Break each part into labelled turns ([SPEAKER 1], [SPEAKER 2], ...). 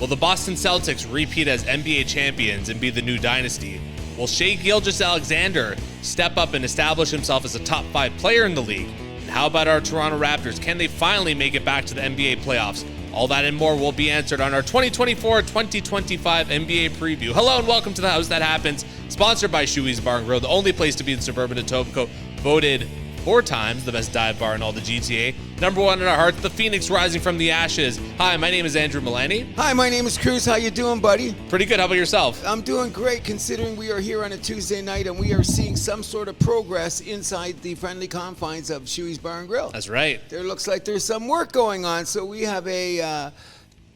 [SPEAKER 1] Will the Boston Celtics repeat as NBA champions and be the new dynasty? Will Shai Gilgeous-Alexander step up and establish himself as a top 5 player in the league? And how about our Toronto Raptors? Can they finally make it back to the NBA playoffs? All that and more will be answered on our 2024-2025 NBA preview. Hello and welcome to the House That Happens, sponsored by Schuey's Bar and Grill, the only place to be in suburban Etobicoke, voted 4 times the best dive bar in all the GTA. Number 1 in our hearts, the Phoenix rising from the ashes. Hi, my name is Andrew Milani.
[SPEAKER 2] Hi, my name is Cruz. How you doing, buddy?
[SPEAKER 1] Pretty good. How about yourself?
[SPEAKER 2] I'm doing great, considering we are here on a Tuesday night and we are seeing some sort of progress inside the friendly confines of Schuey's Bar and Grill.
[SPEAKER 1] That's right.
[SPEAKER 2] There looks like there's some work going on, so we have a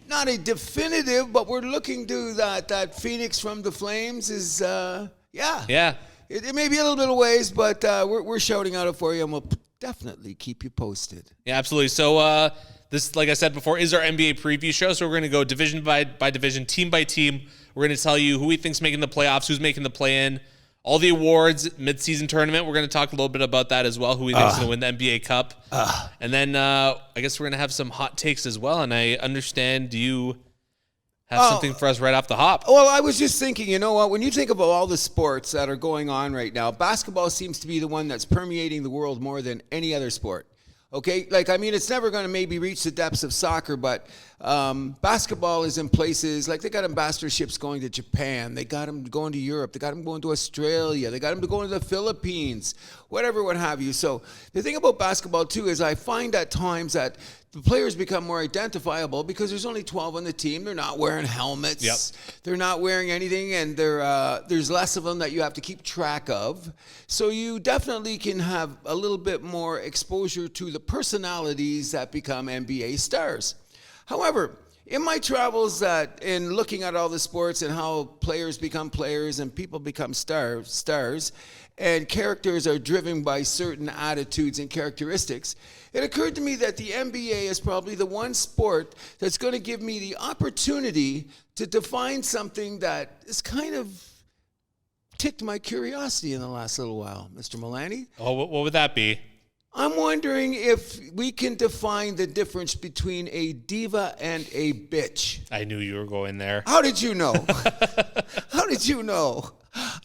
[SPEAKER 2] not a definitive, but we're looking to that Phoenix from the Flames is
[SPEAKER 1] Yeah.
[SPEAKER 2] It may be a little bit of ways, but we're shouting out it for you, and we'll definitely keep you posted.
[SPEAKER 1] Yeah, absolutely. So this, like I said before, is our NBA preview show. So we're going to go division by division, team by team. We're going to tell you who we think's making the playoffs, who's making the play-in, all the awards, mid-season tournament. We're going to talk a little bit about that as well, who we think's going to win the NBA Cup. And then I guess we're going to have some hot takes as well. And I understand you have something for us right off the hop.
[SPEAKER 2] Well, I was just thinking, you know what? When you think about all the sports that are going on right now, basketball seems to be the one that's permeating the world more than any other sport. Okay? Like, I mean, it's never going to maybe reach the depths of soccer, but basketball is in places, like they got ambassadorships going to Japan. They got them going to Europe. They got them going to Australia. They got them going to the Philippines, whatever, what have you. So the thing about basketball, too, is I find at times that the players become more identifiable because there's only 12 on the team. They're not wearing helmets.
[SPEAKER 1] Yep.
[SPEAKER 2] They're not wearing anything, and there's less of them that you have to keep track of. So you definitely can have a little bit more exposure to the personalities that become NBA stars. However, in my travels in looking at all the sports and how players become players and people become stars, and characters are driven by certain attitudes and characteristics, it occurred to me that the NBA is probably the one sport that's going to give me the opportunity to define something that is kind of ticked my curiosity in the last little while, Mr. Milani.
[SPEAKER 1] Oh, what would that be?
[SPEAKER 2] I'm wondering if we can define the difference between a diva and a bitch.
[SPEAKER 1] I knew you were going there.
[SPEAKER 2] How did you know? How did you know?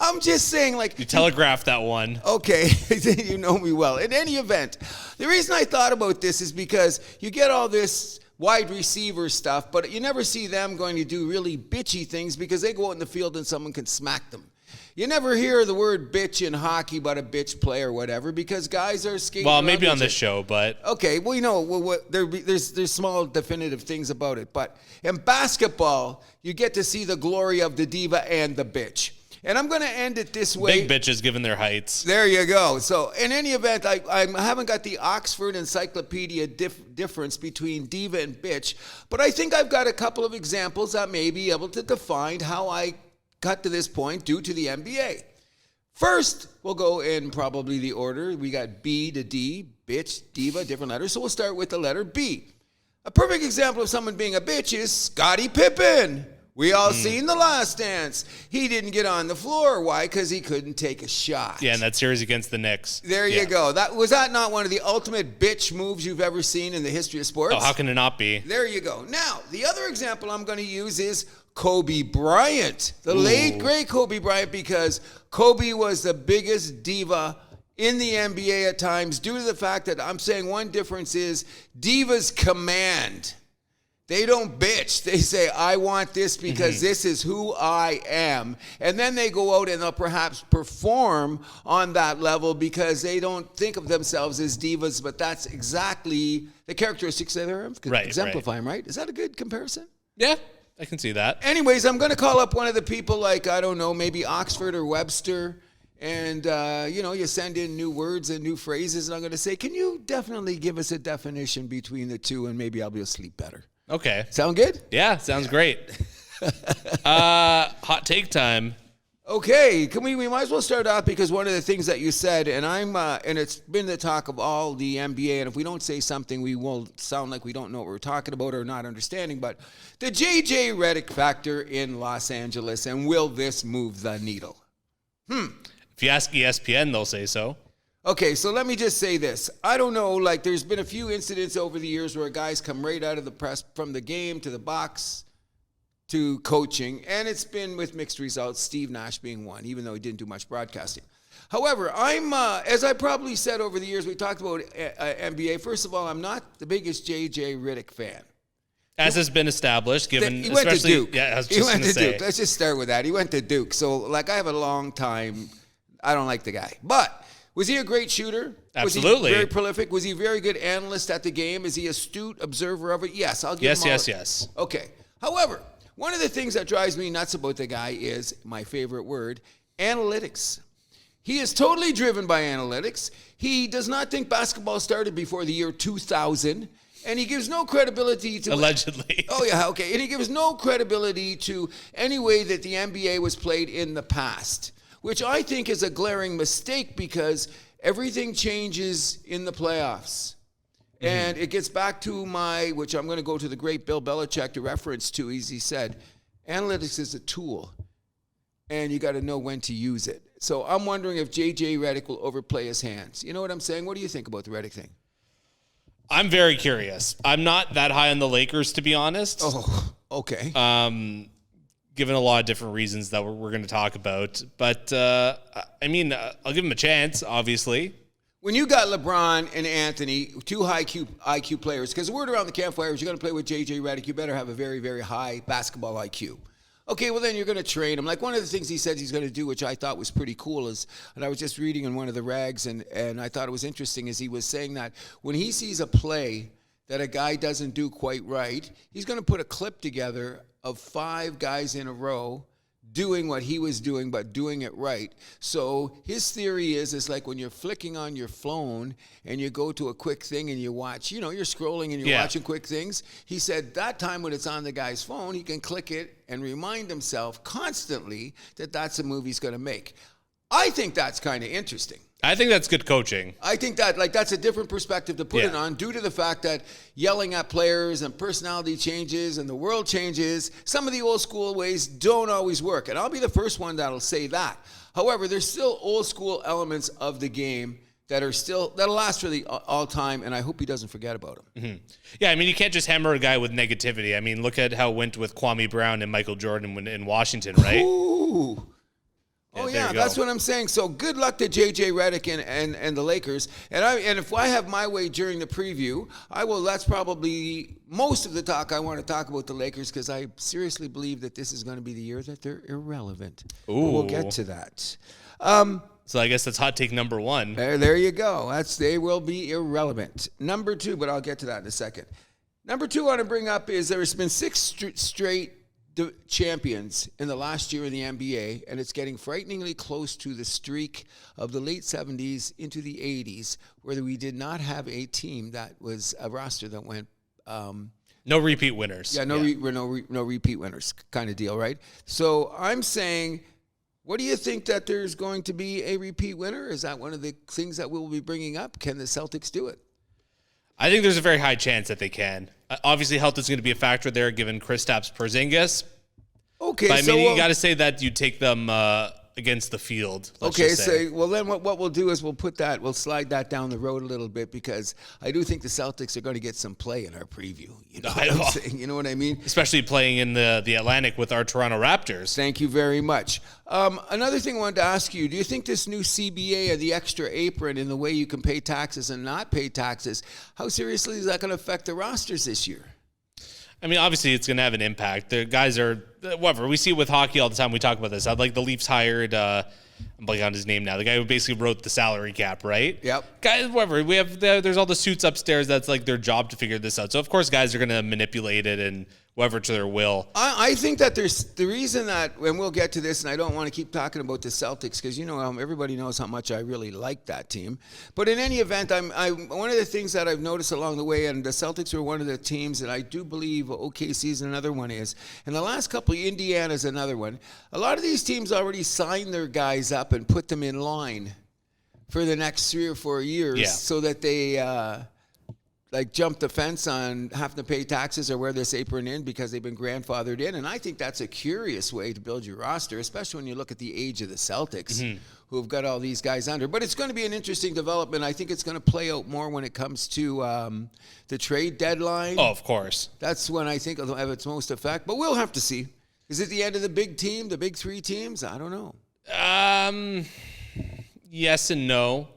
[SPEAKER 2] I'm just saying, like...
[SPEAKER 1] You telegraphed that one.
[SPEAKER 2] Okay, you know me well. In any event, the reason I thought about this is because you get all this wide receiver stuff, but you never see them going to do really bitchy things because they go out in the field and someone can smack them. You never hear the word bitch in hockey about a bitch play or whatever because guys are skating.
[SPEAKER 1] Well, maybe on this show, but
[SPEAKER 2] okay. Well, you know, there's small definitive things about it, but in basketball, you get to see the glory of the diva and the bitch. And I'm going to end it this way.
[SPEAKER 1] Big bitches given their heights.
[SPEAKER 2] There you go. So in any event, I haven't got the Oxford Encyclopedia difference between diva and bitch, but I think I've got a couple of examples that may be able to define how I got to this point due to the NBA. First, we'll go in probably the order. We got B to D, bitch, diva, different letters. So we'll start with the letter B. A perfect example of someone being a bitch is Scottie Pippen. We all seen The Last Dance. He didn't get on the floor. Why? Because he couldn't take a shot.
[SPEAKER 1] Yeah, in that series against the Knicks.
[SPEAKER 2] There you go. Was that not one of the ultimate bitch moves you've ever seen in the history of sports?
[SPEAKER 1] Oh, how can it not be?
[SPEAKER 2] There you go. Now, the other example I'm going to use is Kobe Bryant, the late, great Kobe Bryant, because Kobe was the biggest diva in the NBA at times due to the fact that I'm saying one difference is divas command. They don't bitch. They say, I want this because this is who I am. And then they go out and they'll perhaps perform on that level because they don't think of themselves as divas, but that's exactly the characteristics that they're exemplifying, right? Is that a good comparison?
[SPEAKER 1] Yeah, I can see that.
[SPEAKER 2] Anyways, I'm going to call up one of the people like, I don't know, maybe Oxford or Webster. And, you send in new words and new phrases. And I'm going to say, can you definitely give us a definition between the two? And maybe I'll be able to sleep better.
[SPEAKER 1] Okay.
[SPEAKER 2] Sound good?
[SPEAKER 1] Yeah, sounds great. Hot take time.
[SPEAKER 2] Okay, we might as well start off because one of the things that you said, and it's been the talk of all the NBA, and if we don't say something, we will sound like we don't know what we're talking about or not understanding, but the J.J. Redick factor in Los Angeles, and will this move the needle?
[SPEAKER 1] If you ask ESPN, they'll say so.
[SPEAKER 2] Okay, so let me just say this. I don't know, like there's been a few incidents over the years where guys come right out of the press from the game to the box, to coaching, and it's been with mixed results, Steve Nash being one, even though he didn't do much broadcasting. However, I'm, as I probably said over the years, we talked about NBA. First of all, I'm not the biggest J.J. Redick fan.
[SPEAKER 1] As has been established, given
[SPEAKER 2] He went to Duke.
[SPEAKER 1] Yeah, I was
[SPEAKER 2] he
[SPEAKER 1] just
[SPEAKER 2] went
[SPEAKER 1] going
[SPEAKER 2] to
[SPEAKER 1] say.
[SPEAKER 2] Duke. Let's just start with that. He went to Duke. So, like, I have a long time. I don't like the guy. But was he a great shooter?
[SPEAKER 1] Absolutely.
[SPEAKER 2] Was he very prolific? Was he a very good analyst at the game? Is he an astute observer of it? Yes, I'll give him all.
[SPEAKER 1] Yes.
[SPEAKER 2] Okay. However, one of the things that drives me nuts about the guy is, my favorite word, analytics. He is totally driven by analytics. He does not think basketball started before the year 2000. And he gives no credibility to...
[SPEAKER 1] Allegedly.
[SPEAKER 2] Oh, yeah, okay. And he gives no credibility to any way that the NBA was played in the past, which I think is a glaring mistake because everything changes in the playoffs. Mm-hmm. And it gets back to which I'm going to go to the great Bill Belichick to reference to, as he said, analytics is a tool, and you got to know when to use it. So I'm wondering if J.J. Redick will overplay his hands. You know what I'm saying? What do you think about the Redick thing?
[SPEAKER 1] I'm very curious. I'm not that high on the Lakers, to be honest.
[SPEAKER 2] Oh, okay.
[SPEAKER 1] Given a lot of different reasons that we're going to talk about. But, I mean, I'll give him a chance, obviously.
[SPEAKER 2] When you got LeBron and Anthony, two high IQ players, because the word around the campfire is you're going to play with J.J. Redick, you better have a very, very high basketball IQ. Okay, well, then you're going to train him. Like one of the things he said he's going to do, which I thought was pretty cool, is, and I was just reading in one of the rags, and I thought it was interesting, is he was saying that when he sees a play that a guy doesn't do quite right, he's going to put a clip together of 5 guys in a row doing what he was doing, but doing it right. So his theory is like when you're flicking on your phone and you go to a quick thing and you watch, you're scrolling and you're watching quick things. He said that time when it's on the guy's phone, he can click it and remind himself constantly that that's a movie he's going to make. I think that's kind of interesting.
[SPEAKER 1] I think that's good coaching.
[SPEAKER 2] I think that that's a different perspective to put it on due to the fact that yelling at players and personality changes and the world changes. Some of the old school ways don't always work. And I'll be the first one that'll say that. However, there's still old school elements of the game that'll last for the all time, and I hope he doesn't forget about them.
[SPEAKER 1] Mm-hmm. Yeah, I mean, you can't just hammer a guy with negativity. I mean, look at how it went with Kwame Brown and Michael Jordan in Washington, right?
[SPEAKER 2] Ooh. Oh, yeah, that's what I'm saying. So good luck to J.J. Redick and the Lakers. And if I have my way during the preview, that's probably most of the talk I want to talk about the Lakers because I seriously believe that this is going to be the year that they're irrelevant. Ooh. But we'll get to that.
[SPEAKER 1] So I guess that's hot take number 1.
[SPEAKER 2] There you go. They will be irrelevant. Number 2, but I'll get to that in a second. Number 2 I want to bring up is there's been 6 straight champions in the last year in the NBA, and it's getting frighteningly close to the streak of the late 70s into the 80s, where we did not have a team that was a roster that went...
[SPEAKER 1] no repeat winners.
[SPEAKER 2] Yeah, no repeat winners kind of deal, right? So I'm saying, what do you think that there's going to be a repeat winner? Is that one of the things that we'll be bringing up? Can the Celtics do it?
[SPEAKER 1] I think there's a very high chance that they can. Obviously, health is going to be a factor there, given Kristaps Porzingis.
[SPEAKER 2] Okay,
[SPEAKER 1] but I mean, you got to say that you take them against the field.
[SPEAKER 2] Well then what we'll do is we'll slide that down the road a little bit because I do think the Celtics are going to get some play in our preview. You know what I'm saying? You know what I mean?
[SPEAKER 1] Especially playing in the Atlantic with our Toronto Raptors.
[SPEAKER 2] Thank you very much. Another thing I wanted to ask you, do you think this new CBA of the extra apron and the way you can pay taxes and not pay taxes, how seriously is that going to affect the rosters this year?
[SPEAKER 1] I mean, obviously, it's going to have an impact. The guys are, whatever. We see it with hockey all the time. We talk about this. Like the Leafs hired, I'm blanking on his name now, the guy who basically wrote the salary cap, right?
[SPEAKER 2] Yep.
[SPEAKER 1] Guys, whatever. There's all the suits upstairs. That's like their job to figure this out. So, of course, guys are going to manipulate it and whatever to their will.
[SPEAKER 2] I think that there's the reason that, and we'll get to this, and I don't want to keep talking about the Celtics because everybody knows how much I really like that team. But in any event, one of the things that I've noticed along the way, and the Celtics are one of the teams, and I do believe OKC is another one is, and the last couple, Indiana's another one. A lot of these teams already signed their guys up and put them in line for the next 3 or 4 years so that they jump the fence on having to pay taxes or wear this apron in because they've been grandfathered in. And I think that's a curious way to build your roster, especially when you look at the age of the Celtics, who have got all these guys under. But it's going to be an interesting development. I think it's going to play out more when it comes to the trade deadline.
[SPEAKER 1] Oh, of course.
[SPEAKER 2] That's when I think it'll have its most effect. But we'll have to see. Is it the end of the big team, the big three teams? I don't know.
[SPEAKER 1] Yes and no.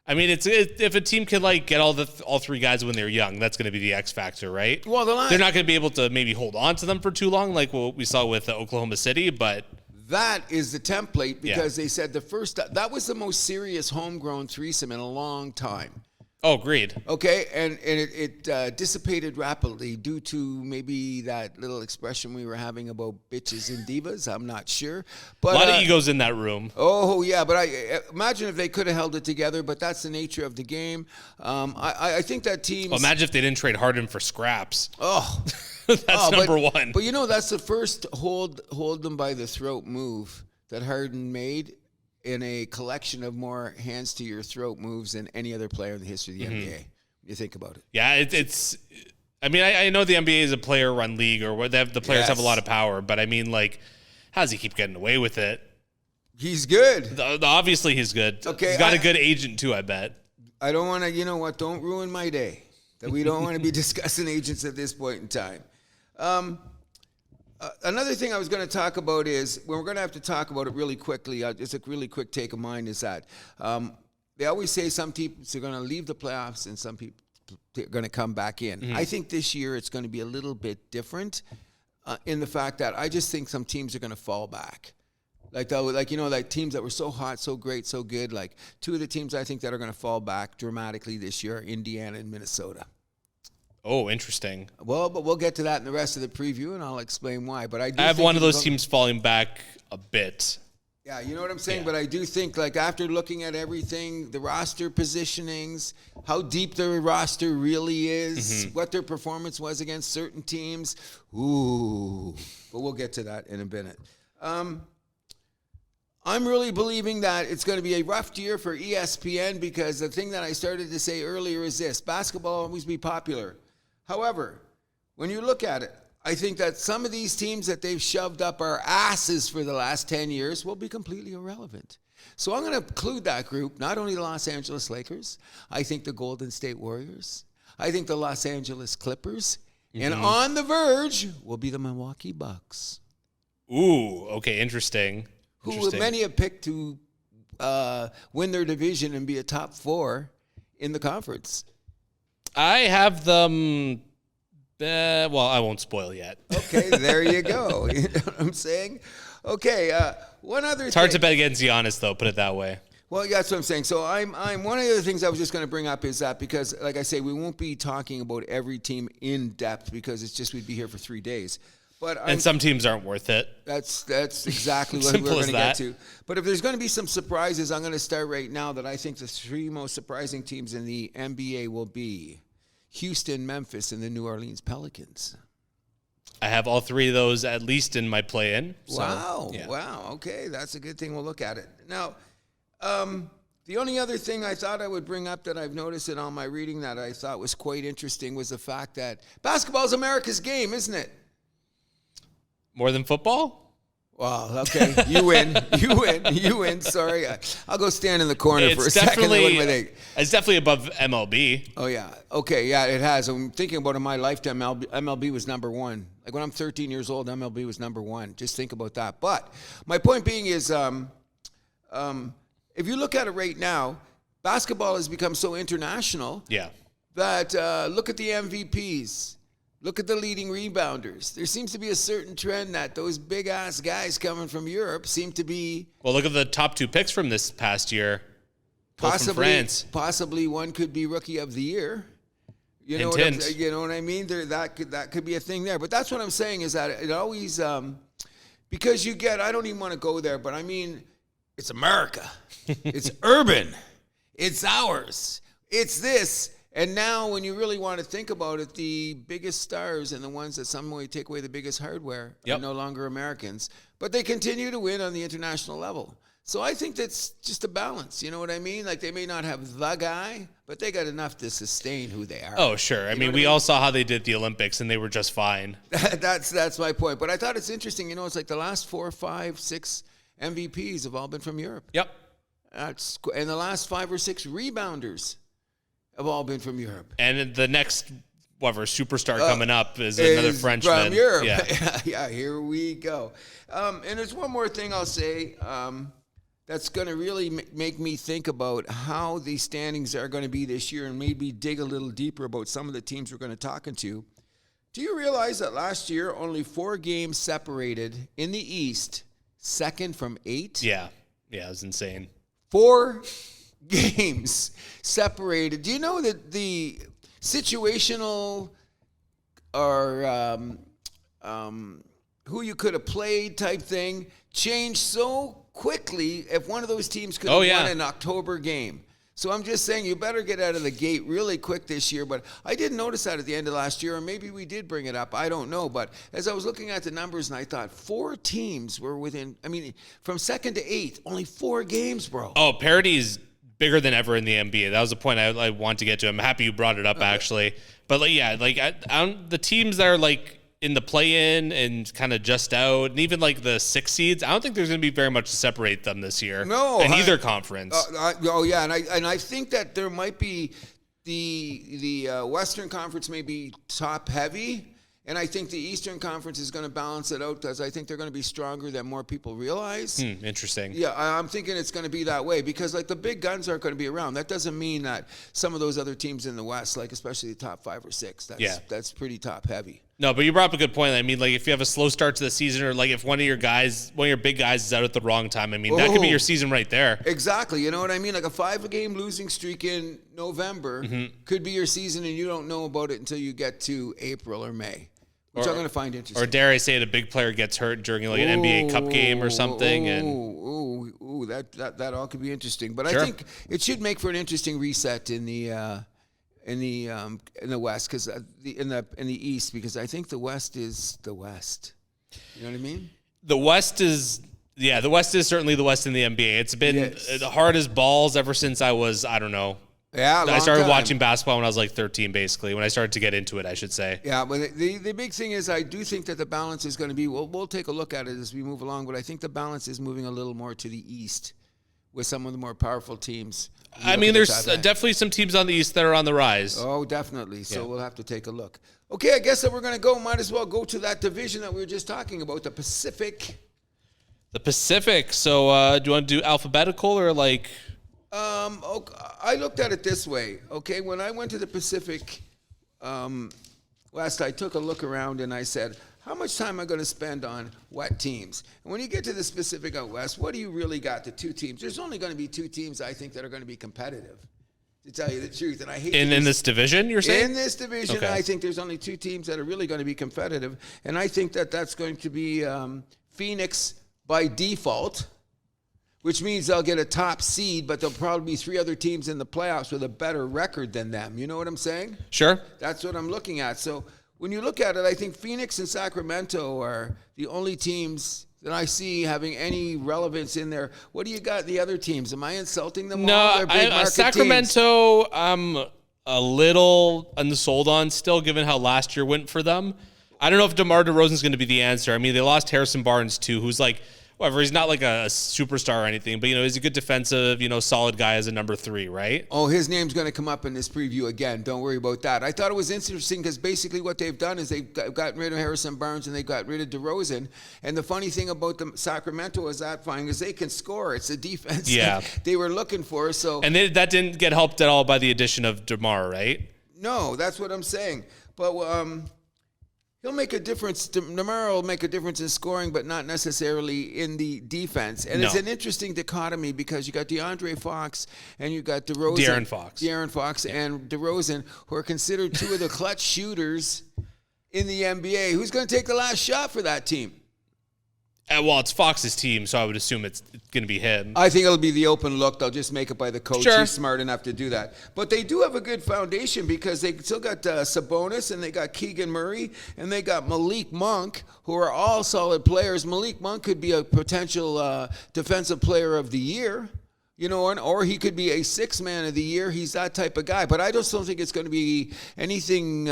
[SPEAKER 1] I mean, if a team could like get all three guys when they're young, that's going to be the X factor, right?
[SPEAKER 2] Well,
[SPEAKER 1] they're not going to be able to maybe hold on to them for too long, like what we saw with Oklahoma City. But
[SPEAKER 2] that is the template because they said that was the most serious homegrown threesome in a long time.
[SPEAKER 1] Oh, agreed.
[SPEAKER 2] Okay, and it dissipated rapidly due to maybe that little expression we were having about bitches and divas. I'm not sure. But,
[SPEAKER 1] a lot of egos in that room.
[SPEAKER 2] Oh, yeah, but I imagine if they could have held it together, but that's the nature of the game. I think that team...
[SPEAKER 1] Well, imagine if they didn't trade Harden for scraps.
[SPEAKER 2] Oh,
[SPEAKER 1] that's number one.
[SPEAKER 2] But, that's the first hold them by the throat move that Harden made in a collection of more hands to your throat moves than any other player in the history of the NBA. You think about it.
[SPEAKER 1] Yeah, it's. I mean, I know the NBA is a player-run league, or where the players have a lot of power. But I mean, like, how does he keep getting away with it?
[SPEAKER 2] He's good.
[SPEAKER 1] Obviously, he's good. Okay, he's got a good agent too. I bet.
[SPEAKER 2] I don't want to. You know what? Don't ruin my day. That we don't want to be discussing agents at this point in time. Another thing I was going to talk about is, we're going to have to talk about it really quickly. Just a really quick take of mine is that they always say some teams are going to leave the playoffs and some people are going to come back in. Mm-hmm. I think this year it's going to be a little bit different in the fact that I just think some teams are going to fall back. Like teams that were so hot, so great, so good. Like two of the teams I think that are going to fall back dramatically this year are Indiana and Minnesota.
[SPEAKER 1] Oh, interesting.
[SPEAKER 2] Well, but we'll get to that in the rest of the preview, and I'll explain why. But I
[SPEAKER 1] have one of those teams falling back a bit.
[SPEAKER 2] Yeah, you know what I'm saying? Yeah. But I do think, like, after looking at everything, the roster positionings, how deep their roster really is, what their performance was against certain teams. Ooh. But we'll get to that in a minute. I'm really believing that it's going to be a rough year for ESPN because the thing that I started to say earlier is this. Basketball will always be popular. However, when you look at it, I think that some of these teams that they've shoved up our asses for the last 10 years will be completely irrelevant. So I'm going to include that group, not only the Los Angeles Lakers, I think the Golden State Warriors, I think the Los Angeles Clippers, and on the verge will be the Milwaukee Bucks.
[SPEAKER 1] Ooh, okay, interesting.
[SPEAKER 2] Who many have picked to win their division and be a top 4 in the conference.
[SPEAKER 1] I have them. Well, I won't spoil yet.
[SPEAKER 2] Okay, there you go. You know what I'm saying? Okay, one other thing.
[SPEAKER 1] It's hard to bet against Giannis, though, put it that way.
[SPEAKER 2] Well, yeah, that's what I'm saying. So I'm one of the other things I was just going to bring up is that because, like I say, we won't be talking about every team in depth because it's just we'd be here for 3 days.
[SPEAKER 1] And some teams aren't worth it.
[SPEAKER 2] That's exactly what we're going to get to. But if there's going to be some surprises, I'm going to start right now that I think the 3 most surprising teams in the NBA will be Houston, Memphis, and the New Orleans Pelicans.
[SPEAKER 1] I have all 3 of those at least in my play-in.
[SPEAKER 2] Wow. Okay, that's a good thing. We'll look at it. Now, the only other thing I thought I would bring up that I've noticed in all my reading that I thought was quite interesting was the fact that basketball is America's game, isn't it?
[SPEAKER 1] More than football?
[SPEAKER 2] Wow, okay. You win. Sorry. I'll go stand in the corner for a second.
[SPEAKER 1] It's definitely above MLB.
[SPEAKER 2] Oh, yeah. Okay, yeah, it has. I'm thinking about in my lifetime, MLB was number 1. Like when I'm 13 years old, MLB was number 1. Just think about that. But my point being is if you look at it right now, basketball has become so international that look at the MVPs. Look at the leading rebounders. There seems to be a certain trend that those big-ass guys coming from Europe seem to be...
[SPEAKER 1] Well, look at the top 2 picks from this past year. Both from France.
[SPEAKER 2] Possibly one could be Rookie of the Year. You know what I mean? That could be a thing there. But that's what I'm saying is that it always... because you get... I don't even want to go there, but I mean, it's America. It's urban. It's ours. It's this... And now when you really want to think about it, the biggest stars and the ones that some way take away the biggest hardware are no longer Americans. But they continue to win on the international level. So I think that's just a balance. You know what I mean? Like they may not have the guy, but they got enough to sustain who they are.
[SPEAKER 1] Oh, sure. I mean, we all saw how they did the Olympics, and they were just fine.
[SPEAKER 2] That's my point. But I thought it's interesting. You know, it's like the last 4, 5, 6 MVPs have all been from Europe.
[SPEAKER 1] Yep.
[SPEAKER 2] And the last 5 or 6 rebounders have all been from Europe.
[SPEAKER 1] And the next whatever superstar coming up is another Frenchman.
[SPEAKER 2] From Europe.
[SPEAKER 1] Yeah.
[SPEAKER 2] Yeah, here we go. And there's one more thing I'll say that's going to really make me think about how the standings are going to be this year and maybe dig a little deeper about some of the teams we're going to talk to. Do you realize that last year only 4 games separated in the East, second from 8?
[SPEAKER 1] Yeah. Yeah, it was insane.
[SPEAKER 2] 4 games separated. Do you know that the situational or who you could have played type thing changed so quickly if one of those teams could have won an October game? So I'm just saying you better get out of the gate really quick this year. But I didn't notice that at the end of last year, or maybe we did bring it up. I don't know. But as I was looking at the numbers and I thought 4 teams were within, from second to 8th, only 4 games, bro.
[SPEAKER 1] Oh, parity's bigger than ever in the NBA. That was the point I want to get to. I'm happy you brought it up, actually. But the teams that are in the play-in and kind of just out, and even the 6 seeds, I don't think there's going to be very much to separate them this year.
[SPEAKER 2] No,
[SPEAKER 1] in either conference.
[SPEAKER 2] And I think that there might be the Western Conference may be top heavy. And I think the Eastern Conference is going to balance it out because I think they're going to be stronger than more people realize.
[SPEAKER 1] Interesting.
[SPEAKER 2] Yeah, I'm thinking it's going to be that way because the big guns aren't going to be around. That doesn't mean that some of those other teams in the West, especially the top 5 or 6, that's pretty top heavy.
[SPEAKER 1] No, but you brought up a good point. If you have a slow start to the season, or if one of your big guys is out at the wrong time, that could be your season right there.
[SPEAKER 2] Exactly. You know what I mean? A 5-game losing streak in November could be your season, and you don't know about it until you get to April or May, which I'm going to find interesting.
[SPEAKER 1] Or dare I say it, a big player gets hurt during an NBA Cup game or something.
[SPEAKER 2] That all could be interesting. But
[SPEAKER 1] sure.
[SPEAKER 2] I think it should make for an interesting reset in the West, because in the East, because I think the West is the West. You know what I mean?
[SPEAKER 1] The West is certainly the West in the NBA. It's been hard as balls ever since I was, I don't know.
[SPEAKER 2] Yeah,
[SPEAKER 1] I started watching basketball when I was 13, basically, when I started to get into it, I should say.
[SPEAKER 2] Yeah, but the big thing is I do think that the balance is going to be, we'll take a look at it as we move along, but I think the balance is moving a little more to the East with some of the more powerful teams.
[SPEAKER 1] There's definitely some teams on the East that are on the rise.
[SPEAKER 2] Oh, definitely. So we'll have to take a look. Okay, I guess that we're going to might as well go to that division that we were just talking about, the Pacific.
[SPEAKER 1] The Pacific. So do you want to do alphabetical or
[SPEAKER 2] Okay, I looked at it this way. Okay, when I went to the Pacific West, I took a look around and I said, how much time am I going to spend on what teams? And when you get to the Pacific out West, what do you really got? The 2 teams. There's only going to be 2 teams, I think, that are going to be competitive, to tell you the truth. And I hate
[SPEAKER 1] in this division, you're saying?
[SPEAKER 2] In this division, okay. I think there's only 2 teams that are really going to be competitive. And I think that that's going to be Phoenix by default, which means they'll get a top seed, but there'll probably be 3 other teams in the playoffs with a better record than them. You know what I'm saying?
[SPEAKER 1] Sure.
[SPEAKER 2] That's what I'm looking at. So when you look at it, I think Phoenix and Sacramento are the only teams that I see having any relevance in there. What do you got the other teams? Am I insulting them all?
[SPEAKER 1] No, Sacramento, I'm a little unsold on still, given how last year went for them. I don't know if DeMar DeRozan's going to be the answer. They lost Harrison Barnes, too, who's whatever, he's not a superstar or anything, but, he's a good defensive, solid guy as a number 3, right?
[SPEAKER 2] Oh, his name's going to come up in this preview again. Don't worry about that. I thought it was interesting because basically what they've done is they've gotten rid of Harrison Barnes and they got rid of DeRozan. And the funny thing about the Sacramento is they can score. It's a defense that they were looking for. So
[SPEAKER 1] and that didn't get helped at all by the addition of DeMar, right?
[SPEAKER 2] No, that's what I'm saying. But he'll make a difference. DeMar will make a difference in scoring, but not necessarily in the defense. And it's an interesting dichotomy because you got DeAndre Fox and you got DeRozan. De'Aaron Fox and DeRozan, who are considered 2 of the clutch shooters in the NBA. Who's going to take the last shot for that team?
[SPEAKER 1] Well, it's Fox's team, so I would assume it's going to be him.
[SPEAKER 2] I think it'll be the open look. They'll just make it by the coach.
[SPEAKER 1] Sure.
[SPEAKER 2] He's smart enough to do that. But they do have a good foundation because they still got Sabonis, and they got Keegan Murray, and they got Malik Monk, who are all solid players. Malik Monk could be a potential defensive player of the year. You know, or he could be a sixth man of the year. He's that type of guy. But I just don't think it's going to be anything.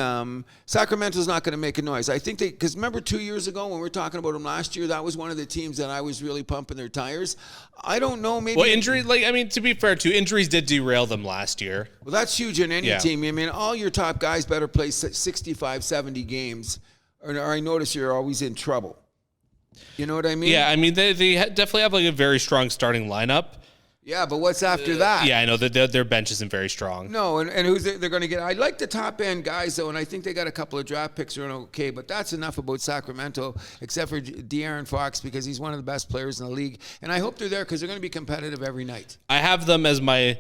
[SPEAKER 2] Sacramento's not going to make a noise. I think because remember 2 years ago when we were talking about him last year, that was one of the teams that I was really pumping their tires. I don't know. Maybe.
[SPEAKER 1] Well, injury, to be fair, too, injuries did derail them last year.
[SPEAKER 2] Well, that's huge in any team. I mean, all your top guys better play 65, 70 games, or I notice you're always in trouble. You know what I mean?
[SPEAKER 1] Yeah, I mean, they definitely have a very strong starting lineup.
[SPEAKER 2] Yeah, but what's after that?
[SPEAKER 1] Yeah, I know that their bench isn't very strong.
[SPEAKER 2] No, and who's they're going to get? I like the top end guys though, and I think they got a couple of draft picks are okay. But that's enough about Sacramento, except for De'Aaron Fox because he's one of the best players in the league, and I hope they're there because they're going to be competitive every night.
[SPEAKER 1] I have them as my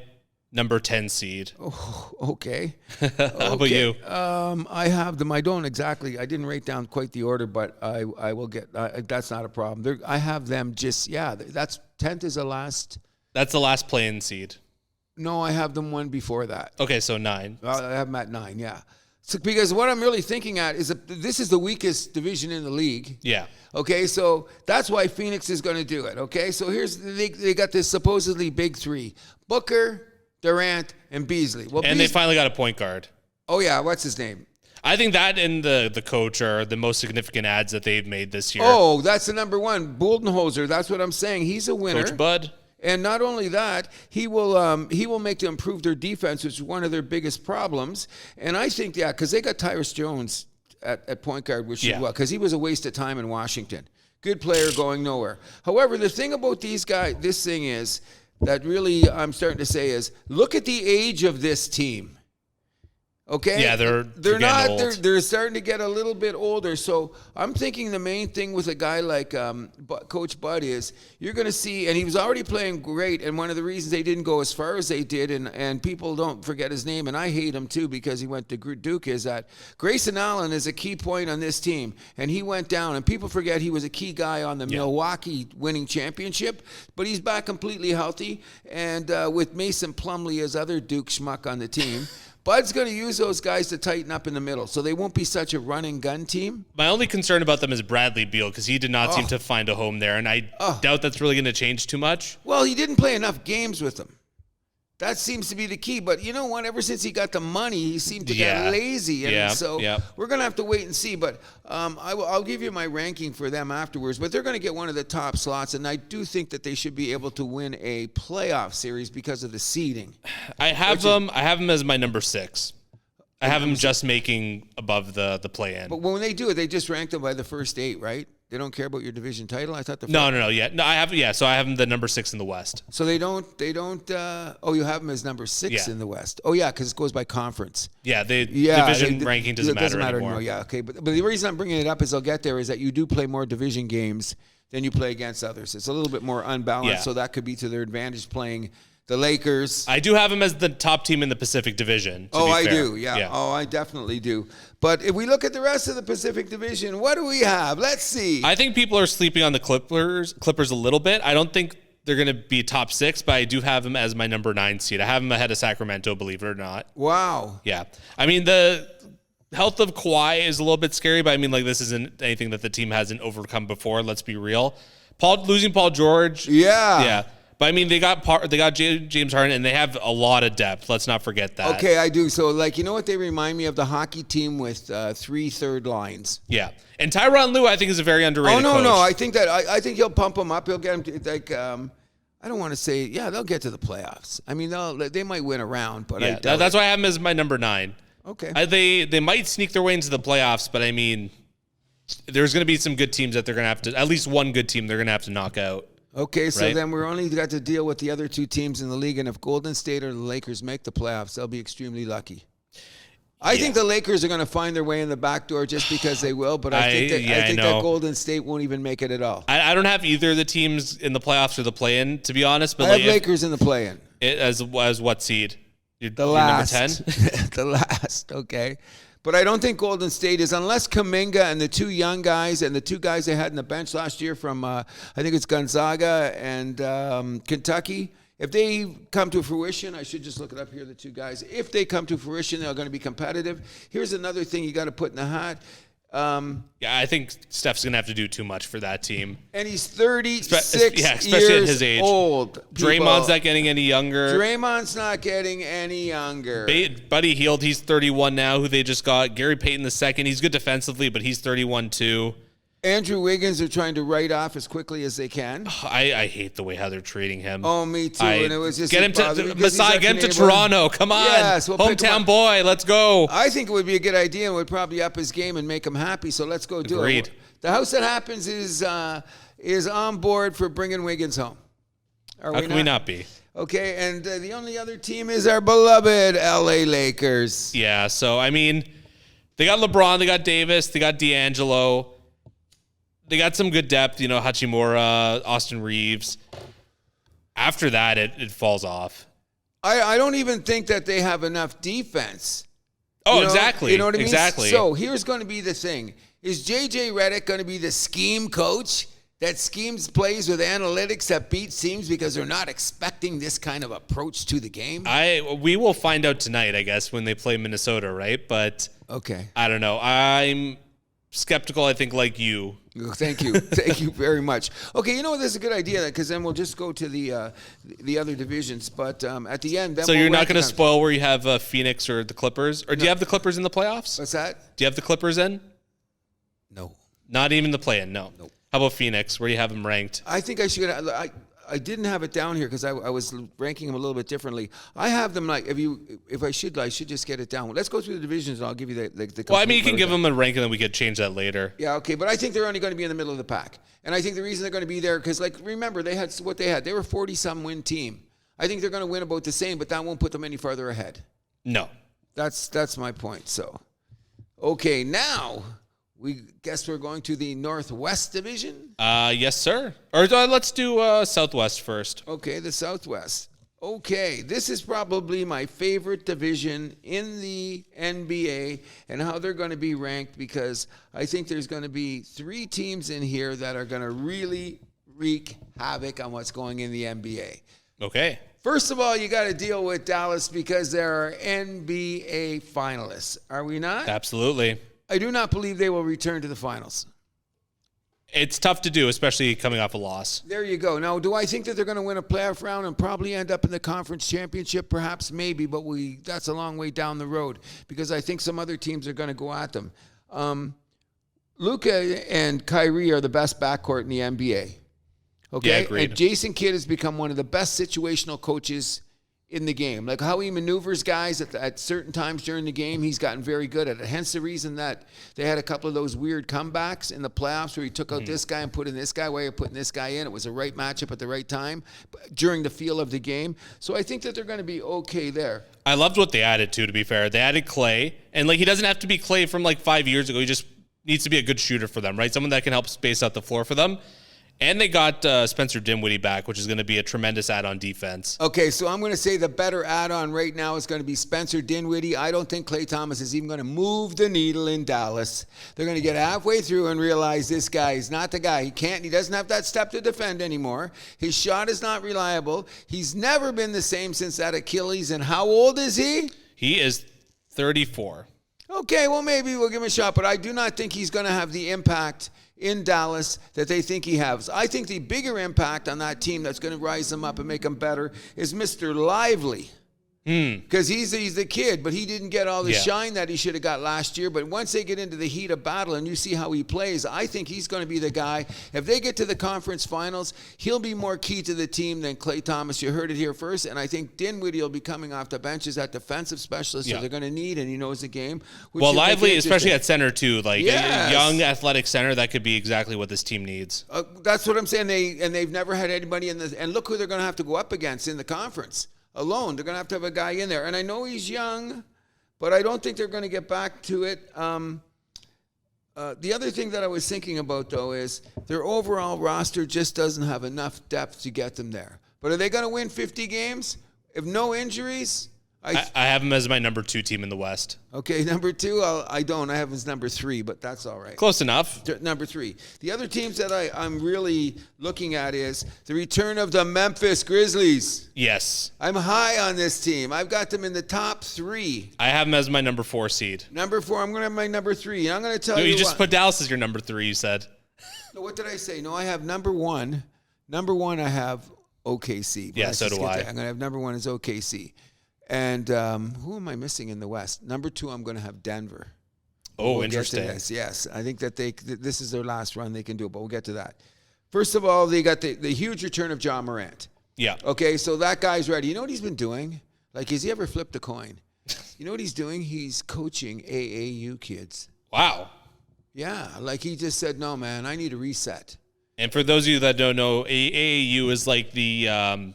[SPEAKER 1] number 10 seed.
[SPEAKER 2] Oh, okay.
[SPEAKER 1] How about you?
[SPEAKER 2] I have them. I don't exactly. I didn't write down quite the order, but I will get. That's not a problem. I have them just. Yeah, that's 10th is the last.
[SPEAKER 1] That's the last play-in seed.
[SPEAKER 2] No, I have them one before that.
[SPEAKER 1] Okay, so 9.
[SPEAKER 2] I have them at 9, yeah. So, because what I'm really thinking at is this is the weakest division in the league.
[SPEAKER 1] Yeah.
[SPEAKER 2] Okay, so that's why Phoenix is going to do it. Okay, so they got this supposedly big three: Booker, Durant, and Beasley. Well,
[SPEAKER 1] and they finally got a point guard.
[SPEAKER 2] Oh yeah, what's his name?
[SPEAKER 1] I think that and the coach are the most significant adds that they've made this year.
[SPEAKER 2] Oh, that's the number one, Budenholzer. That's what I'm saying. He's a winner.
[SPEAKER 1] Coach Bud.
[SPEAKER 2] And not only that, he will make them improve their defense, which is one of their biggest problems. And I think, because they got Tyrus Jones at point guard, which is well, because he was a waste of time in Washington. Good player going nowhere. However, the thing about these guys, this thing is that really I'm starting to say is look at the age of this team. Okay.
[SPEAKER 1] Yeah, they're
[SPEAKER 2] not.
[SPEAKER 1] Old.
[SPEAKER 2] They're starting to get a little bit older. So I'm thinking the main thing with a guy like Coach Bud is you're going to see, and he was already playing great. And one of the reasons they didn't go as far as they did, and people don't forget his name, and I hate him too because he went to Duke, is that Grayson Allen is a key point on this team, and he went down. And people forget he was a key guy on the Milwaukee winning championship, but he's back completely healthy, and with Mason Plumlee as other Duke schmuck on the team. Bud's going to use those guys to tighten up in the middle, so they won't be such a run-and-gun team.
[SPEAKER 1] My only concern about them is Bradley Beal, because he did not seem to find a home there, and I doubt that's really going to change too much.
[SPEAKER 2] Well, he didn't play enough games with them. That seems to be the key. But you know what? Ever since he got the money, he seemed to get lazy. And so we're going to have to wait and see. But I'll give you my ranking for them afterwards. But they're going to get one of the top slots. And I do think that they should be able to win a playoff series because of the seeding.
[SPEAKER 1] I have them as my number 6. I have them just making above the play-in.
[SPEAKER 2] But when they do it, they just rank them by the first 8, right? They don't care about your division title. I thought
[SPEAKER 1] No, I have So I have them the number 6 in the West.
[SPEAKER 2] So they don't. You have them as number 6 in the West. Oh yeah, because it goes by conference.
[SPEAKER 1] Yeah, division ranking doesn't matter anymore.
[SPEAKER 2] No, yeah, okay. But the reason I'm bringing it up is I'll get there is that you do play more division games than you play against others. It's a little bit more unbalanced, so that could be to their advantage playing the Lakers.
[SPEAKER 1] I do have them as the top team in the Pacific Division.
[SPEAKER 2] I do. Yeah. Oh, I definitely do. But if we look at the rest of the Pacific Division, what do we have? Let's see.
[SPEAKER 1] I think people are sleeping on the Clippers a little bit. I don't think they're going to be top 6, but I do have them as my number 9 seed. I have them ahead of Sacramento, believe it or not.
[SPEAKER 2] Wow.
[SPEAKER 1] Yeah. I mean, the health of Kawhi is a little bit scary, but I mean, this isn't anything that the team hasn't overcome before. Let's be real. Losing Paul George.
[SPEAKER 2] Yeah.
[SPEAKER 1] Yeah. But I mean, they got James Harden, and they have a lot of depth. Let's not forget that.
[SPEAKER 2] Okay, I do. So, you know what they remind me of? The hockey team with 3 third lines.
[SPEAKER 1] Yeah, and Tyronn Lue, I think, is a very underrated.
[SPEAKER 2] Oh no,
[SPEAKER 1] coach.
[SPEAKER 2] no, I think that I think he'll pump them up. He'll get them to I don't want to say they'll get to the playoffs. I mean, they might win a round, but
[SPEAKER 1] that's why I have them as my number 9.
[SPEAKER 2] Okay,
[SPEAKER 1] they might sneak their way into the playoffs, but I mean, there's going to be some good teams that they're going to have to, at least one good team they're going to have to knock out.
[SPEAKER 2] Okay, so then we're only got to deal with the other 2 teams in the league, and if Golden State or the Lakers make the playoffs, they'll be extremely lucky. I think the Lakers are going to find their way in the back door just because they will, but I think that Golden State won't even make it at all.
[SPEAKER 1] I don't have either of the teams in the playoffs or the play-in, to be honest. But
[SPEAKER 2] I have Lakers in the play-in.
[SPEAKER 1] As what seed?
[SPEAKER 2] The last.
[SPEAKER 1] Number 10?
[SPEAKER 2] The last, okay. But I don't think Golden State is, unless Kuminga and the 2 young guys and the 2 guys they had in the bench last year from, I think it's Gonzaga and Kentucky. If they come to fruition, I should just look it up here, the 2 guys. If they come to fruition, they're going to be competitive. Here's another thing you got to put in the hat.
[SPEAKER 1] Yeah, I think Steph's going to have to do too much for that team.
[SPEAKER 2] And he's 36
[SPEAKER 1] especially
[SPEAKER 2] years
[SPEAKER 1] at his age.
[SPEAKER 2] old.
[SPEAKER 1] Draymond's not getting any younger.
[SPEAKER 2] Draymond's not getting any younger.
[SPEAKER 1] Buddy Hield, he's 31 now, who they just got. Gary Payton II, he's good defensively, but he's 31 too.
[SPEAKER 2] Andrew Wiggins are trying to write off as quickly as they can.
[SPEAKER 1] I hate the way how they're treating him.
[SPEAKER 2] Oh, me too. And it was just
[SPEAKER 1] get him to Toronto. Come on,
[SPEAKER 2] yes,
[SPEAKER 1] hometown boy. Let's go.
[SPEAKER 2] I think it would be a good idea and would probably up his game and make him happy. So let's go do
[SPEAKER 1] Agreed.
[SPEAKER 2] it. The house that happens is on board for bringing Wiggins home.
[SPEAKER 1] How can we not be?
[SPEAKER 2] Okay, and the only other team is our beloved LA Lakers.
[SPEAKER 1] Yeah. So I mean, they got LeBron, they got Davis, they got D'Angelo. They got some good depth, Hachimura, Austin Reeves. After that, it falls off.
[SPEAKER 2] I don't even think that they have enough defense.
[SPEAKER 1] Oh, exactly.
[SPEAKER 2] You know what I mean?
[SPEAKER 1] Exactly.
[SPEAKER 2] So here's going to be the thing. Is J.J. Redick going to be the scheme coach that schemes plays with analytics that beat teams because they're not expecting this kind of approach to the game?
[SPEAKER 1] We will find out tonight, I guess, when they play Minnesota, right? But
[SPEAKER 2] okay.
[SPEAKER 1] I don't know. I'm skeptical, I think, like you.
[SPEAKER 2] Thank you. Thank you very much. Okay, this is a good idea because then we'll just go to the other divisions. But at the end, then
[SPEAKER 1] so you're not going to spoil where you have Phoenix or the Clippers, or do you have the Clippers in the playoffs?
[SPEAKER 2] What's that?
[SPEAKER 1] Do you have the Clippers in?
[SPEAKER 2] No.
[SPEAKER 1] Not even the play-in. No.
[SPEAKER 2] Nope.
[SPEAKER 1] How about Phoenix? Where do you have them ranked?
[SPEAKER 2] I think I should. I didn't have it down here because I was ranking them a little bit differently. I have them like I should just get it down. Let's go through the divisions and I'll give you the
[SPEAKER 1] well, I mean, you can give them a rank and then we could change that later.
[SPEAKER 2] Yeah, okay, but I think they're only going to be in the middle of the pack, and I think the reason they're going to be there because remember they had what they had. They were 40-some win team. I think they're going to win about the same, but that won't put them any farther ahead.
[SPEAKER 1] No,
[SPEAKER 2] that's my point. So, okay, now. We guess we're going to the Northwest Division?
[SPEAKER 1] Yes, sir. Or let's do Southwest first.
[SPEAKER 2] Okay, the Southwest. Okay, this is probably my favorite division in the NBA and how they're going to be ranked because I think there's going to be 3 teams in here that are going to really wreak havoc on what's going in the NBA.
[SPEAKER 1] Okay.
[SPEAKER 2] First of all, you got to deal with Dallas because they're NBA finalists. Are we not?
[SPEAKER 1] Absolutely.
[SPEAKER 2] I do not believe they will return to the finals.
[SPEAKER 1] It's tough to do, especially coming off a loss.
[SPEAKER 2] There you go. Now, do I think that they're going to win a playoff round and probably end up in the conference championship? Perhaps, maybe, but that's a long way down the road because I think some other teams are going to go at them. Luka and Kyrie are the best backcourt in the NBA. Okay?
[SPEAKER 1] Yeah, agreed.
[SPEAKER 2] And Jason Kidd has become one of the best situational coaches in the game. Like how he maneuvers guys at certain times during the game, he's gotten very good at it. Hence the reason that they had a couple of those weird comebacks in the playoffs where he took out this guy and put in this guy while you're putting this guy in. It was the right matchup at the right time during the feel of the game. So I think that they're going to be okay there.
[SPEAKER 1] I loved what they added too, to be fair. They added Clay, and he doesn't have to be Clay from 5 years ago. He just needs to be a good shooter for them, right? Someone that can help space out the floor for them. And they got Spencer Dinwiddie back, which is going to be a tremendous add-on defense.
[SPEAKER 2] Okay, so I'm going to say the better add-on right now is going to be Spencer Dinwiddie. I don't think Klay Thomas is even going to move the needle in Dallas. They're going to get halfway through and realize this guy is not the guy. He doesn't have that step to defend anymore. His shot is not reliable. He's never been the same since that Achilles. And how old is he?
[SPEAKER 1] He is 34.
[SPEAKER 2] Okay, well, maybe we'll give him a shot, but I do not think he's going to have the impact in Dallas that they think he has. I think the bigger impact on that team that's going to rise them up and make them better is Mr. Lively. Because he's the kid, but he didn't get all the shine that he should have got last year. But once they get into the heat of battle and you see how he plays, I think he's going to be the guy. If they get to the conference finals, he'll be more key to the team than Klay Thomas. You heard it here first. And I think Dinwiddie will be coming off the bench as that defensive specialist that they're going to need, and he knows the game.
[SPEAKER 1] Well, Lively, especially at center too, a young athletic center, that could be exactly what this team needs.
[SPEAKER 2] That's what I'm saying. They've never had anybody in the, and look who they're going to have to go up against in the conference. Alone, they're going to have a guy in there. And I know he's young, but I don't think they're going to get back to it. The other thing that I was thinking about, though, is their overall roster just doesn't have enough depth to get them there. But are they going to win 50 games? If no injuries,
[SPEAKER 1] I have him as my number 2 team in the West.
[SPEAKER 2] Okay, number 2, I don't. I have him as number 3, but that's all right.
[SPEAKER 1] Close enough.
[SPEAKER 2] Number 3. The other teams that I'm really looking at is the return of the Memphis Grizzlies.
[SPEAKER 1] Yes.
[SPEAKER 2] I'm high on this team. I've got them in the top 3.
[SPEAKER 1] I have him as my number 4 seed.
[SPEAKER 2] Number 4, I'm going to have my number 3. And I'm going to tell you
[SPEAKER 1] You just put Dallas as your number 3, you said.
[SPEAKER 2] No, what did I say? No, I have number 1. Number 1, I have OKC.
[SPEAKER 1] Yeah, so do I.
[SPEAKER 2] I'm going to have number 1 is OKC. And who am I missing in the West? Number 2, I'm going to have Denver.
[SPEAKER 1] Oh, interesting.
[SPEAKER 2] Yes, I think that this is their last run they can do it, but we'll get to that. First of all, they got the huge return of John Morant.
[SPEAKER 1] Yeah.
[SPEAKER 2] Okay, so that guy's ready. You know what he's been doing? Like, has he ever flipped a coin? You know what he's doing? He's coaching AAU kids.
[SPEAKER 1] Wow.
[SPEAKER 2] Yeah, like he just said, no, man, I need a reset.
[SPEAKER 1] And for those of you that don't know, AAU is like the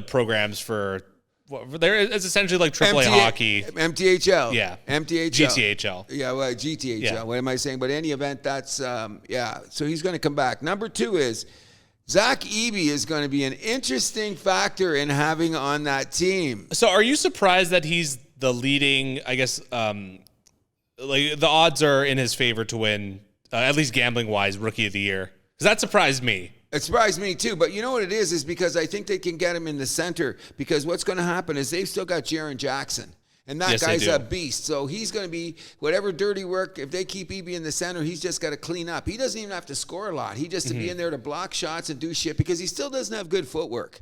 [SPEAKER 1] programs for. It's essentially like AAA hockey.
[SPEAKER 2] MTHL.
[SPEAKER 1] Yeah.
[SPEAKER 2] MTHL.
[SPEAKER 1] GTHL.
[SPEAKER 2] Yeah, well, GTHL.
[SPEAKER 1] Yeah.
[SPEAKER 2] What am I saying? But any event, that's, yeah. So he's going to come back. Number 2 is Zach Edey is going to be an interesting factor in having on that team.
[SPEAKER 1] So are you surprised that he's the leading, I guess, like the odds are in his favor to win, at least gambling-wise, Rookie of the Year? Because that surprised me.
[SPEAKER 2] It surprised me too, but you know what it is because I think they can get him in the center because what's going to happen is they've still got Jaren Jackson, and that guy's a beast. So he's going to be whatever dirty work. If they keep Edey in the center, he's just got to clean up. He doesn't even have to score a lot. He just to be in there to block shots and do shit because he still doesn't have good footwork.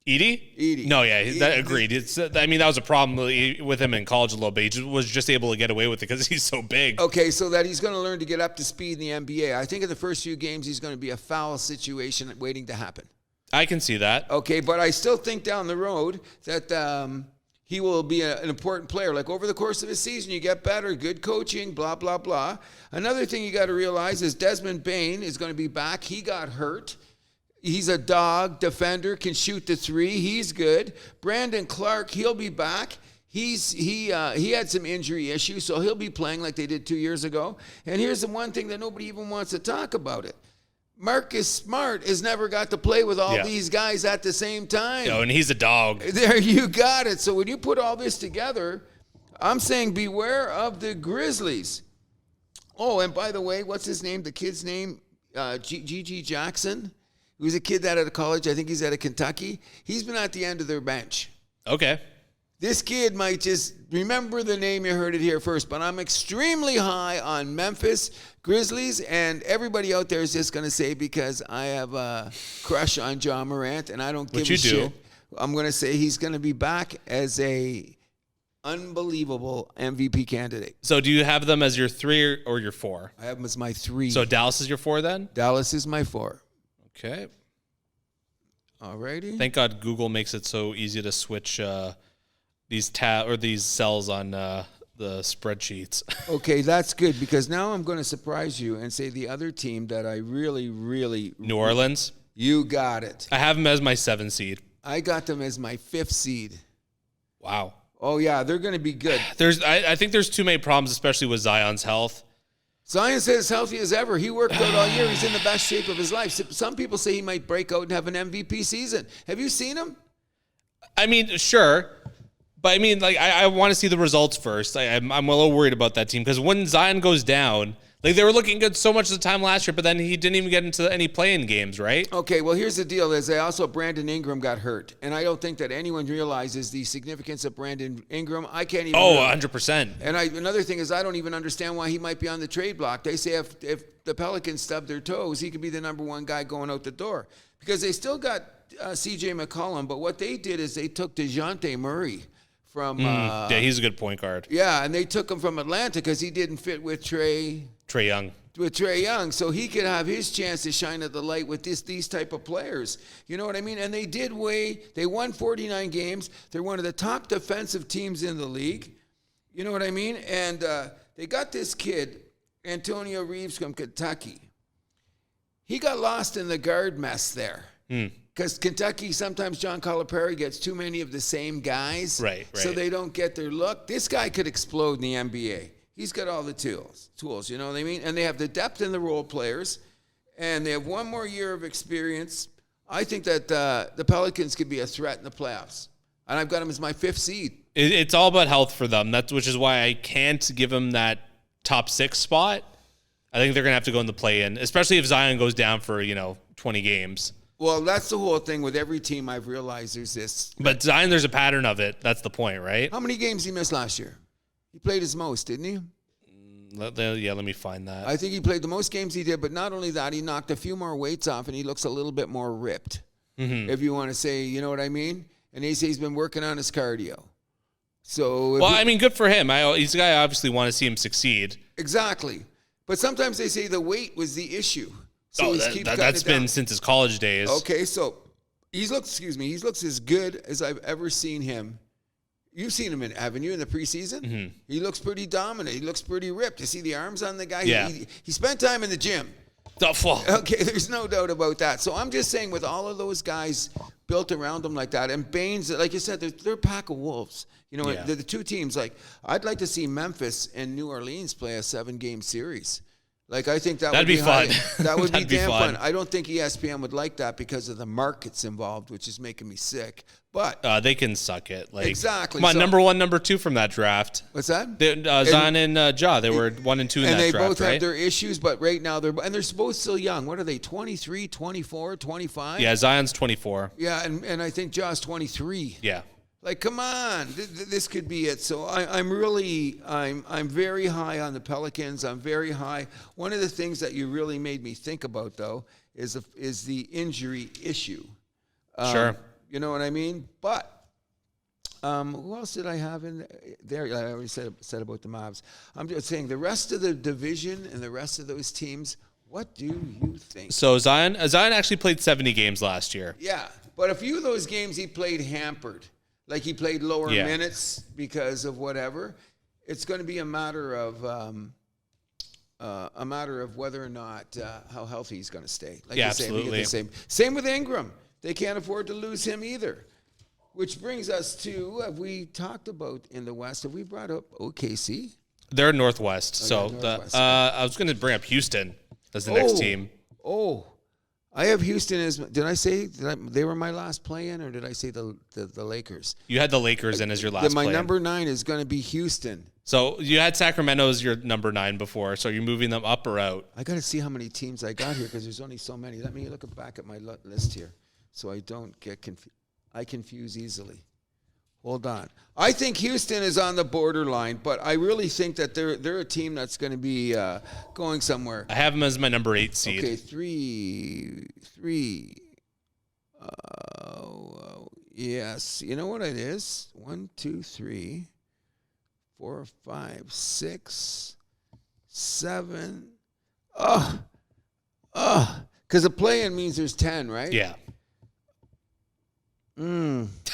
[SPEAKER 1] Edey? No, yeah, that agreed. That was a problem with him in college a little bit. He was just able to get away with it because he's so big.
[SPEAKER 2] Okay, so that he's going to learn to get up to speed in the NBA. I think in the first few games he's going to be a foul situation waiting to happen.
[SPEAKER 1] I can see that.
[SPEAKER 2] Okay, but I still think down the road that he will be an important player. Like over the course of a season, you get better, good coaching, blah, blah, blah. Another thing you got to realize is Desmond Bane is going to be back. He got hurt. He's a dog, defender, can shoot the 3. He's good. Brandon Clark, he'll be back. He had some injury issues, so he'll be playing like they did 2 years ago. And here's the one thing that nobody even wants to talk about it. Marcus Smart has never got to play with all these guys at the same time.
[SPEAKER 1] And he's a dog.
[SPEAKER 2] There you got it. So when you put all this together, I'm saying beware of the Grizzlies. Oh, and by the way, what's his name? The kid's name? G.G. Jackson. He was a kid out of college. I think he's out of Kentucky. He's been at the end of their bench.
[SPEAKER 1] Okay.
[SPEAKER 2] This kid might just remember the name. You heard it here first, but I'm extremely high on Memphis Grizzlies, and everybody out there is just going to say because I have a crush on John Morant, and I don't give a shit. I'm going to say he's going to be back as a unbelievable MVP candidate.
[SPEAKER 1] So do you have them as your 3 or your 4?
[SPEAKER 2] I have them as my 3.
[SPEAKER 1] So Dallas is your 4 then?
[SPEAKER 2] Dallas is my 4.
[SPEAKER 1] Okay.
[SPEAKER 2] Alrighty.
[SPEAKER 1] Thank God Google makes it so easy to switch these cells on the spreadsheets.
[SPEAKER 2] Okay, that's good because now I'm going to surprise you and say the other team that I really, really...
[SPEAKER 1] New Orleans?
[SPEAKER 2] You got it.
[SPEAKER 1] I have them as my 7 seed.
[SPEAKER 2] I got them as my 5th seed.
[SPEAKER 1] Wow.
[SPEAKER 2] Oh, yeah, they're going to be good.
[SPEAKER 1] I think there's too many problems, especially with Zion's health.
[SPEAKER 2] Zion's as healthy as ever. He worked out all year. He's in the best shape of his life. Some people say he might break out and have an MVP season. Have you seen him?
[SPEAKER 1] I mean, sure. But I mean, like, I want to see the results first. I'm a little worried about that team because when Zion goes down, like they were looking good so much of the time last year, but then he didn't even get into any play-in games, right?
[SPEAKER 2] Okay, well, here's the deal is Brandon Ingram got hurt. And I don't think that anyone realizes the significance of Brandon Ingram. I can't even...
[SPEAKER 1] Oh, 100%.
[SPEAKER 2] And another thing is I don't even understand why he might be on the trade block. They say if the Pelicans stub their toes, he could be the number 1 guy going out the door. Because they still got C.J. McCollum, but what they did is they took DeJounte Murray from...
[SPEAKER 1] yeah, he's a good point guard.
[SPEAKER 2] Yeah, and they took him from Atlanta because he didn't fit with Trae Young. With Trae Young, so he could have his chance to shine at the light with these type of players. You know what I mean? And they won 49 games. They're one of the top defensive teams in the league. You know what I mean? And they got this kid, Antonio Reeves from Kentucky. He got lost in the guard mess there. Because Kentucky, sometimes John Calipari gets too many of the same guys.
[SPEAKER 1] Right.
[SPEAKER 2] So they don't get their look. This guy could explode in the NBA. He's got all the tools, you know what I mean? And they have the depth in the role players, and they have 1 more year of experience. I think that the Pelicans could be a threat in the playoffs. And I've got him as my 5th seed.
[SPEAKER 1] It's all about health for them. Which is why I can't give him that top 6 spot. I think they're going to have to go in the play-in, especially if Zion goes down for, 20 games.
[SPEAKER 2] Well, that's the whole thing with every team. I've realized there's this.
[SPEAKER 1] But Zion, there's a pattern of it. That's the point, right?
[SPEAKER 2] How many games he missed last year? He played his most, didn't he?
[SPEAKER 1] Yeah, let me find that.
[SPEAKER 2] I think he played the most games he did, but not only that, he knocked a few more weights off, and he looks a little bit more ripped, if you want to say, you know what I mean? And they say he's been working on his cardio. So,
[SPEAKER 1] good for him. He's a guy I obviously want to see him succeed.
[SPEAKER 2] Exactly. But sometimes they say the weight was the issue. So
[SPEAKER 1] that's been since his college days.
[SPEAKER 2] Okay, so he looks as good as I've ever seen him. You've seen him, haven't you, in the preseason? Mm-hmm. He looks pretty dominant. He looks pretty ripped. You see the arms on the guy?
[SPEAKER 1] Yeah.
[SPEAKER 2] He spent time in the gym. Okay, there's no doubt about that. So I'm just saying with all of those guys built around him like that, and Baines, like you said, they're a pack of wolves. The 2 teams, like, I'd like to see Memphis and New Orleans play a 7-game series. Like, I think that'd
[SPEAKER 1] be fun.
[SPEAKER 2] That would be damn
[SPEAKER 1] fun.
[SPEAKER 2] I don't think ESPN would like that because of the markets involved, which is making me sick. But
[SPEAKER 1] they can suck it.
[SPEAKER 2] Exactly.
[SPEAKER 1] Come on, number 1, number 2 from that draft.
[SPEAKER 2] What's that?
[SPEAKER 1] Zion and Ja, they were 1 and 2 in that draft,
[SPEAKER 2] and they both
[SPEAKER 1] right?
[SPEAKER 2] have their issues, but right now they're both still young. What are they? 23, 24, 25?
[SPEAKER 1] Yeah, Zion's 24.
[SPEAKER 2] Yeah, and I think Ja's 23.
[SPEAKER 1] Yeah.
[SPEAKER 2] Like, come on, this could be it. So I'm very high on the Pelicans. I'm very high. One of the things that you really made me think about, though, is the injury issue.
[SPEAKER 1] Sure.
[SPEAKER 2] You know what I mean? But who else did I have in there? I already said about the Mavs. I'm just saying the rest of the division and the rest of those teams. What do you think?
[SPEAKER 1] So Zion actually played 70 games last year.
[SPEAKER 2] Yeah, but a few of those games he played hampered. Like he played lower minutes because of whatever. It's going to be a matter of whether or not how healthy he's going to stay. Like
[SPEAKER 1] absolutely.
[SPEAKER 2] Same with Ingram. They can't afford to lose him either. Which brings us to, have we talked about in the West? Have we brought up OKC?
[SPEAKER 1] They're Northwest.
[SPEAKER 2] Northwest.
[SPEAKER 1] I was going to bring up Houston as the next team.
[SPEAKER 2] I have Houston as. Did I say they were my last play-in, or did I say the Lakers?
[SPEAKER 1] You had the Lakers in as your last play-in.
[SPEAKER 2] My number 9 is going to be Houston.
[SPEAKER 1] So you had Sacramento as your number 9 before. So you're moving them up or out?
[SPEAKER 2] I got to see how many teams I got here because there's only so many. Let me look back at my list here so I don't get confused. I confuse easily. Hold on. I think Houston is on the borderline, but I really think that they're a team that's going to be going somewhere.
[SPEAKER 1] I have them as my number 8 seed.
[SPEAKER 2] Okay, three. Yes. You know what it is? 1, 2, 3, 4, 5, 6, 7. Because the play-in means there's 10, right?
[SPEAKER 1] Yeah.
[SPEAKER 2] Because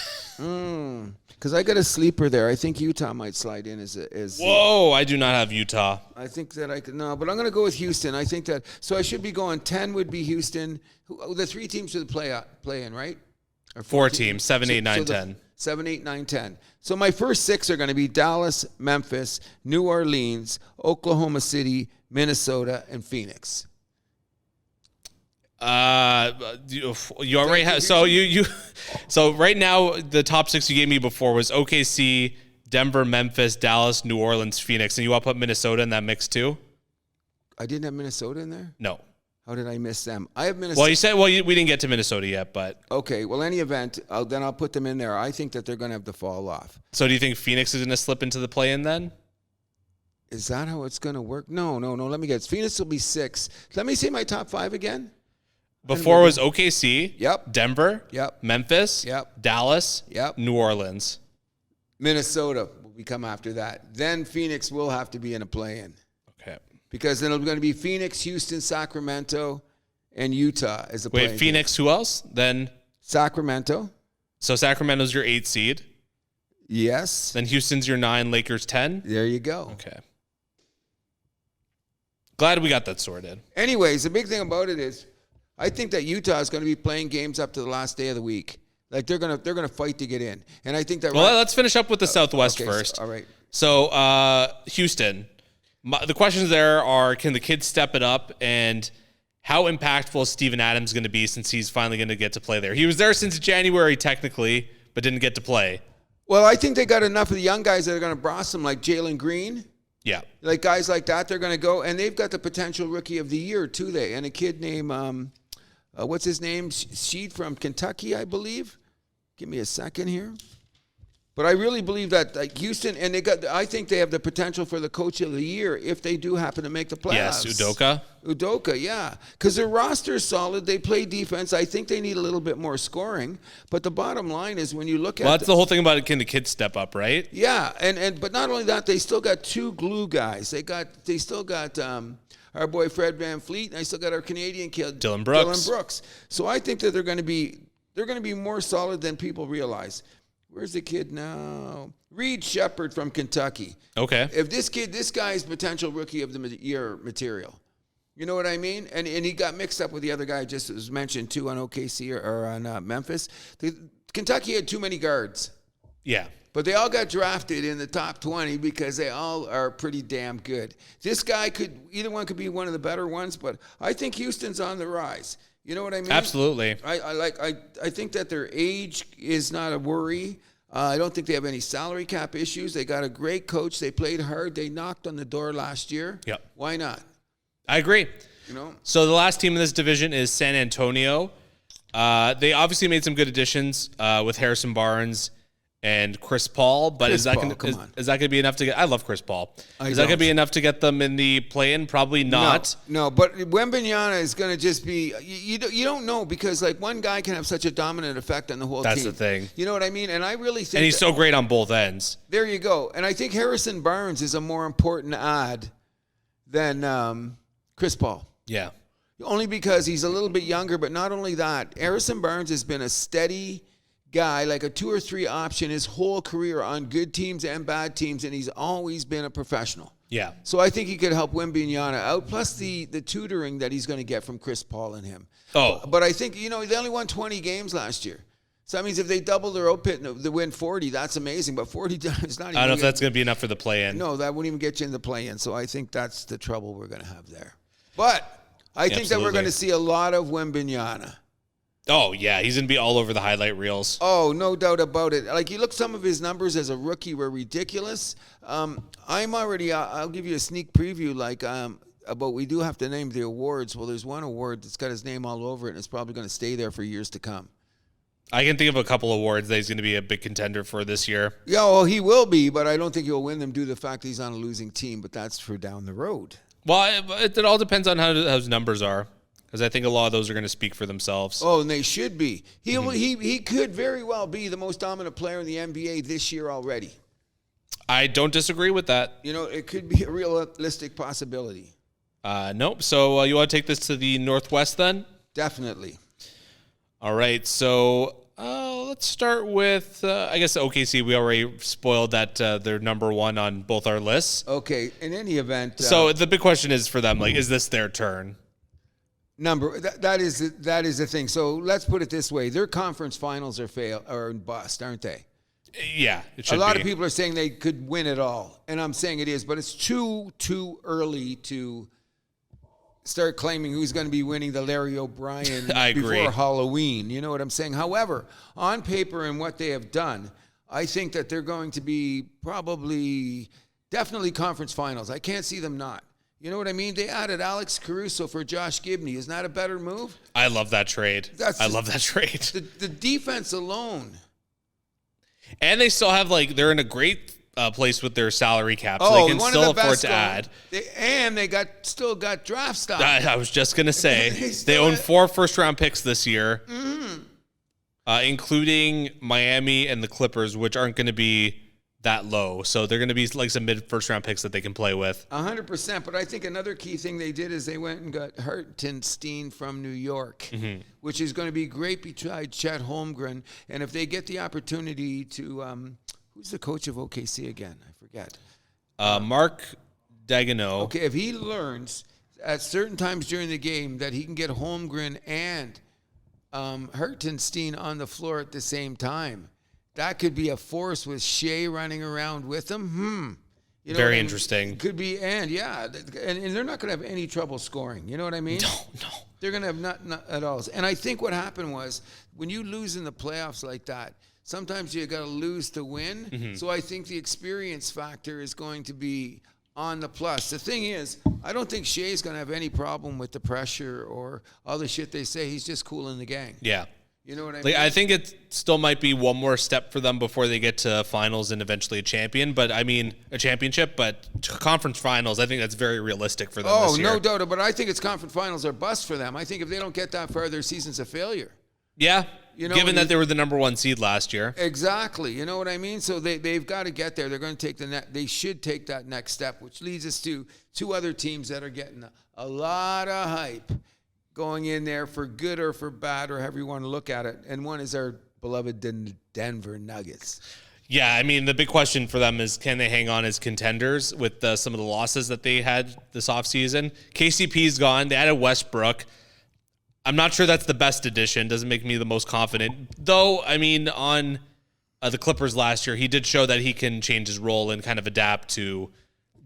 [SPEAKER 2] I got a sleeper there. I think Utah might slide in as.
[SPEAKER 1] Whoa! I do not have Utah.
[SPEAKER 2] I think that I could but I'm going to go with Houston. I think that so I should be going 10 would be Houston. The 3 teams to the play in, right?
[SPEAKER 1] Or 4 teams: 7, 8, 9, 10.
[SPEAKER 2] 7, 8, 9, 10. So my first 6 are going to be Dallas, Memphis, New Orleans, Oklahoma City, Minnesota, and Phoenix.
[SPEAKER 1] You already have. So so right now the top 6 you gave me before was OKC, Denver, Memphis, Dallas, New Orleans, Phoenix, and you want to put Minnesota in that mix too?
[SPEAKER 2] I didn't have Minnesota in there?
[SPEAKER 1] No.
[SPEAKER 2] How did I miss them? I have Minnesota.
[SPEAKER 1] Well, you said we didn't get to Minnesota yet, but
[SPEAKER 2] okay. Well, any event, then I'll put them in there. I think that they're going to have to fall off.
[SPEAKER 1] So do you think Phoenix is going to slip into the play-in then?
[SPEAKER 2] Is that how it's going to work? No. Let me guess. Phoenix will be 6. Let me see my top 5 again.
[SPEAKER 1] Before was OKC.
[SPEAKER 2] Yep.
[SPEAKER 1] Denver.
[SPEAKER 2] Yep.
[SPEAKER 1] Memphis.
[SPEAKER 2] Yep.
[SPEAKER 1] Dallas.
[SPEAKER 2] Yep.
[SPEAKER 1] New Orleans.
[SPEAKER 2] Minnesota will become after that. Then Phoenix will have to be in a play-in.
[SPEAKER 1] Okay.
[SPEAKER 2] Because then it's going to be Phoenix, Houston, Sacramento, and Utah as a play-in.
[SPEAKER 1] Wait, Phoenix, who else? Then
[SPEAKER 2] Sacramento.
[SPEAKER 1] So Sacramento's your 8 seed.
[SPEAKER 2] Yes.
[SPEAKER 1] Then Houston's your 9, Lakers 10.
[SPEAKER 2] There you go.
[SPEAKER 1] Okay. Glad we got that sorted.
[SPEAKER 2] Anyways, the big thing about it is I think that Utah is going to be playing games up to the last day of the week. Like they're gonna fight to get in, and I think that.
[SPEAKER 1] Well, let's finish up with the Southwest first.
[SPEAKER 2] So, all right.
[SPEAKER 1] So Houston, the questions there are: can the kids step it up, and how impactful is Steven Adams going to be since he's finally going to get to play there? He was there since January technically, but didn't get to play.
[SPEAKER 2] Well, I think they got enough of the young guys that are going to boss them, like Jalen Green.
[SPEAKER 1] Yeah.
[SPEAKER 2] Like guys like that, they're going to go. And they've got the potential rookie of the year, too. And a kid named, what's his name? Sheed from Kentucky, I believe. Give me a second here. But I really believe that Houston, and I think they have the potential for the coach of the year if they do happen to make the playoffs.
[SPEAKER 1] Yes, Udoka,
[SPEAKER 2] yeah. Because their roster is solid. They play defense. I think they need a little bit more scoring. But the bottom line is when you look at
[SPEAKER 1] that's the whole thing about it. Can the kids step up, right?
[SPEAKER 2] Yeah, but not only that, they still got two glue guys. They still got our boy Fred VanVleet, and they still got our Canadian kid
[SPEAKER 1] Dylan Brooks.
[SPEAKER 2] So I think that they're going to be more solid than people realize. Where's the kid now? Reed Shepard from Kentucky.
[SPEAKER 1] Okay.
[SPEAKER 2] If this guy's potential rookie of the year material. You know what I mean? And he got mixed up with the other guy just as mentioned too on OKC or on Memphis. Kentucky had too many guards.
[SPEAKER 1] Yeah.
[SPEAKER 2] But they all got drafted in the top 20 because they all are pretty damn good. This guy either one could be one of the better ones, but I think Houston's on the rise. You know what I mean?
[SPEAKER 1] Absolutely.
[SPEAKER 2] I think that their age is not a worry. I don't think they have any salary cap issues. They got a great coach. They played hard. They knocked on the door last year.
[SPEAKER 1] Yep.
[SPEAKER 2] Why not?
[SPEAKER 1] I agree.
[SPEAKER 2] You know.
[SPEAKER 1] So the last team in this division is San Antonio. They obviously made some good additions with Harrison Barnes and Chris Paul, but is that going to be enough to get? I love Chris Paul. Is that going to be enough to get them in the play-in? Probably not.
[SPEAKER 2] No, but Wembanyama is going to just be. You don't know because like one guy can have such a dominant effect on the whole team.
[SPEAKER 1] That's the thing.
[SPEAKER 2] You know what I mean? And I really think.
[SPEAKER 1] And he's so great on both ends.
[SPEAKER 2] There you go. And I think Harrison Barnes is a more important add than Chris Paul.
[SPEAKER 1] Yeah.
[SPEAKER 2] Only because he's a little bit younger, but not only that, Harrison Barnes has been a steady guy, like a 2 or 3 option his whole career on good teams and bad teams, and he's always been a professional.
[SPEAKER 1] Yeah.
[SPEAKER 2] So I think he could help Wembanyama out, plus the tutoring that he's going to get from Chris Paul and him.
[SPEAKER 1] Oh.
[SPEAKER 2] But I think, they only won 20 games last year. So that means if they double their output and they win 40, that's amazing. But 40 is not even...
[SPEAKER 1] I don't know if that's going to be enough for the play-in.
[SPEAKER 2] No, that wouldn't even get you in the play-in. So I think that's the trouble we're going to have there. But I think that we're going to see a lot of Wembanyama.
[SPEAKER 1] Oh, yeah. He's going to be all over the highlight reels.
[SPEAKER 2] Oh, no doubt about it. Like, you look, some of his numbers as a rookie were ridiculous. I'll give you a sneak preview, about we do have to name the awards. Well, there's one award that's got his name all over it, and it's probably going to stay there for years to come.
[SPEAKER 1] I can think of a couple awards that he's going to be a big contender for this year.
[SPEAKER 2] Yeah, well, he will be, but I don't think he'll win them due to the fact that he's on a losing team, but that's for down the road.
[SPEAKER 1] Well, it all depends on how his numbers are. Because I think a lot of those are going to speak for themselves.
[SPEAKER 2] Oh, and they should be. He could very well be the most dominant player in the NBA this year already.
[SPEAKER 1] I don't disagree with that.
[SPEAKER 2] It could be a realistic possibility.
[SPEAKER 1] Nope. So you want to take this to the Northwest then?
[SPEAKER 2] Definitely.
[SPEAKER 1] All right. So let's start with, I guess, OKC. We already spoiled that they're number one on both our lists.
[SPEAKER 2] Okay. In any event.
[SPEAKER 1] So the big question is for them, is this their turn?
[SPEAKER 2] That is the thing. So let's put it this way: their conference finals are bust, aren't they?
[SPEAKER 1] Yeah, it should be.
[SPEAKER 2] A lot of people are saying they could win it all, and I'm saying it is, but it's too early to start claiming who's going to be winning the Larry O'Brien before Halloween. You know what I'm saying? However, on paper and what they have done, I think that they're going to be definitely conference finals. I can't see them not. You know what I mean? They added Alex Caruso for Josh Gibney. Isn't that a better move?
[SPEAKER 1] I love that trade. I love that trade.
[SPEAKER 2] The defense alone.
[SPEAKER 1] And they still have, they're in a great place with their salary cap, so they can still afford to add.
[SPEAKER 2] They still got draft stock.
[SPEAKER 1] I was just going to say, they own 4 first-round picks this year, including Miami and the Clippers, which aren't going to be that low. So they're going to be some mid-first-round picks that they can play with.
[SPEAKER 2] 100%. But I think another key thing they did is they went and got Hartenstein from New York, which is going to be great beside Chet Holmgren. And if they get the opportunity to who's the coach of OKC again? I forget.
[SPEAKER 1] Mark Daigneault.
[SPEAKER 2] Okay, if he learns at certain times during the game that he can get Holmgren and Hartenstein on the floor at the same time, that could be a force with Shea running around with him.
[SPEAKER 1] Very interesting.
[SPEAKER 2] Could be, and they're not going to have any trouble scoring. You know what I mean?
[SPEAKER 1] No.
[SPEAKER 2] They're going to have not at all. And I think what happened was when you lose in the playoffs like that, Sometimes you got to lose to win.
[SPEAKER 1] Mm-hmm.
[SPEAKER 2] So I think the experience factor is going to be on the plus. The thing is, I don't think Shea's going to have any problem with the pressure or all the shit they say. He's just cool in the gang.
[SPEAKER 1] Yeah.
[SPEAKER 2] You know what I
[SPEAKER 1] Like,
[SPEAKER 2] mean?
[SPEAKER 1] I think it still might be one more step for them before they get to finals and eventually a championship. But conference finals, I think that's very realistic for them this year.
[SPEAKER 2] No doubt. But I think it's conference finals are bust for them. I think if they don't get that far, their season's a failure.
[SPEAKER 1] Yeah.
[SPEAKER 2] You know,
[SPEAKER 1] given that they were the number 1 seed last year.
[SPEAKER 2] Exactly. You know what I mean? So they've got to get there. They're going to take they should take that next step, which leads us to 2 other teams that are getting a lot of hype going in there for good or for bad or however you want to look at it. And one is our beloved Denver Nuggets.
[SPEAKER 1] Yeah, I mean, the big question for them is, can they hang on as contenders with some of the losses that they had this offseason? KCP's gone. They added Westbrook. I'm not sure that's the best addition. Doesn't make me the most confident. Though, I mean, on the Clippers last year, he did show that he can change his role and kind of adapt to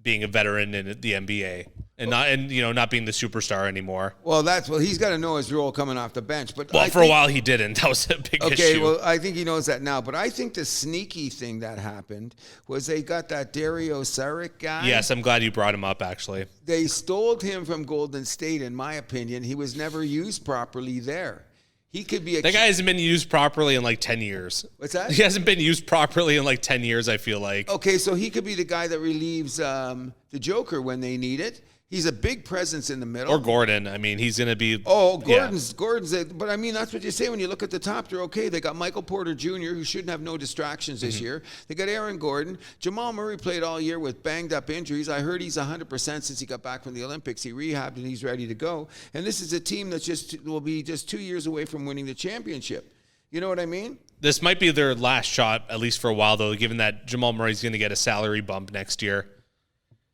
[SPEAKER 1] being a veteran in the NBA and not being the superstar anymore.
[SPEAKER 2] Well, he's got to know his role coming off the bench. But
[SPEAKER 1] for a while he didn't. That was a big issue.
[SPEAKER 2] Okay, well, I think he knows that now. But I think the sneaky thing that happened was they got that Dario Saric guy.
[SPEAKER 1] Yes, I'm glad you brought him up, actually.
[SPEAKER 2] They stole him from Golden State, in my opinion. He was never used properly there. He could be
[SPEAKER 1] That guy hasn't been used properly in like 10 years.
[SPEAKER 2] What's that?
[SPEAKER 1] He hasn't been used properly in like 10 years, I feel like.
[SPEAKER 2] Okay, so he could be the guy that relieves the Joker when they need it. He's a big presence in the middle.
[SPEAKER 1] Or Gordon. I mean, he's going to be...
[SPEAKER 2] Gordon's... But I mean, that's what you say when you look at the top. They're okay. They got Michael Porter Jr., who shouldn't have no distractions this year. They got Aaron Gordon. Jamal Murray played all year with banged-up injuries. I heard he's 100% since he got back from the Olympics. He rehabbed and he's ready to go. And this is a team that will be just 2 years away from winning the championship. You know what I mean?
[SPEAKER 1] This might be their last shot, at least for a while, though, given that Jamal Murray's going to get a salary bump next year.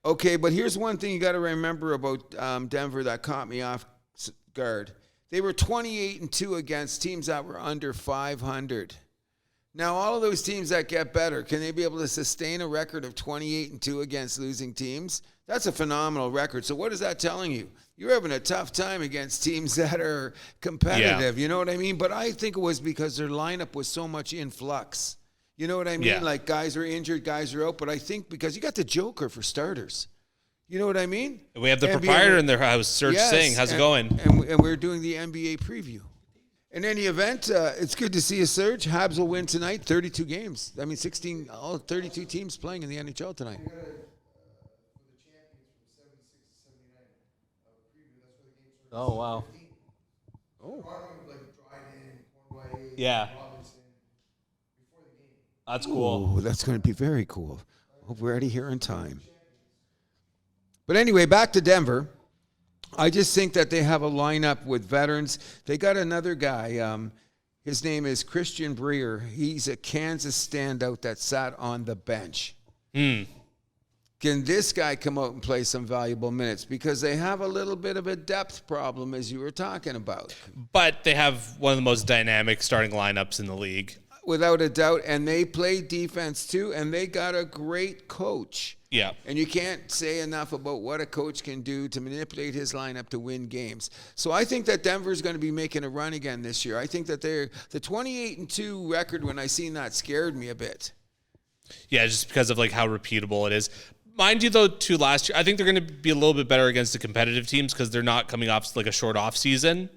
[SPEAKER 2] Okay, but here's one thing you got to remember about Denver that caught me off guard. They were 28-2 against teams that were under 500. Now, all of those teams that get better, can they be able to sustain a record of 28-2 against losing teams? That's a phenomenal record. So what is that telling you? You're having a tough time against teams that are competitive. Yeah. You know what I mean? But I think it was because their lineup was so much in flux. You know what I mean?
[SPEAKER 1] Yeah.
[SPEAKER 2] Like, guys are injured, guys are out. But I think because you got the Joker for starters. You know what I mean?
[SPEAKER 1] We have the proprietor in their house, Serge Singh. How's it going?
[SPEAKER 2] And we're doing the NBA preview. In any event, it's good to see you, Serge. Habs will win tonight, 32 games. I mean, 32 teams playing in the NHL tonight.
[SPEAKER 1] Oh, wow.
[SPEAKER 2] Oh.
[SPEAKER 1] Yeah. That's cool.
[SPEAKER 2] Oh, that's going to be very cool. Hope we're already here in time. But anyway, back to Denver. I just think that they have a lineup with veterans. They got another guy. His name is Christian Brar. He's a Kansas standout that sat on the bench. Can this guy come out and play some valuable minutes? Because they have a little bit of a depth problem, as you were talking about.
[SPEAKER 1] But they have one of the most dynamic starting lineups in the league.
[SPEAKER 2] Without a doubt. And they play defense, too. And they got a great coach.
[SPEAKER 1] Yeah.
[SPEAKER 2] And you can't say enough about what a coach can do to manipulate his lineup to win games. So I think that Denver's going to be making a run again this year. I think that the 28-2 record, when I seen that, scared me a bit.
[SPEAKER 1] Yeah, just because of like how repeatable it is. Mind you, though, too, last year, I think they're going to be a little bit better against the competitive teams because they're not coming off like a short off season.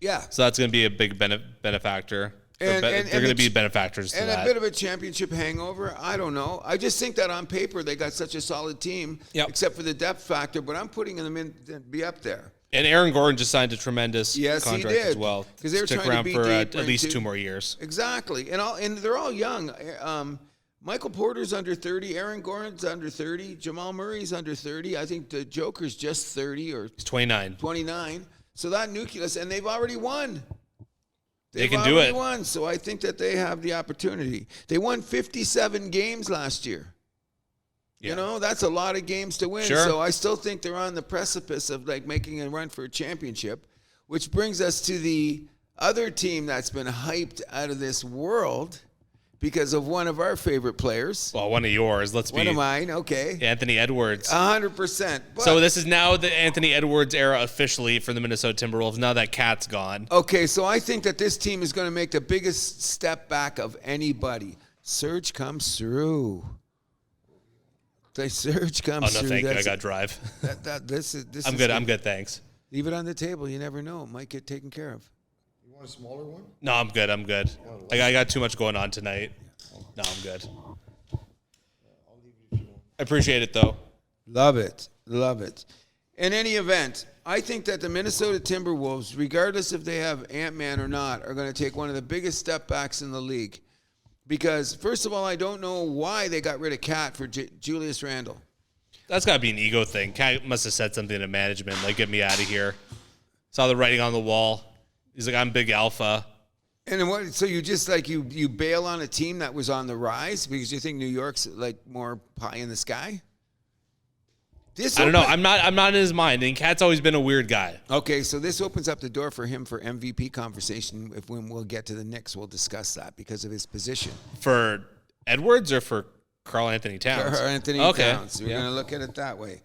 [SPEAKER 2] Yeah.
[SPEAKER 1] So that's going to be a big benefactor. They're going to be benefactors to that.
[SPEAKER 2] And a bit of a championship hangover. I don't know. I just think that on paper they got such a solid team, except for the depth factor. But I'm putting them in to be up there.
[SPEAKER 1] And Aaron Gordon just signed a tremendous contract
[SPEAKER 2] he did,
[SPEAKER 1] as well.
[SPEAKER 2] Because they were
[SPEAKER 1] Stick
[SPEAKER 2] trying
[SPEAKER 1] around
[SPEAKER 2] to
[SPEAKER 1] for
[SPEAKER 2] beat
[SPEAKER 1] at least 2 more years.
[SPEAKER 2] Exactly. And they're all young. Michael Porter's under 30. Aaron Gordon's under 30. Jamal Murray's under 30. I think the Joker's just 30 or
[SPEAKER 1] he's 29.
[SPEAKER 2] 29. So that nucleus, and they've already won.
[SPEAKER 1] They can do it.
[SPEAKER 2] Won, so I think that they have the opportunity. They won 57 games last year. Yeah. You know, that's a lot of games to win.
[SPEAKER 1] Sure.
[SPEAKER 2] So I still think they're on the precipice of like making a run for a championship, which brings us to the other team that's been hyped out of this world because of one of our favorite players.
[SPEAKER 1] Well, one of yours.
[SPEAKER 2] One of mine, okay.
[SPEAKER 1] Anthony Edwards.
[SPEAKER 2] 100%.
[SPEAKER 1] So this is now the Anthony Edwards era officially for the Minnesota Timberwolves. Now that Cat's gone.
[SPEAKER 2] Okay, so I think that this team is going to make the biggest step back of anybody. Serge comes through. The Serge comes through.
[SPEAKER 1] Oh, no, thank you. I got drive.
[SPEAKER 2] This
[SPEAKER 1] I'm good. I'm good, thanks.
[SPEAKER 2] Leave it on the table. You never know. It might get taken care of.
[SPEAKER 3] You want a smaller one?
[SPEAKER 1] No, I'm good. I'm good. I got too much going on tonight. No, I'm good. I appreciate it, though.
[SPEAKER 2] Love it. Love it. In any event, I think that the Minnesota Timberwolves, regardless if they have Ant-Man or not, are going to take one of the biggest step backs in the league. Because, first of all, I don't know why they got rid of Cat for Julius Randle.
[SPEAKER 1] That's got to be an ego thing. Cat must have said something to management, like, get me out of here. Saw the writing on the wall. He's like, I'm big alpha.
[SPEAKER 2] And then what? So you just like you bail on a team that was on the rise because you think New York's like more pie in the sky?
[SPEAKER 1] I don't know. I'm not in his mind. And Cat's always been a weird guy.
[SPEAKER 2] Okay, so this opens up the door for him for MVP conversation. When we'll get to the Knicks, we'll discuss that because of his position.
[SPEAKER 1] For Edwards or for Karl Anthony Towns?
[SPEAKER 2] Karl Anthony Towns. We're going to look at it that way.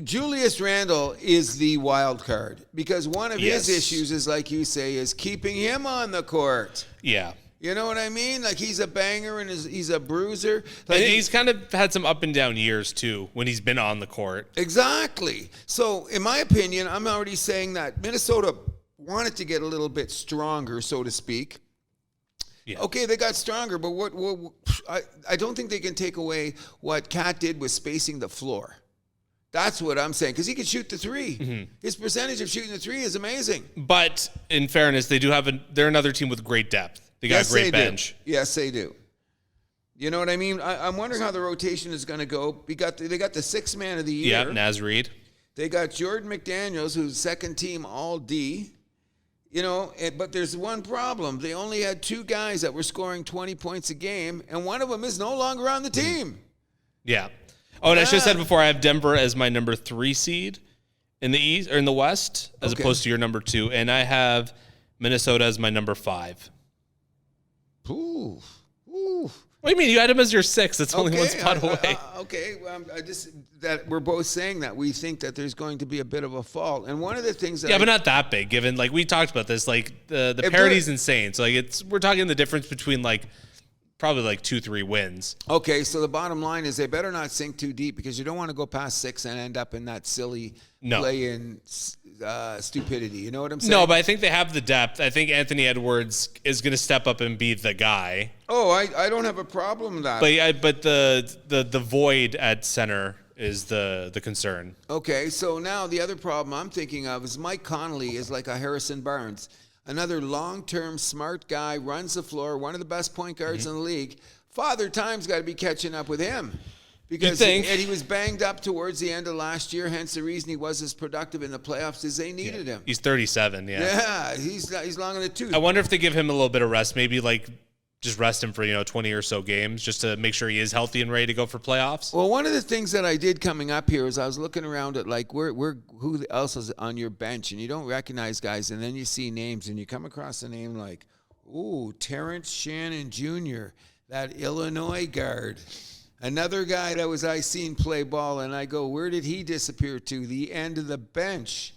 [SPEAKER 2] Julius Randle is the wild card because one of his issues is, like you say, is keeping him on the court.
[SPEAKER 1] Yeah.
[SPEAKER 2] You know what I mean? Like he's a banger and he's a bruiser. Like
[SPEAKER 1] and he's kind of had some up and down years too when he's been on the court.
[SPEAKER 2] Exactly. So in my opinion, I'm already saying that Minnesota wanted to get a little bit stronger, so to speak. Yeah. Okay, they got stronger, but what I don't think they can take away what Cat did with spacing the floor. That's what I'm saying, because he can shoot the three. Mm-hmm. His percentage of shooting the three is amazing.
[SPEAKER 1] But in fairness, they do have they're another team with great depth. They got a great bench.
[SPEAKER 2] Yes, they do. You know what I mean? I'm wondering how the rotation is going to go. They got the sixth man of the year.
[SPEAKER 1] Yeah, Naz Reid.
[SPEAKER 2] They got Jordan McDaniels, who's second team All D. You know, but there's one problem. They only had two guys that were scoring 20 points a game, and one of them is no longer on the team.
[SPEAKER 1] Yeah. Oh, and I should have said before, I have Denver as my number 3 seed in the East or in the West, as opposed to your number 2, and I have Minnesota as my number 5.
[SPEAKER 2] Ooh.
[SPEAKER 1] What do you mean? You had him as your 6. It's only one spot away.
[SPEAKER 2] That we're both saying that we think that there's going to be a bit of a fall, and one of the things that
[SPEAKER 1] but not that big. Given like we talked about this, like the parity's insane. So like we're talking the difference between like probably like 2-3 wins.
[SPEAKER 2] Okay, so the bottom line is they better not sink too deep because you don't want to go past 6 and end up in that silly play-in stupidity. You know what I'm saying?
[SPEAKER 1] No, but I think they have the depth. I think Anthony Edwards is going to step up and be the guy.
[SPEAKER 2] Oh, I don't have a problem with that.
[SPEAKER 1] But the void at center is the concern.
[SPEAKER 2] Okay, so now the other problem I'm thinking of is Mike Conley is like a Harrison Barnes. Another long-term smart guy, runs the floor, one of the best point guards in the league. Father Time's got to be catching up with him. Because he was banged up towards the end of last year, hence the reason he was as productive in the playoffs is they needed him.
[SPEAKER 1] He's 37,
[SPEAKER 2] Yeah, he's long in the tooth.
[SPEAKER 1] I wonder if they give him a little bit of rest, maybe like just rest him for 20 or so games just to make sure he is healthy and ready to go for playoffs.
[SPEAKER 2] Well, one of the things that I did coming up here is I was looking around at like who else is on your bench, and you don't recognize guys, and then you see names, and you come across a name like, Terrence Shannon Jr., that Illinois guard. Another guy that I seen play ball, and I go, where did he disappear to? The end of the bench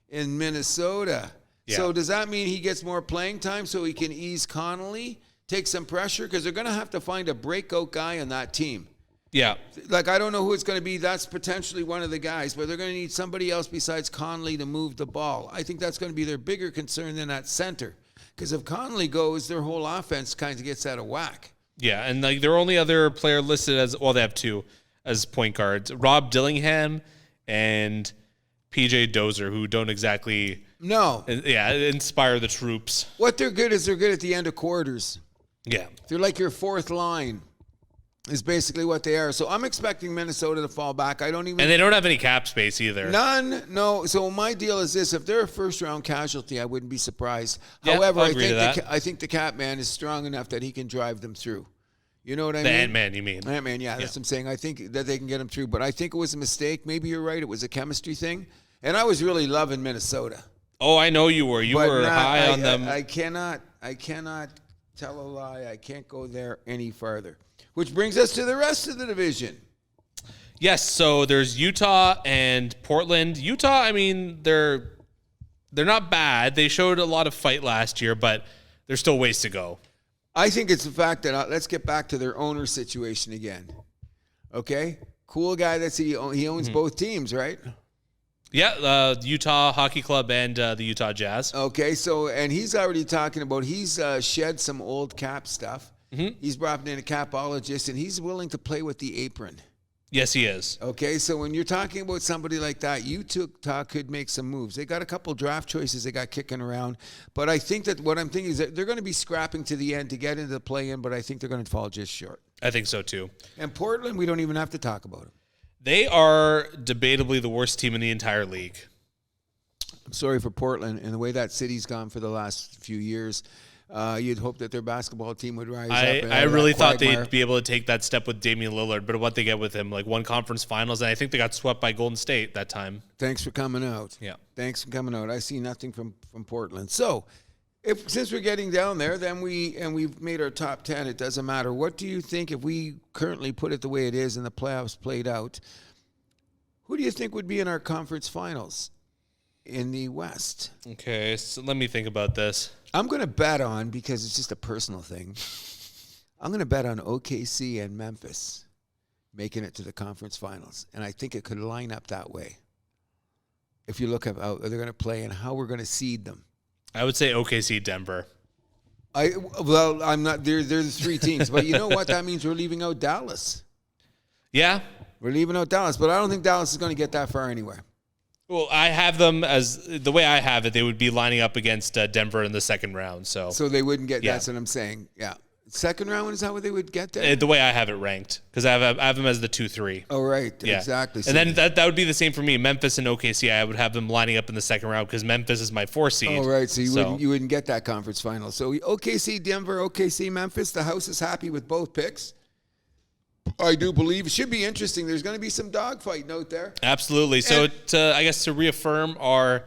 [SPEAKER 2] in Minnesota. Yeah. So does that mean he gets more playing time so he can ease Connolly, take some pressure? Because they're going to have to find a breakout guy on that team.
[SPEAKER 1] Yeah.
[SPEAKER 2] Like, I don't know who it's going to be. That's potentially one of the guys, but they're going to need somebody else besides Conley to move the ball. I think that's going to be their bigger concern than that center. Because if Conley goes, their whole offense kind of gets out of whack.
[SPEAKER 1] Yeah, and like their only other player listed as, they have 2 as point guards, Rob Dillingham and PJ Dozier, who don't exactly inspire the troops.
[SPEAKER 2] What they're good is they're good at the end of quarters.
[SPEAKER 1] Yeah.
[SPEAKER 2] They're like your fourth line is basically what they are. So I'm expecting Minnesota to fall back. And
[SPEAKER 1] they don't have any cap space either.
[SPEAKER 2] None. No. So my deal is this. If they're a first-round casualty, I wouldn't be surprised.
[SPEAKER 1] Yeah,
[SPEAKER 2] however,
[SPEAKER 1] I
[SPEAKER 2] think the cap man is strong enough that he can drive them through. You know what I mean?
[SPEAKER 1] The Ant-Man, you mean?
[SPEAKER 2] Ant-Man, yeah. That's what I'm saying. I think that they can get him through. But I think it was a mistake. Maybe you're right. It was a chemistry thing. And I was really loving Minnesota.
[SPEAKER 1] Oh, I know you were. You were high on them.
[SPEAKER 2] I cannot tell a lie. I can't go there any farther. Which brings us to the rest of the division.
[SPEAKER 1] Yes, so there's Utah and Portland. Utah, I mean, they're not bad. They showed a lot of fight last year, but there's still ways to go.
[SPEAKER 2] I think it's the fact that let's get back to their owner situation again. Okay? Cool guy he owns both teams, right?
[SPEAKER 1] Yeah, Utah Hockey Club and the Utah Jazz.
[SPEAKER 2] Okay, so, and he's already talking about, he's shed some old cap stuff. He's brought in a capologist, and he's willing to play with the apron.
[SPEAKER 1] Yes, he is.
[SPEAKER 2] Okay, so when you're talking about somebody like that, Utah could make some moves. They got a couple draft choices they got kicking around, but I think that what I'm thinking is that they're going to be scrapping to the end to get into the play-in, but I think they're going to fall just short.
[SPEAKER 1] I think so, too.
[SPEAKER 2] And Portland, we don't even have to talk about them.
[SPEAKER 1] They are debatably the worst team in the entire league.
[SPEAKER 2] I'm sorry for Portland and the way that city's gone for the last few years. You'd hope that their basketball team would rise up.
[SPEAKER 1] I really thought they'd be able to take that step with Damian Lillard, but what they get with him, like one conference finals, and I think they got swept by Golden State that time.
[SPEAKER 2] Thanks for coming out.
[SPEAKER 1] Yeah.
[SPEAKER 2] Thanks for coming out. I see nothing from Portland. So, since we're getting down there, then we've made our top 10. It doesn't matter. What do you think if we currently put it the way it is and the playoffs played out? Who do you think would be in our conference finals in the West?
[SPEAKER 1] Okay, so let me think about this.
[SPEAKER 2] I'm going to bet on, because it's just a personal thing, I'm going to bet on OKC and Memphis making it to the conference finals. And I think it could line up that way. If you look at how they're going to play and how we're going to seed them.
[SPEAKER 1] I would say OKC, Denver.
[SPEAKER 2] I'm not. They're the three teams, but you know what? That means we're leaving out Dallas.
[SPEAKER 1] Yeah,
[SPEAKER 2] we're leaving out Dallas, but I don't think Dallas is going to get that far anywhere.
[SPEAKER 1] Well, I have them as the way I have it. They would be lining up against Denver in the second round. So
[SPEAKER 2] they wouldn't get. Yeah. That's what I'm saying. Yeah. Second round, is that what they would get there?
[SPEAKER 1] The way I have it ranked, because I have them as the 2-3.
[SPEAKER 2] Oh, right. Yeah. Exactly.
[SPEAKER 1] And then that would be the same for me. Memphis and OKC, I would have them lining up in the second round because Memphis is my 4 seed.
[SPEAKER 2] Oh, right. So you wouldn't get that conference final. So OKC, Denver, OKC, Memphis. The house is happy with both picks. I do believe it should be interesting. There's going to be some dogfighting out there.
[SPEAKER 1] Absolutely. So I guess to reaffirm our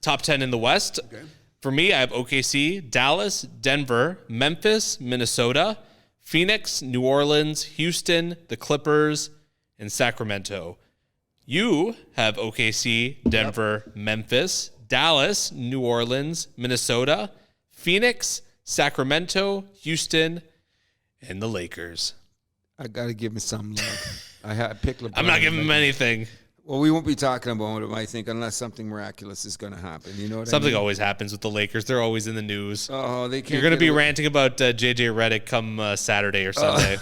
[SPEAKER 1] top 10 in the West. Okay. For me, I have OKC, Dallas, Denver, Memphis, Minnesota, Phoenix, New Orleans, Houston, the Clippers, and Sacramento. You have OKC, Denver, Memphis, Dallas, New Orleans, Minnesota, Phoenix, Sacramento, Houston, and the Lakers.
[SPEAKER 2] I got to give him some love. I picked LeBron.
[SPEAKER 1] I'm not giving him anything.
[SPEAKER 2] Well, we won't be talking about it, I think, unless something miraculous is going to happen. You know what
[SPEAKER 1] Something
[SPEAKER 2] I mean?
[SPEAKER 1] always happens with the Lakers. They're always in the news.
[SPEAKER 2] Oh, they can't.
[SPEAKER 1] You're going to be ranting about J.J. Redick come Saturday or Sunday.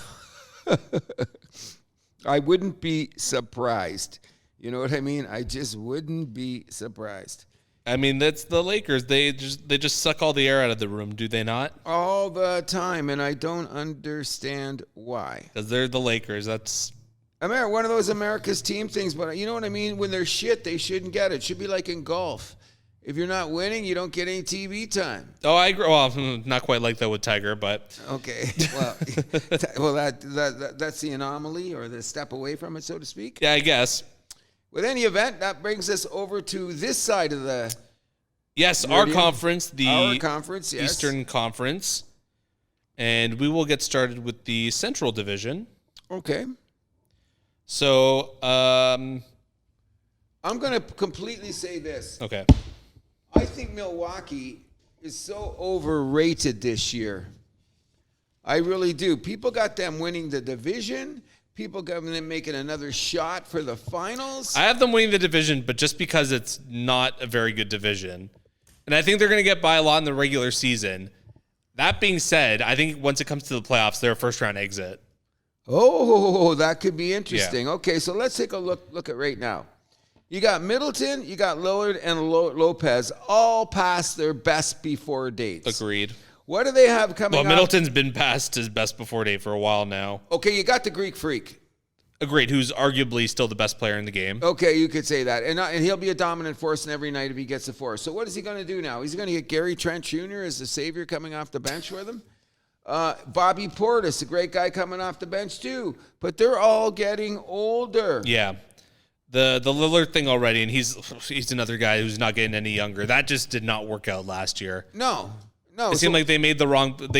[SPEAKER 2] I wouldn't be surprised. You know what I mean? I just wouldn't be surprised.
[SPEAKER 1] I mean, that's the Lakers. They just suck all the air out of the room, do they not?
[SPEAKER 2] All the time, and I don't understand why.
[SPEAKER 1] Because they're the Lakers. That's
[SPEAKER 2] one of those America's team things, but you know what I mean? When they're shit, they shouldn't get it. It should be like in golf. If you're not winning, you don't get any TV time.
[SPEAKER 1] Oh, I agree. Well, not quite like that with Tiger, but
[SPEAKER 2] okay. Well, that's the anomaly or the step away from it, so to speak.
[SPEAKER 1] Yeah, I guess.
[SPEAKER 2] With any event, that brings us over to this side of the.
[SPEAKER 1] Yes, our conference,
[SPEAKER 2] our conference, yes.
[SPEAKER 1] Eastern Conference, and we will get started with the Central Division.
[SPEAKER 2] Okay.
[SPEAKER 1] So, I'm
[SPEAKER 2] going to completely say this.
[SPEAKER 1] Okay.
[SPEAKER 2] I think Milwaukee is so overrated this year. I really do. People got them winning the division. People got them making another shot for the finals.
[SPEAKER 1] I have them winning the division, but just because it's not a very good division. And I think they're going to get by a lot in the regular season. That being said, I think once it comes to the playoffs, they're a first-round exit.
[SPEAKER 2] Oh, that could be interesting.
[SPEAKER 1] Yeah.
[SPEAKER 2] Okay, so let's take a look at right now. You got Middleton, you got Lillard, and Lopez all past their best before dates.
[SPEAKER 1] Agreed.
[SPEAKER 2] What do they have coming up?
[SPEAKER 1] Well, Middleton's been past his best before date for a while now.
[SPEAKER 2] Okay, you got the Greek Freak.
[SPEAKER 1] Agreed, who's arguably still the best player in the game.
[SPEAKER 2] Okay, you could say that. And he'll be a dominant force in every night if he gets the force. So what is he going to do now? He's going to get Gary Trent Jr. as the savior coming off the bench with him? Bobby Portis, a great guy coming off the bench too. But they're all getting older.
[SPEAKER 1] Yeah. The Lillard thing already, and he's another guy who's not getting any younger. That just did not work out last year.
[SPEAKER 2] No, No,
[SPEAKER 1] it seemed like they